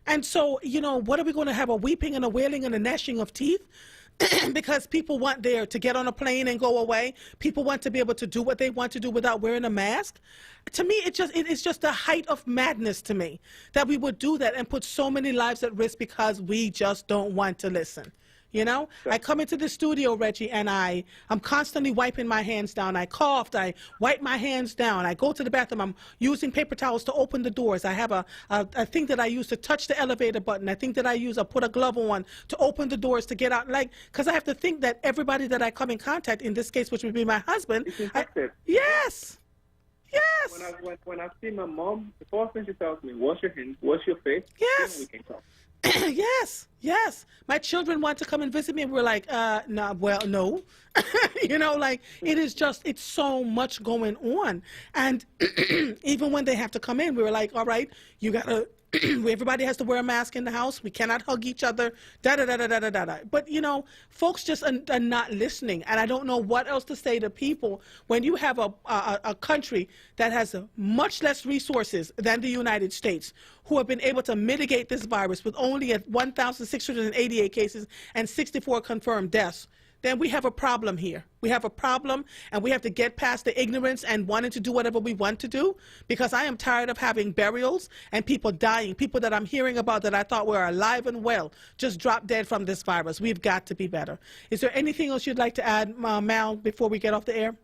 And so, what are we going to have, a weeping and a wailing and a gnashing of teeth? Because people want to get on a plane and go away. People want to be able to do what they want to do without wearing a mask. To me, it's just the height of madness to me that we would do that and put so many lives at risk because we just don't want to listen. Sure. I come into the studio, Reggie, and I'm constantly wiping my hands down. I coughed. I wipe my hands down. I go to the bathroom. I'm using paper towels to open the doors. I have a thing that I use to touch the elevator button. I think that I put a glove on to open the doors to get out. Because I have to think that everybody that I come in contact, in this case, which would be my husband. Yes. Yes. When I see my mom, the first thing she tells me, wash your hands, wash your face, then we can talk. Yes. Yes. My children want to come and visit me, and we're like, no, well, no. You know, like, it's so much going on. And even when they have to come in, we were like, all right, you got to, everybody has to wear a mask in the house. We cannot hug each other, da-da-da-da-da-da-da. But, you know, folks just are not listening. And I don't know what else to say to people when you have a country that has much less resources than the United States, who have been able to mitigate this virus with only 1,688 cases and 64 confirmed deaths. Then we have a problem here. We have a problem, and we have to get past the ignorance and wanting to do whatever we want to do, because I am tired of having burials and people dying, people that I'm hearing about that I thought were alive and well just dropped dead from this virus. We've got to be better. Is there anything else you'd like to add, Mal, before we get off the air?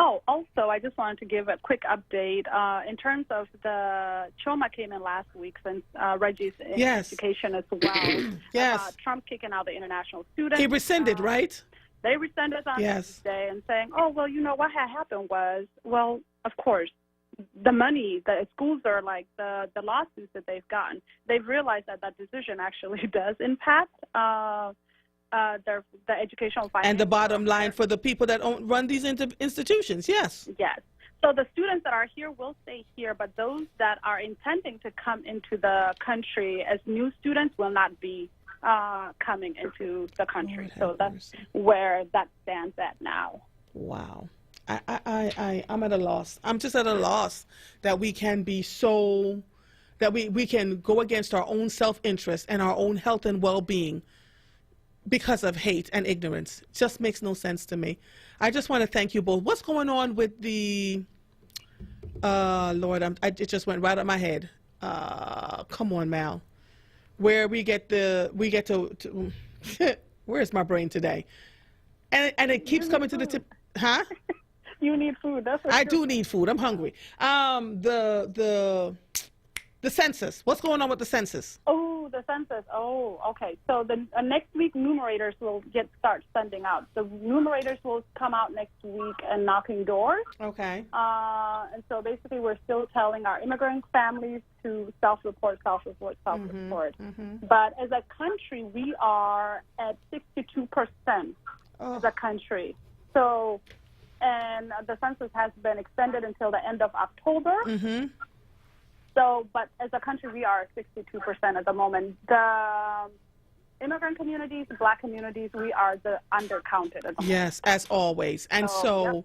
Oh, also, I just wanted to give a quick update in terms of the Choma came in last week, since Reggie's in education as well. Yes. Trump kicking out the international students. He rescinded, right? They rescinded on Tuesday and saying, oh, well, you know, what had happened was, well, of course, the money, the schools are like the lawsuits that they've gotten. They've realized that that decision actually does impact the educational finance. And the bottom line for the people that run these institutions, yes. Yes. So the students that are here will stay here, but those that are intending to come into the country as new students will not be coming into the country. So that's where that stands at now. Wow. I'm at a loss. I'm just at a loss that we can be so, that we can go against our own self-interest and our own health and well-being because of hate and ignorance. It just makes no sense to me. I just want to thank you both. What's going on with the, Lord, it just went right up my head. Come on, Mal. Where we get to where's my brain today? And it keeps coming to the tip, huh? You need food. That's what I do need food. I'm hungry. The census. What's going on with the census? Oh, the census. Oh, okay. So the next week, numerators will start sending out. The numerators will come out next week and knocking doors. Okay. And so basically, we're still telling our immigrant families to self-report. Mm-hmm. But as a country, we are at 62% as a country. So, and the census has been extended until the end of October. Mm-hmm. So, but as a country, we are 62% at the moment. The immigrant communities, Black communities, we are the undercounted at the moment. Yes, as always. And so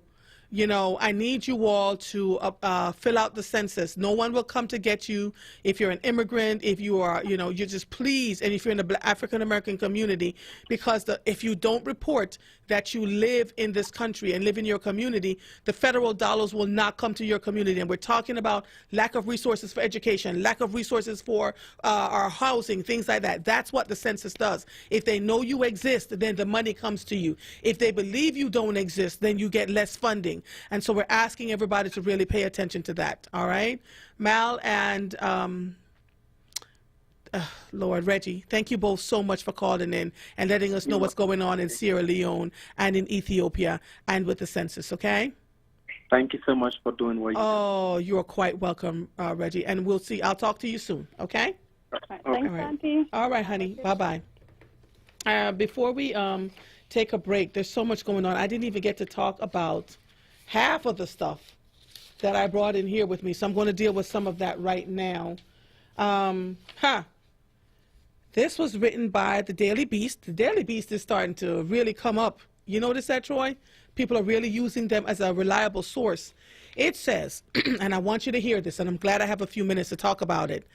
you know, I need you all to fill out the census. No one will come to get you if you're an immigrant, if you are, you know, you just please, and if you're in the African-American community, because if you don't report that you live in this country and live in your community, the federal dollars will not come to your community. And we're talking about lack of resources for education, lack of resources for our housing, things like that. That's what the census does. If they know you exist, then the money comes to you. If they believe you don't exist, then you get less funding. And so we're asking everybody to really pay attention to that, all right? Mal and Lord, Reggie, thank you both so much for calling in and letting us know what's going on in Sierra Leone and in Ethiopia and with the census, okay? Thank you so much for doing what you do. Oh, you're quite welcome, Reggie. And we'll see. I'll talk to you soon, okay? Thanks, Auntie. All right, honey. Bye-bye. Before we take a break, there's so much going on. I didn't even get to talk about half of the stuff that I brought in here with me, so I'm going to deal with some of that right now. This was written by the Daily Beast. The Daily Beast is starting to really come up. You notice that, Troy? People are really using them as a reliable source. It says, and I want you to hear this, and I'm glad I have a few minutes to talk about it.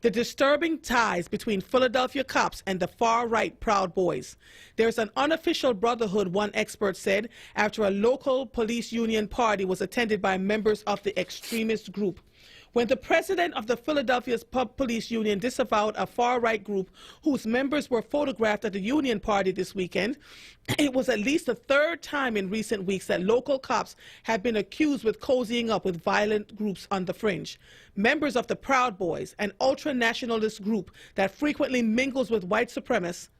The disturbing ties between Philadelphia cops and the far-right Proud Boys. There's an unofficial brotherhood, one expert said, after a local police union party was attended by members of the extremist group. When the president of the Philadelphia Police Union disavowed a far-right group whose members were photographed at the union party this weekend, it was at least the third time in recent weeks that local cops have been accused with cozying up with violent groups on the fringe. Members of the Proud Boys, an ultra-nationalist group that frequently mingles with white supremacists,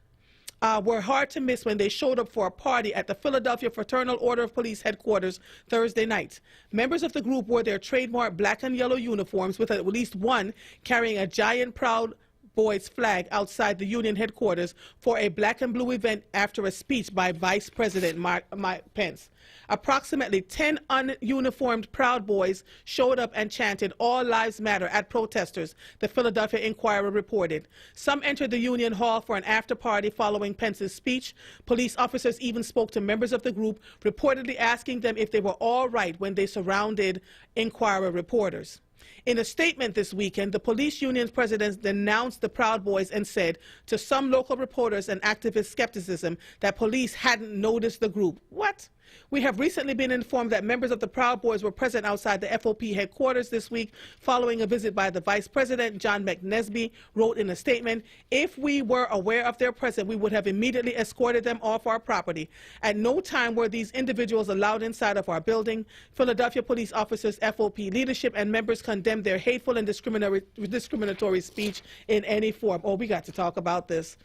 were hard to miss when they showed up for a party at the Philadelphia Fraternal Order of Police headquarters Thursday night. Members of the group wore their trademark black and yellow uniforms, with at least one carrying a giant Proud Boys flag outside the union headquarters for a black and blue event after a speech by Vice President Mike Pence. Approximately 10 ununiformed Proud Boys showed up and chanted "All Lives Matter" at protesters, the Philadelphia Inquirer reported. Some entered the Union Hall for an after-party following Pence's speech. Police officers even spoke to members of the group, reportedly asking them if they were all right when they surrounded Inquirer reporters. In a statement this weekend, the police union's president denounced the Proud Boys and said to some local reporters and activist skepticism that police hadn't noticed the group. What? We have recently been informed that members of the Proud Boys were present outside the FOP headquarters this week following a visit by the Vice President. John McNesby wrote in a statement, "If we were aware of their presence, we would have immediately escorted them off our property. At no time were these individuals allowed inside of our building." Philadelphia police officers, FOP leadership, and members condemned their hateful and discriminatory speech in any form. Oh, we got to talk about this.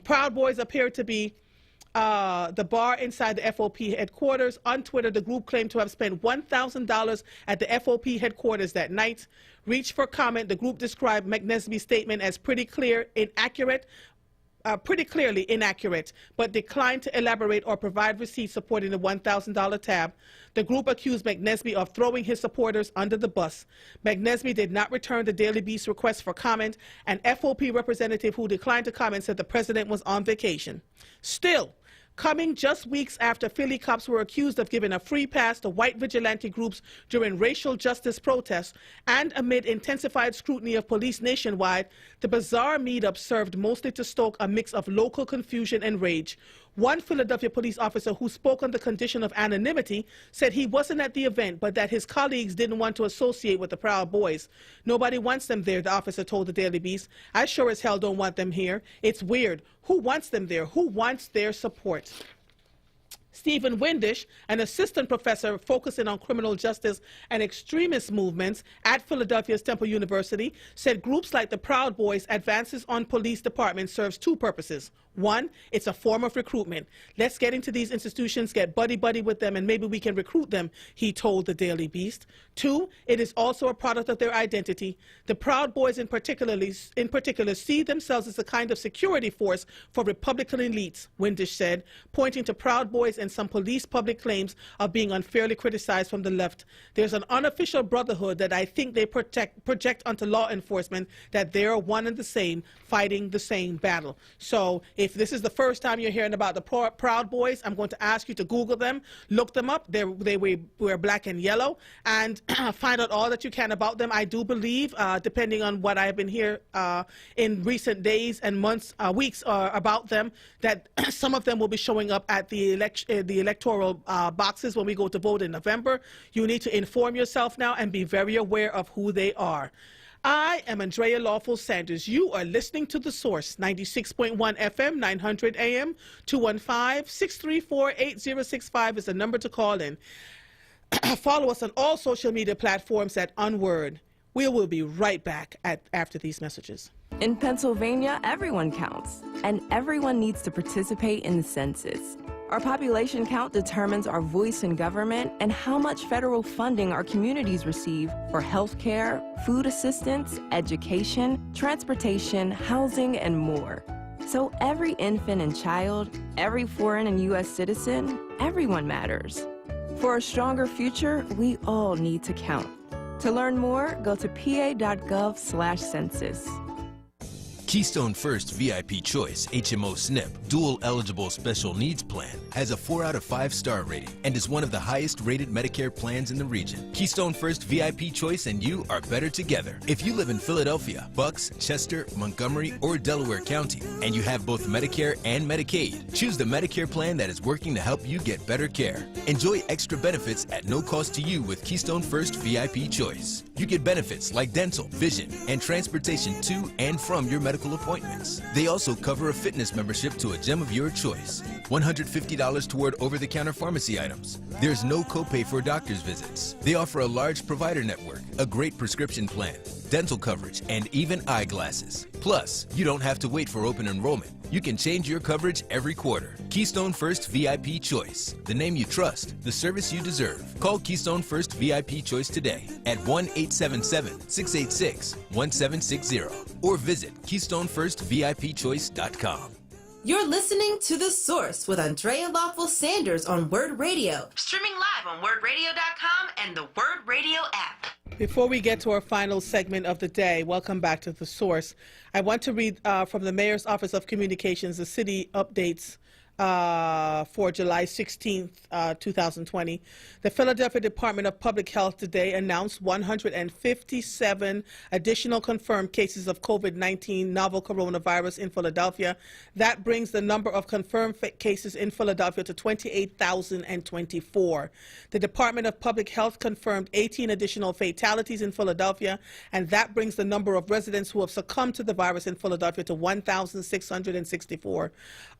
Proud Boys appear to be the bar inside the FOP headquarters. On Twitter, the group claimed to have spent $1,000 at the FOP headquarters that night. Reached for comment, the group described McNesby's statement as pretty clearly inaccurate, but declined to elaborate or provide receipts supporting the $1,000 tab. The group accused McNesby of throwing his supporters under the bus. McNesby did not return the Daily Beast's request for comment. An FOP representative who declined to comment said the president was on vacation. Still, coming just weeks after Philly cops were accused of giving a free pass to white vigilante groups during racial justice protests, and amid intensified scrutiny of police nationwide, the bizarre meetup served mostly to stoke a mix of local confusion and rage. One Philadelphia police officer who spoke on the condition of anonymity said he wasn't at the event, but that his colleagues didn't want to associate with the Proud Boys. "Nobody wants them there," the officer told the Daily Beast. "I sure as hell don't want them here. It's weird. Who wants them there? Who wants their support?" Stephen Windisch, an assistant professor focusing on criminal justice and extremist movements at Philadelphia's Temple University, said groups like the Proud Boys' advances on police departments serves two purposes. One, it's a form of recruitment. Let's get into these institutions, get buddy-buddy with them, and maybe we can recruit them, he told the Daily Beast. Two, it is also a product of their identity. The Proud Boys in particular see themselves as a kind of security force for Republican elites, Windisch said, pointing to Proud Boys and some police public claims of being unfairly criticized from the left. There's an unofficial brotherhood that I think they project onto law enforcement, that they're one and the same, fighting the same battle. So if this is the first time you're hearing about the Proud Boys, I'm going to ask you to Google them, look them up. They wear black and yellow, and find out all that you can about them. I do believe, depending on what I've been hearing in recent days and months, weeks about them, that some of them will be showing up at the electoral boxes when we go to vote in November. You need to inform yourself now and be very aware of who they are. I am Andrea Lawful Sanders. You are listening to The Source, 96.1 FM, 900 AM, 215-634-8065 is the number to call in. Follow us on all social media platforms at onWURD. We will be right back after these messages. In Pennsylvania, everyone counts, and everyone needs to participate in the census. Our population count determines our voice in government and how much federal funding our communities receive for health care, food assistance, education, transportation, housing, and more. So every infant and child, every foreign and U.S. citizen, everyone matters. For a stronger future, we all need to count. To learn more, go to pa.gov/census. Keystone First VIP Choice HMO SNP Dual Eligible Special Needs Plan has a 4 out of 5 star rating and is one of the highest rated Medicare plans in the region. Keystone First VIP Choice and you are better together. If you live in Philadelphia, Bucks, Chester, Montgomery, or Delaware County, and you have both Medicare and Medicaid, choose the Medicare plan that is working to help you get better care. Enjoy extra benefits at no cost to you with Keystone First VIP Choice. You get benefits like dental, vision, and transportation to and from your medical appointments. They also cover a fitness membership to a gym of your choice. $150 toward over-the-counter pharmacy items. There's no copay for doctor's visits. They offer a large provider network, a great prescription plan, dental coverage, and even eyeglasses. Plus, you don't have to wait for open enrollment. You can change your coverage every quarter. Keystone First VIP Choice. The name you trust, the service you deserve. Call Keystone First VIP Choice today at 1-877-686-1760 or visit KeystoneFirstVIPChoice.com. You're listening to The Source with Andrea Lawful Sanders on Word Radio. Streaming live on WordRadio.com and the Word Radio app. Before we get to our final segment of the day, welcome back to The Source. I want to read from the Mayor's Office of Communications, the city updates for July 16th, 2020. The Philadelphia Department of Public Health today announced 157 additional confirmed cases of COVID-19 novel coronavirus in Philadelphia. That brings the number of confirmed cases in Philadelphia to 28,024. The Department of Public Health confirmed 18 additional fatalities in Philadelphia, and that brings the number of residents who have succumbed to the virus in Philadelphia to 1,664.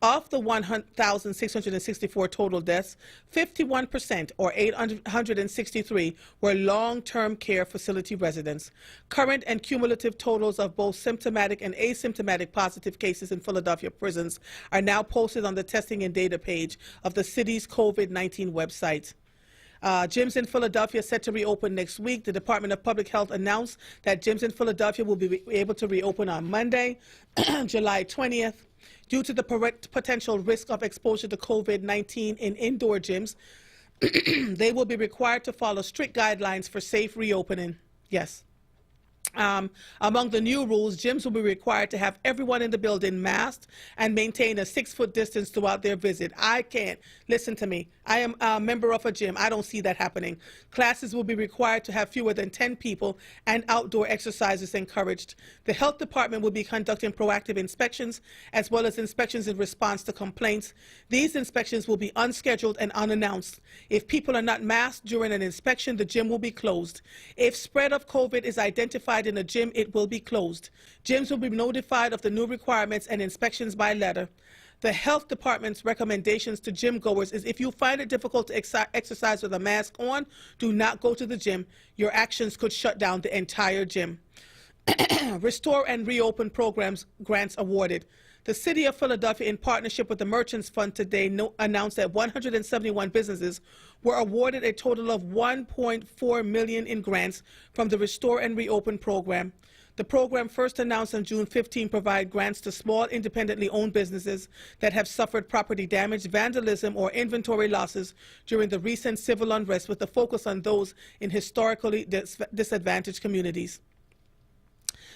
Of the 1,664 total deaths, 51%, or 863, were long-term care facility residents. Current and cumulative totals of both symptomatic and asymptomatic positive cases in Philadelphia prisons are now posted on the testing and data page of the city's COVID-19 website. Gyms in Philadelphia set to reopen next week. The Department of Public Health announced that gyms in Philadelphia will be able to reopen on Monday, July 20th. Due to the potential risk of exposure to COVID-19 in indoor gyms, they will be required to follow strict guidelines for safe reopening. Yes. Among the new rules, gyms will be required to have everyone in the building masked and maintain a 6-foot distance throughout their visit. I can't. Listen to me. I am a member of a gym. I don't see that happening. Classes will be required to have fewer than 10 people and outdoor exercises encouraged. The health department will be conducting proactive inspections as well as inspections in response to complaints. These inspections will be unscheduled and unannounced. If people are not masked during an inspection, the gym will be closed. If spread of COVID is identified in a gym, it will be closed. Gyms will be notified of the new requirements and inspections by letter. The health department's recommendations to gym goers is if you find it difficult to exercise with a mask on, do not go to the gym. Your actions could shut down the entire gym. Restore and reopen programs grants awarded. The City of Philadelphia, in partnership with the Merchants Fund today, announced that 171 businesses were awarded a total of $1.4 million in grants from the Restore and Reopen program. The program, first announced on June 15, provides grants to small, independently owned businesses that have suffered property damage, vandalism, or inventory losses during the recent civil unrest, with a focus on those in historically disadvantaged communities.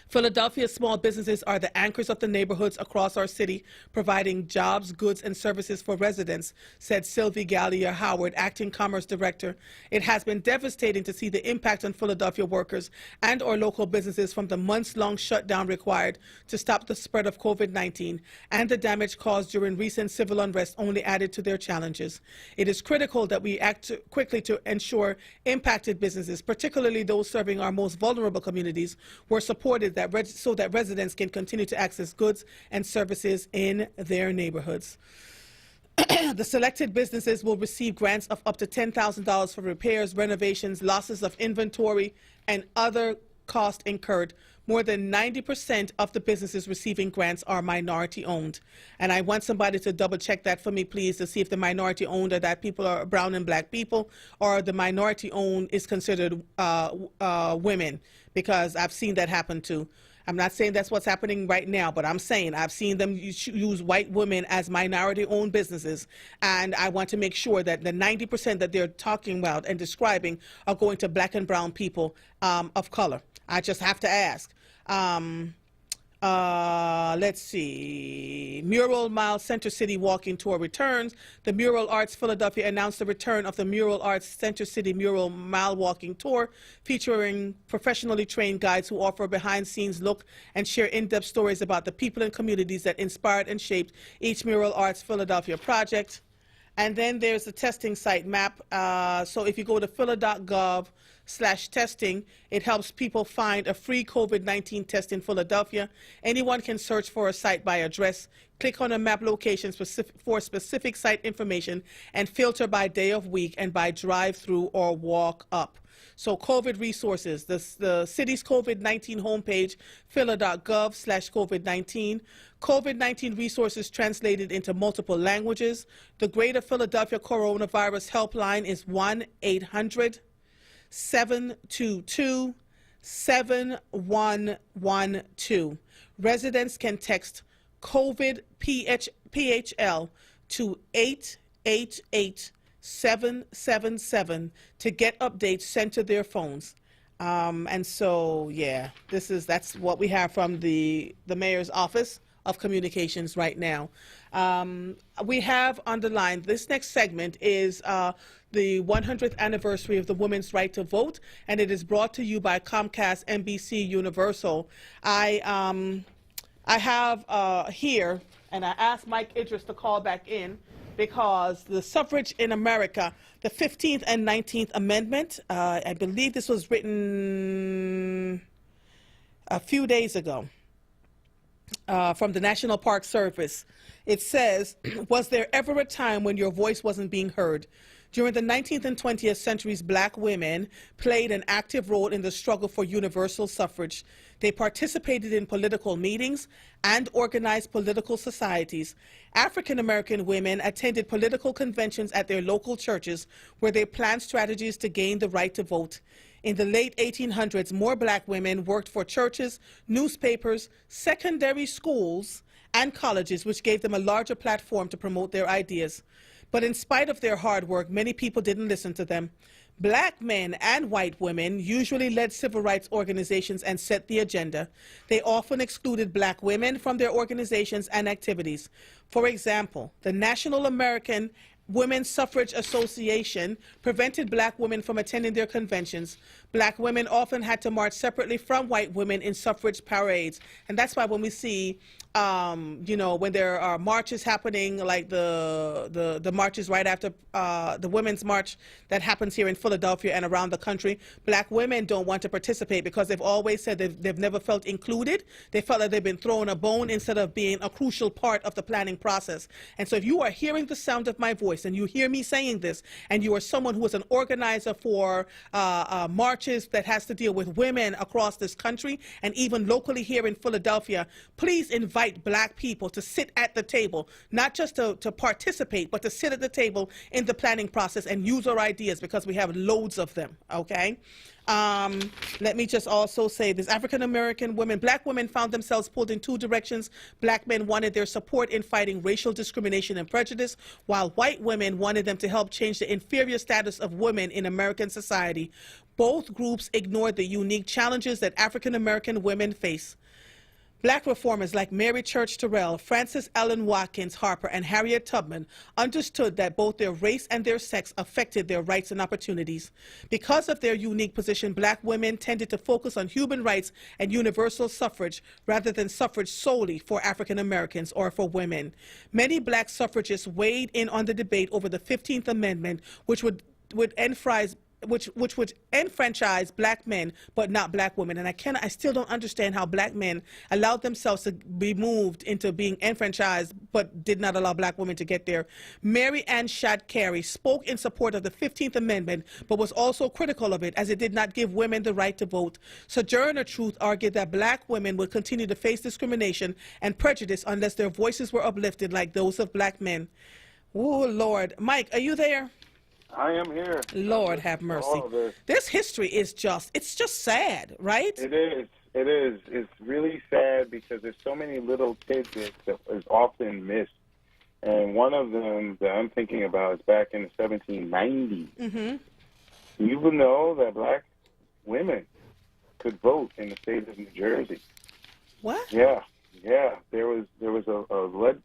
Philadelphia's small businesses are the anchors of the neighborhoods across our city, providing jobs, goods, and services for residents, said Sylvie Gallier Howard, acting commerce director. It has been devastating to see the impact on Philadelphia workers and our local businesses from the months-long shutdown required to stop the spread of COVID-19, and the damage caused during recent civil unrest only added to their challenges. It is critical that we act quickly to ensure impacted businesses, particularly those serving our most vulnerable communities, were supported so that residents can continue to access goods and services in their neighborhoods. The selected businesses will receive grants of up to $10,000 for repairs, renovations, losses of inventory, and other costs incurred. More than 90% of the businesses receiving grants are minority-owned. And I want somebody to double-check that for me, please, to see if the minority-owned are that people are brown and black people, or the minority-owned is considered women, because I've seen that happen too. I'm not saying that's what's happening right now, but I'm saying I've seen them use white women as minority-owned businesses, and I want to make sure that the 90% that they're talking about and describing are going to black and brown people of color. I just have to ask. Let's see. Mural Mile Center City Walking Tour returns. The Mural Arts Philadelphia announced the return of the Mural Arts Center City Mural Mile Walking Tour, featuring professionally trained guides who offer a behind-the-scenes look and share in-depth stories about the people and communities that inspired and shaped each Mural Arts Philadelphia project. And then there's the testing site map. So if you go to phila.gov onword.org/testing. It helps people find a free COVID-19 test in Philadelphia. Anyone can search for a site by address, click on a map location for specific site information, and filter by day of week and by drive-through or walk up. So COVID resources, the city's COVID-19 homepage, phila.gov/COVID-19. COVID-19 resources translated into multiple languages. The Greater Philadelphia Coronavirus Helpline is 1-800-722-7112. Residents can text COVID PHL to 888-777 to get updates sent to their phones. And so, yeah, that's what we have from the mayor's office of communications right now. We have on the line, this next segment is the 100th anniversary of the women's right to vote, and it is brought to you by Comcast, NBC, Universal. I have here, and I asked Mike Idris to call back in, because the suffrage in America, the 15th and 19th Amendment, I believe this was written a few days ago from the National Park Service. It says, was there ever a time when your voice wasn't being heard? During the 19th and 20th centuries, black women played an active role in the struggle for universal suffrage. They participated in political meetings and organized political societies. African American women attended political conventions at their local churches where they planned strategies to gain the right to vote. In the late 1800s, more black women worked for churches, newspapers, secondary schools, and colleges, which gave them a larger platform to promote their ideas. But in spite of their hard work, many people didn't listen to them. Black men and white women usually led civil rights organizations and set the agenda. They often excluded black women from their organizations and activities. For example, the National American Women's Suffrage Association prevented black women from attending their conventions. Black women often had to march separately from white women in suffrage parades. And that's why when we see, when there are marches happening, like the marches right after the Women's March that happens here in Philadelphia and around the country, black women don't want to participate because they've always said they've never felt included. They felt like they've been thrown a bone instead of being a crucial part of the planning process. And so if you are hearing the sound of my voice and you hear me saying this, and you are someone who is an organizer for marches that has to deal with women across this country and even locally here in Philadelphia, please invite black people to sit at the table, not just to participate, but to sit at the table in the planning process and use our ideas, because we have loads of them, okay? Let me just also say this. African American women, black women found themselves pulled in two directions. Black men wanted their support in fighting racial discrimination and prejudice, while white women wanted them to help change the inferior status of women in American society. Both groups ignored the unique challenges that African American women face. Black reformers like Mary Church Terrell, Frances Ellen Watkins Harper, and Harriet Tubman understood that both their race and their sex affected their rights and opportunities. Because of their unique position, black women tended to focus on human rights and universal suffrage rather than suffrage solely for African Americans or for women. Many black suffragists weighed in on the debate over the 15th Amendment, which would enfranchise black men but not black women. And I still don't understand how black men allowed themselves to be moved into being enfranchised but did not allow black women to get there. Mary Ann Shadd Cary spoke in support of the 15th Amendment but was also critical of it, as it did not give women the right to vote. Sojourner Truth argued that black women would continue to face discrimination and prejudice unless their voices were uplifted like those of black men. Oh, Lord. Mike, are you there? I am here. Lord have mercy. This history is it's just sad, right? It is. It is. It's really sad because there's so many little tidbits that is often missed. And one of them that I'm thinking about is back in the 1790s. Mm-hmm. You would know that black women could vote in the state of New Jersey. What? Yeah. There was the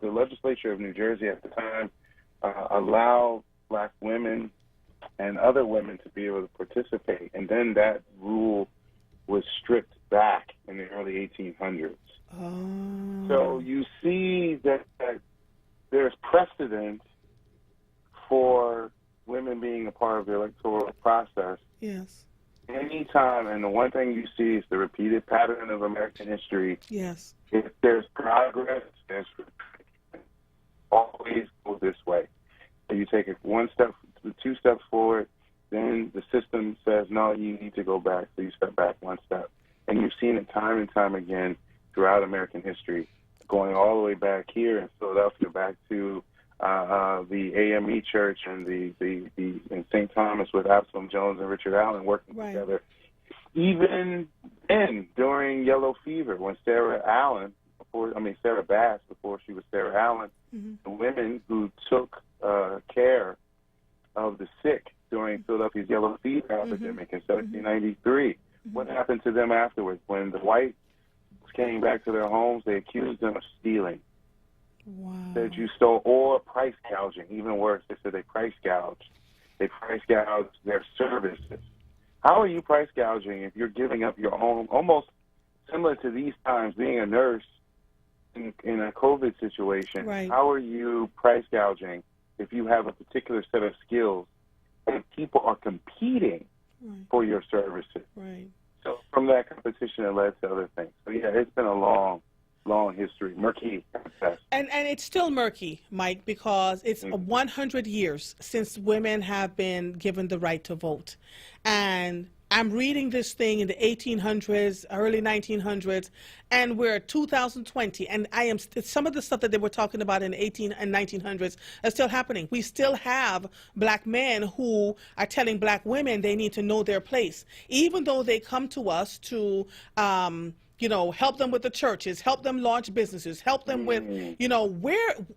legislature of New Jersey at the time allowed black women and other women to be able to participate. And then that rule was stripped back in the early 1800s. Oh. So you see that there's precedent for women being a part of the electoral process. Yes. anytime, and the one thing you see is the repeated pattern of American history. Yes. If there's progress, there's always go this way. So you take it 1 step, 2 steps forward, then the system says, no, you need to go back. So you step back 1 step. And you've seen it time and time again throughout American history, going all the way back here in Philadelphia, back to the AME Church and in St. Thomas with Absalom Jones and Richard Allen working together. Even then, during Yellow Fever, when Sarah Bass, before she was Sarah Allen, the women who took care of the sick during Philadelphia's Yellow Fever epidemic in 1793. What happened to them afterwards? When the whites came back to their homes, they accused them of stealing. Wow. Said you stole, or price gouging. Even worse, they said they price gouged. They price gouged their services. How are you price gouging if you're giving up your own, almost similar to these times, being a nurse in a COVID situation? Right. How are you price gouging if you have a particular set of skills and people are competing for your services? Right. So from that competition, it led to other things. So yeah, it's been a long history, murky at best. And it's still murky, Mike, because it's 100 years since women have been given the right to vote. And I'm reading this thing in the 1800s, early 1900s, and we're 2020, and some of the stuff that they were talking about in the 18 and 1900s is still happening. We still have black men who are telling black women they need to know their place, even though they come to us to help them with the churches, help them launch businesses, help them with,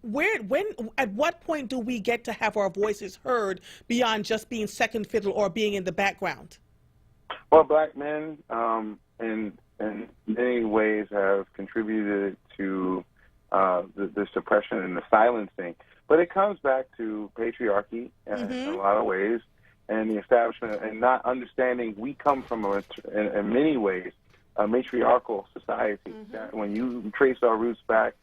when, at what point do we get to have our voices heard beyond just being second fiddle or being in the background? Well, black men, in many ways, have contributed to the suppression and the silencing. But it comes back to patriarchy in a lot of ways, and the establishment, and not understanding we come from, in many ways, a matriarchal society. That when you trace our roots back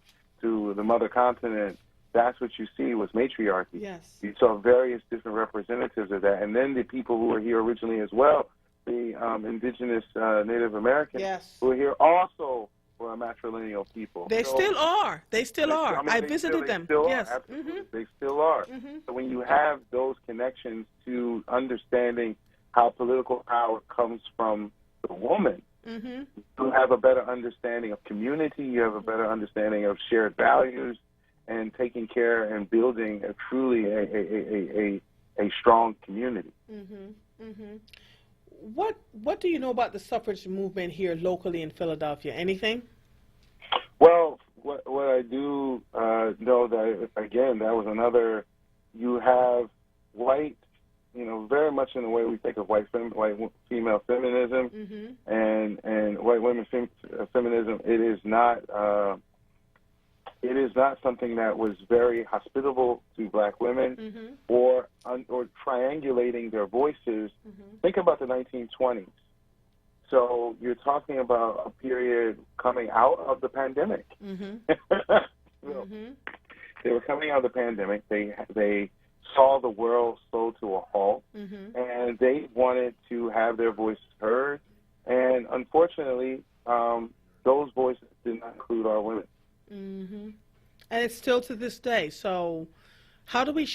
to the mother continent, that's what you see was matriarchy. Yes. You saw various different representatives of that. And then the people who were here originally as well, the indigenous Native Americans who were here also were a matrilineal people. They still are. They still are. I visited them. Yes. Absolutely. They still are. So when you have those connections to understanding how political power comes from the woman, you have a better understanding of community, you have a better understanding of shared values, and taking care and building a truly a strong community. What do you know about the suffrage movement here locally in Philadelphia? Anything? Well, what I do know that, again, that was another, you have white, very much in the way we think of white female feminism and white women's feminism. It is not something that was very hospitable to black women or triangulating their voices. Think about the 1920s. So you're talking about a period coming out of the pandemic. They were coming out of the pandemic. They saw the world slow to a halt, and they wanted to have their voices heard. And unfortunately, those voices did not include our women. And it's still to this day. So how do we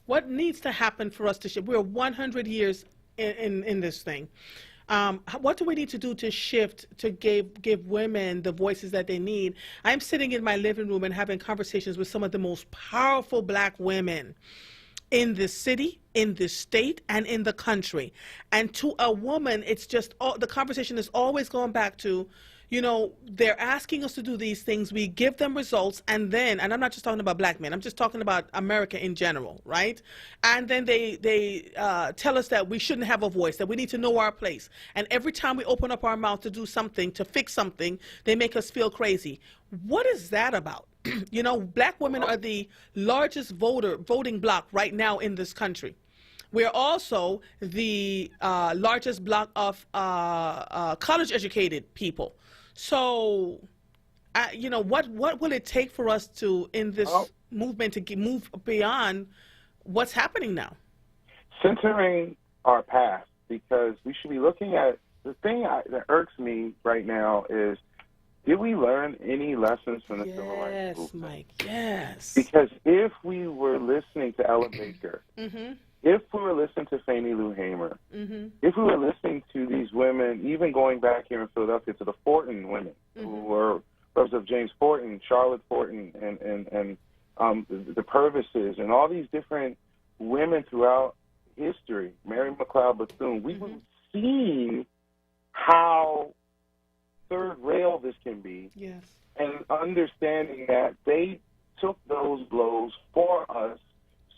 what needs to happen for us to shift? We're 100 years in this thing. What do we need to do to shift to give women the voices that they need? I'm sitting in my living room and having conversations with some of the most powerful black women in this city, in this state, and in the country. And to a woman, it's just the conversation is always going back to, they're asking us to do these things. We give them results, and I'm not just talking about black men. I'm just talking about America in general, right? And then they tell us that we shouldn't have a voice, that we need to know our place. And every time we open up our mouth to do something, to fix something, they make us feel crazy. What is that about? Black women are the largest voting bloc right now in this country. We're also the largest bloc of college-educated people. So, what will it take for us to, in this movement, to move beyond what's happening now? Centering our past because we should be looking at the thing that irks me right now is, did we learn any lessons from the civil rights movement? Yes, Mike, yes. Because if we were listening to Ella Baker, if we were listening to Fannie Lou Hamer, if we were listening to these women, even going back here in Philadelphia to the Fortin women, who were brothers of James Fortin, Charlotte Fortin, and the Purvises, and all these different women throughout history, Mary McLeod Bethune, we would have seen how third rail this can be, and understanding that they took those blows for us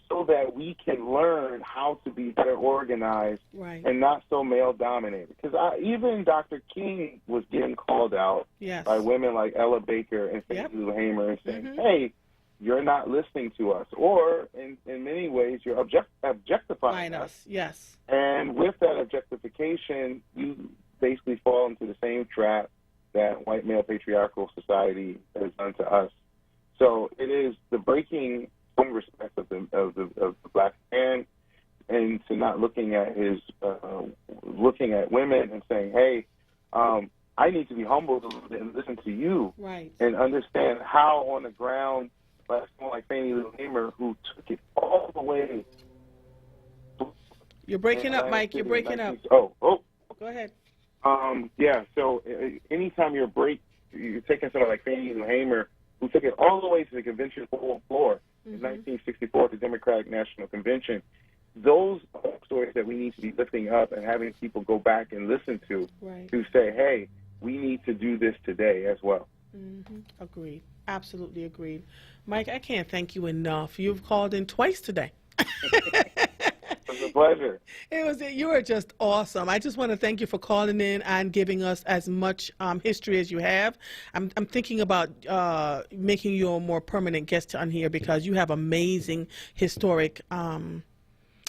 so that we can learn how to be better organized and not so male-dominated. Because even Dr. King was getting called out by women like Ella Baker and Fannie Lou Hamer and saying, hey, you're not listening to us. Or, in many ways, you're objectifying us. Yes. And with that objectification, you basically fall into the same trap that white male patriarchal society has done to us. So it is the breaking some respect of the black man, and to not looking at looking at women and saying, hey, I need to be humble and listen to you, and understand how on the ground, like someone like Fannie Lou Hamer, who took it all the way. You're breaking up, Mike. You're breaking up. Oh. Go ahead. So anytime you're taking someone like Fannie Lou Hamer, who took it all the way to the convention floor in 1964, the Democratic National Convention, those are stories that we need to be lifting up and having people go back and listen to say, hey, we need to do this today as well. Agreed. Absolutely agreed. Mike, I can't thank you enough. You've called in twice today. It was a pleasure. You are just awesome. I just want to thank you for calling in and giving us as much history as you have. I'm thinking about making you a more permanent guest on here, because you have amazing historic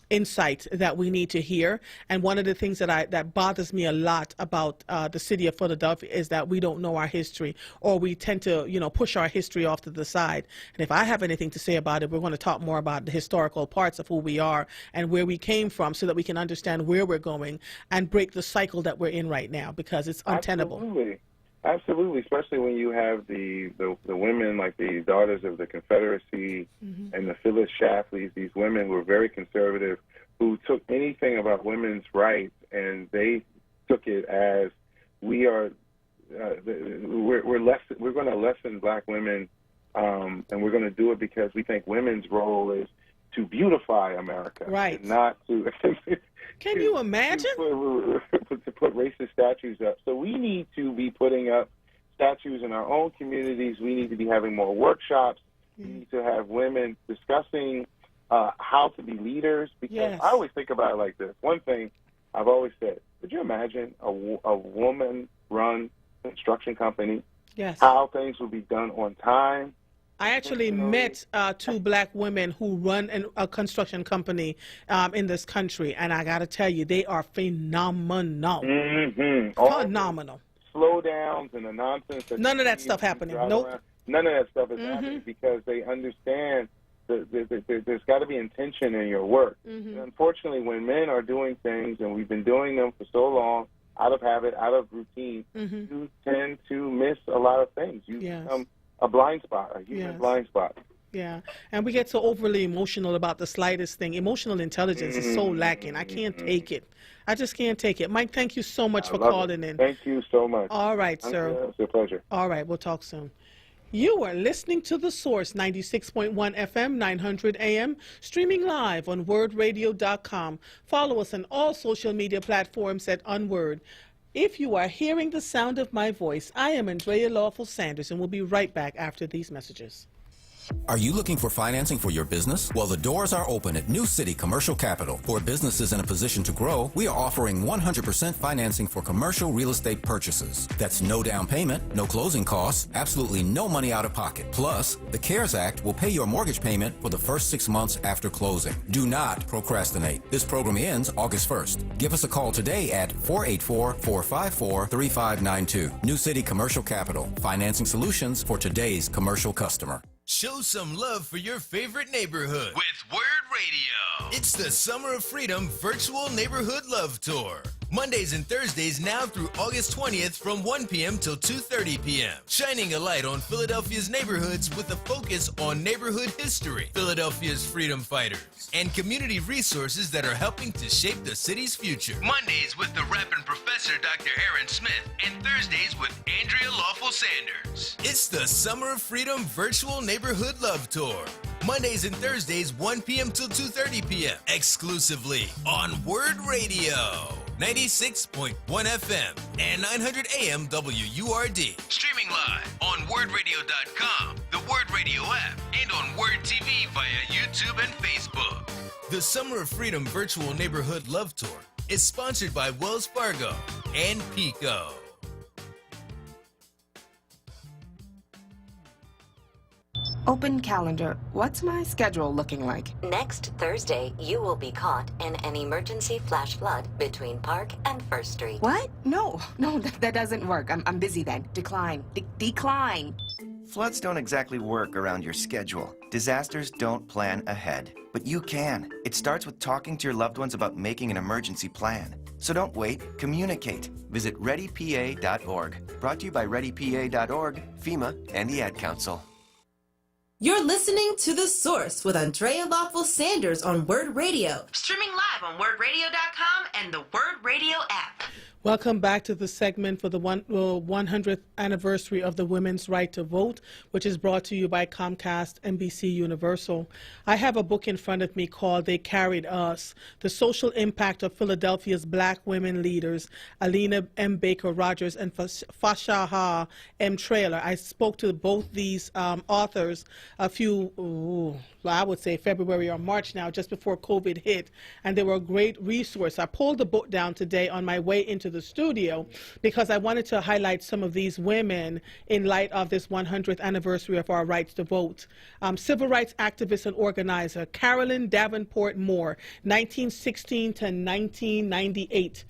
insight that we need to hear. And one of the things that bothers me a lot about the city of Philadelphia is that we don't know our history, or we tend to, push our history off to the side. And if I have anything to say about it, we're going to talk more about the historical parts of who we are and where we came from, so that we can understand where we're going and break the cycle that we're in right now, because it's untenable. Absolutely, especially when you have the women like the Daughters of the Confederacy and the Phyllis Shafleys. These women were very conservative, who took anything about women's rights and they took it as we're going to lessen black women, and we're going to do it because we think women's role is to beautify America, and not to. Can you imagine? To put racist statues up. So we need to be putting up statues in our own communities. We need to be having more workshops. We need to have women discussing how to be leaders. Because I always think about it like this. One thing I've always said, could you imagine a woman-run construction company? How things would be done on time? I actually met two black women who run a construction company in this country, and I got to tell you, they are phenomenal. Phenomenal. Slowdowns and the nonsense. None of that stuff happening. Nope. None of that stuff is happening, because they understand that there's got to be intention in your work. And unfortunately, when men are doing things, and we've been doing them for so long, out of habit, out of routine, you tend to miss a lot of things. You become a blind spot, a human blind spot. Yeah, and we get so overly emotional about the slightest thing. Emotional intelligence is so lacking. I can't take it. I just can't take it. Mike, thank you so much for calling in. Thank you so much. All right, sir. It's a pleasure. All right, we'll talk soon. You are listening to The Source, 96.1 FM, 900 AM, streaming live on WordRadio.com. Follow us on all social media platforms at onWURD. If you are hearing the sound of my voice, I am Andrea Lawful Sanders, and we'll be right back after these messages. Are you looking for financing for your business? Well, the doors are open at New City Commercial Capital. For businesses in a position to grow, we are offering 100% financing for commercial real estate purchases. That's no down payment, no closing costs, absolutely no money out of pocket. Plus, the CARES Act will pay your mortgage payment for the first 6 months after closing. Do not procrastinate. This program ends August 1st. Give us a call today at 484-454-3592. New City Commercial Capital. Financing solutions for today's commercial customer. Show some love for your favorite neighborhood with Word Radio. It's the Summer of Freedom Virtual Neighborhood Love Tour. Mondays and Thursdays now through August 20th from 1 p.m. till 2:30 p.m. Shining a light on Philadelphia's neighborhoods with a focus on neighborhood history, Philadelphia's freedom fighters, and community resources that are helping to shape the city's future. Mondays with the rapping professor, Dr. Aaron Smith, and Thursdays with Andrea Lawful Sanders. It's the Summer of Freedom Virtual Neighborhood Love Tour. Mondays and Thursdays, 1 p.m. till 2:30 p.m. Exclusively on onWURD Radio. 96.1 FM and 900 AM WURD. Streaming live on WordRadio.com, the Word Radio app, and on Word TV via YouTube and Facebook. The Summer of Freedom Virtual Neighborhood Love Tour is sponsored by Wells Fargo and PICO. Open calendar. What's my schedule looking like? Next Thursday, you will be caught in an emergency flash flood between Park and First Street. What? No, that doesn't work. I'm busy then. Decline. Decline. Floods don't exactly work around your schedule. Disasters don't plan ahead. But you can. It starts with talking to your loved ones about making an emergency plan. So don't wait, communicate. Visit readypa.org. Brought to you by readypa.org, FEMA, and the Ad Council. You're listening to The Source with Andrea Lawful Sanders on Word Radio. Streaming live on WordRadio.com and the Word Radio app. Welcome back to the segment for the 100th anniversary of the Women's Right to Vote, which is brought to you by Comcast, NBC Universal. I have a book in front of me called They Carried Us, The Social Impact of Philadelphia's Black Women Leaders, Alina M. Baker Rogers and Fashaha M. Trailer. I spoke to both these authors a few, I would say February or March now, just before COVID hit, and they were a great resource. I pulled the book down today on my way into the studio because I wanted to highlight some of these women in light of this 100th anniversary of our rights to vote. Civil rights activist and organizer Carolyn Davenport Moore, 1916 to 1998.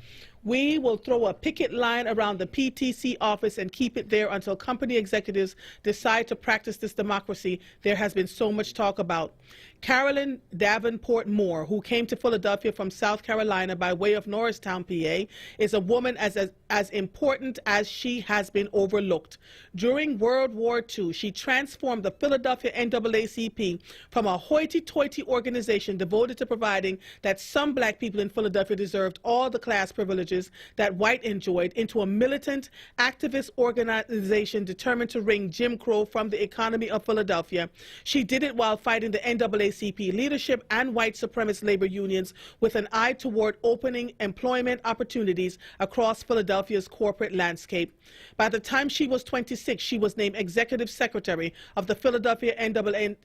We will throw a picket line around the PTC office and keep it there until company executives decide to practice this democracy there has been so much talk about. Carolyn Davenport Moore, who came to Philadelphia from South Carolina by way of Norristown, PA, is a woman as important as she has been overlooked. During World War II, she transformed the Philadelphia NAACP from a hoity-toity organization devoted to providing that some black people in Philadelphia deserved all the class privileges that white enjoyed into a militant, activist organization determined to wring Jim Crow from the economy of Philadelphia. She did it while fighting the NAACP leadership and white supremacist labor unions with an eye toward opening employment opportunities across Philadelphia's corporate landscape. By the time she was 26, she was named executive secretary of the Philadelphia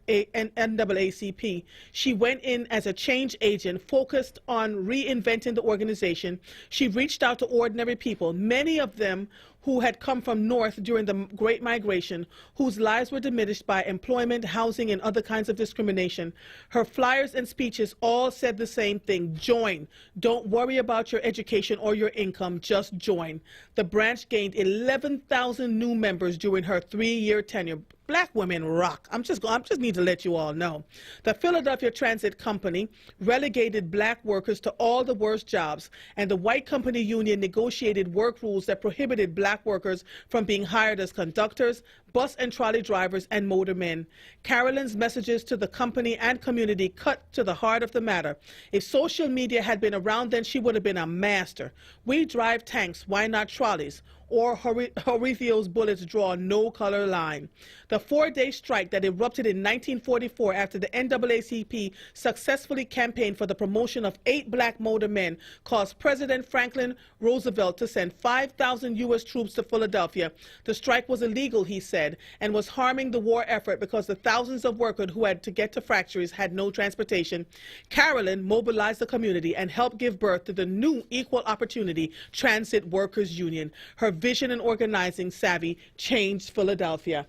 NAACP. She went in as a change agent focused on reinventing the organization. She reached out to ordinary people, many of them who had come from north during the Great Migration, whose lives were diminished by employment, housing, and other kinds of discrimination. Her flyers and speeches all said the same thing: join. Don't worry about your education or your income, just join. The branch gained 11,000 new members during her 3-year tenure. Black women rock. I'm just need to let you all know. The Philadelphia Transit Company relegated black workers to all the worst jobs, and the white company union negotiated work rules that prohibited black workers from being hired as conductors, bus and trolley drivers, and motormen. Carolyn's messages to the company and community cut to the heart of the matter. If social media had been around then, she would have been a master. We drive tanks, why not trolleys? Or Horatio's bullets draw no color line. The 4-day strike that erupted in 1944 after the NAACP successfully campaigned for the promotion of 8 black motormen caused President Franklin Roosevelt to send 5,000 U.S. troops to Philadelphia. The strike was illegal, he said, and was harming the war effort because the thousands of workers who had to get to factories had no transportation. Carolyn mobilized the community and helped give birth to the new Equal Opportunity Transit Workers Union. Her vision and organizing savvy changed Philadelphia.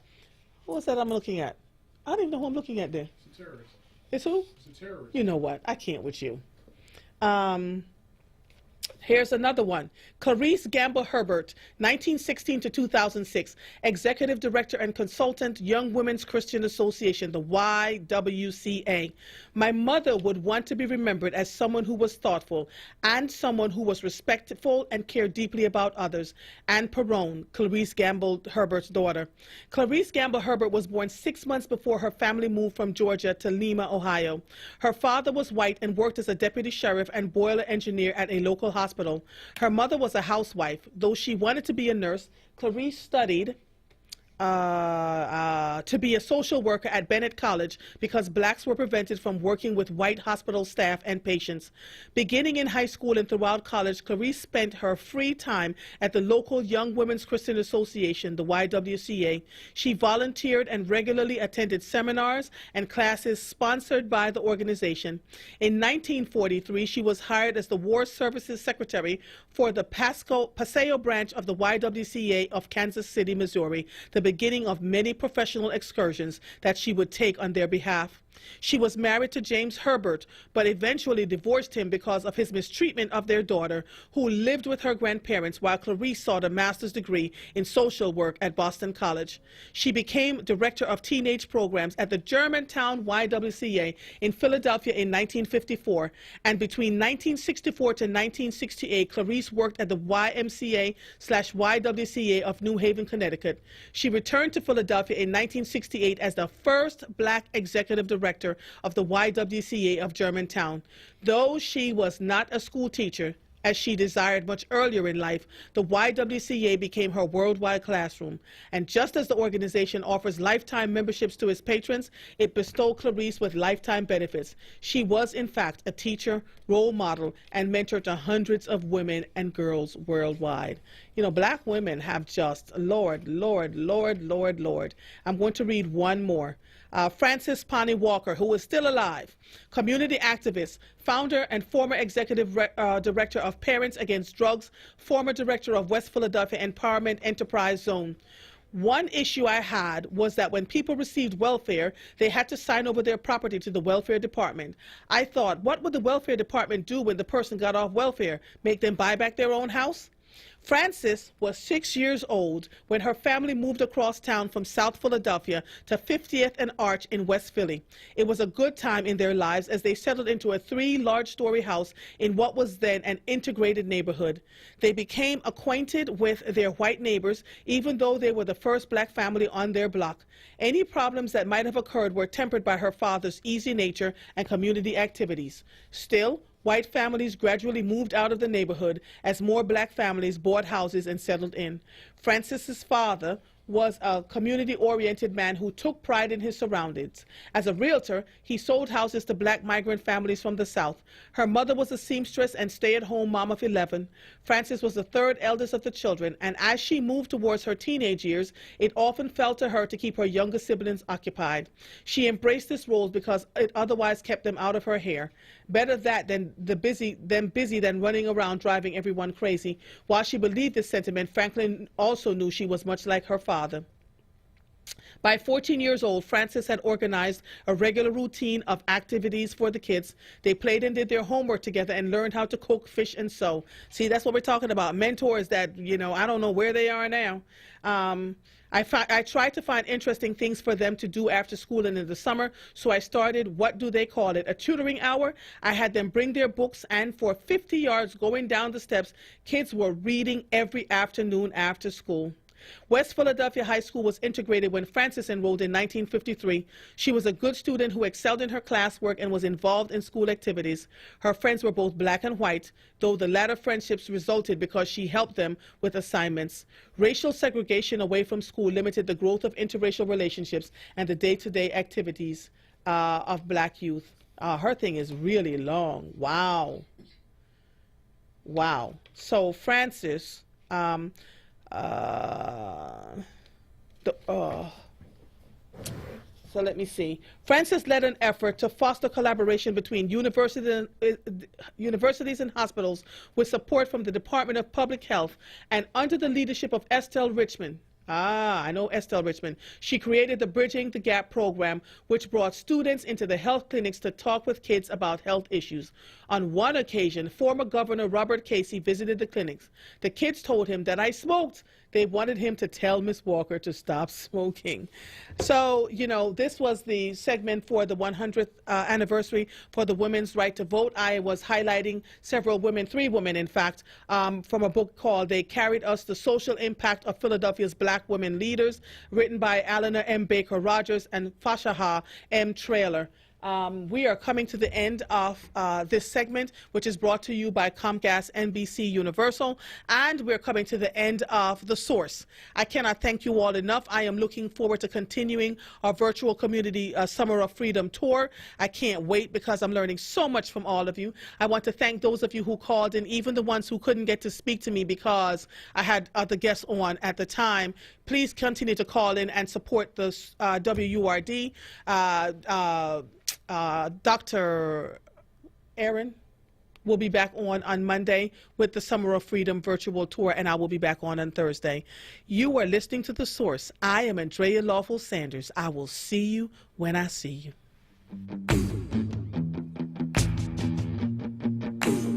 What was that I'm looking at? I don't even know who I'm looking at there. It's a terrorist. It's who? It's a terrorist. You know what? I can't with you. Here's another one. Clarice Gamble Herbert, 1916 to 2006, Executive Director and Consultant, Young Women's Christian Association, the YWCA. My mother would want to be remembered as someone who was thoughtful and someone who was respectful and cared deeply about others. Anne Perrone, Clarice Gamble Herbert's daughter. Clarice Gamble Herbert was born 6 months before her family moved from Georgia to Lima, Ohio. Her father was white and worked as a deputy sheriff and boiler engineer at a local hospital. Her mother was a housewife. Though she wanted to be a nurse, Clarice studied to be a social worker at Bennett College because blacks were prevented from working with white hospital staff and patients. Beginning in high school and throughout college, Clarice spent her free time at the local Young Women's Christian Association, the YWCA. She volunteered and regularly attended seminars and classes sponsored by the organization. In 1943, she was hired as the War Services Secretary for the Paseo branch of the YWCA of Kansas City, Missouri, the beginning of many professional excursions that she would take on their behalf. She was married to James Herbert, but eventually divorced him because of his mistreatment of their daughter, who lived with her grandparents while Clarice sought a master's degree in social work at Boston College. She became director of teenage programs at the Germantown YWCA in Philadelphia in 1954, and between 1964 to 1968, Clarice worked at the YMCA/YWCA of New Haven, Connecticut. She returned to Philadelphia in 1968 as the first black executive director of the YWCA of Germantown. Though she was not a school teacher, as she desired much earlier in life, the YWCA became her worldwide classroom. And just as the organization offers lifetime memberships to its patrons, it bestowed Clarice with lifetime benefits. She was, in fact, a teacher, role model, and mentor to hundreds of women and girls worldwide. You know, black women have just, Lord, Lord, Lord, Lord, Lord. I'm going to read one more. Frances Pawnee Walker, who is still alive, community activist, founder and former executive director of Parents Against Drugs, former director of West Philadelphia Empowerment Enterprise Zone. One issue I had was that when people received welfare, they had to sign over their property to the welfare department. I thought, what would the welfare department do when the person got off welfare? Make them buy back their own house? Frances was 6 years old when her family moved across town from South Philadelphia to 50th and Arch in West Philly. It was a good time in their lives as they settled into a 3-large-story house in what was then an integrated neighborhood. They became acquainted with their white neighbors, even though they were the first black family on their block. Any problems that might have occurred were tempered by her father's easy nature and community activities. Still, white families gradually moved out of the neighborhood as more black families bought houses and settled in. Frances's father was a community-oriented man who took pride in his surroundings. As a realtor, he sold houses to black migrant families from the South. Her mother was a seamstress and stay-at-home mom of 11. Frances was the third eldest of the children, and as she moved towards her teenage years, it often fell to her to keep her younger siblings occupied. She embraced this role because it otherwise kept them out of her hair. Better that than busy than running around driving everyone crazy. While she believed this sentiment, Franklin also knew she was much like her father. By 14 years old, Frances had organized a regular routine of activities for the kids. They played and did their homework together and learned how to cook, fish, and sew. See, that's what we're talking about. Mentors that, you know, I don't know where they are now. I tried to find interesting things for them to do after school and in the summer, so I started, what do they call it, a tutoring hour. I had them bring their books, and for 50 yards going down the steps, kids were reading every afternoon after school. West Philadelphia High School was integrated when Frances enrolled in 1953. She was a good student who excelled in her classwork and was involved in school activities. Her friends were both black and white, though the latter friendships resulted because she helped them with assignments. Racial segregation away from school limited the growth of interracial relationships and the day-to-day activities of black youth. Her thing is really long. Wow. Wow. So Frances... So let me see. Frances led an effort to foster collaboration between universities and hospitals with support from the Department of Public Health, and under the leadership of Estelle Richmond, I know Estelle Richmond. She created the Bridging the Gap program, which brought students into the health clinics to talk with kids about health issues. On one occasion, former Governor Robert Casey visited the clinics. The kids told him that I smoked. They wanted him to tell Miss Walker to stop smoking. So, you know, this was the segment for the 100th anniversary for the women's right to vote. I was highlighting several women, 3 women, in fact, from a book called They Carried Us, The Social Impact of Philadelphia's Black Women Leaders, written by Alana M. Baker Rogers and Fashaha M. Trailer. We are coming to the end of this segment, which is brought to you by Comcast NBC Universal, and we're coming to the end of The Source. I cannot thank you all enough. I am looking forward to continuing our virtual community Summer of Freedom tour. I can't wait because I'm learning so much from all of you. I want to thank those of you who called in, even the ones who couldn't get to speak to me because I had other guests on at the time. Please continue to call in and support the WURD. Dr. Aaron will be back on Monday with the Summer of Freedom virtual tour, and I will be back on Thursday. You are listening to The Source. I am Andrea Lawful Sanders. I will see you when I see you.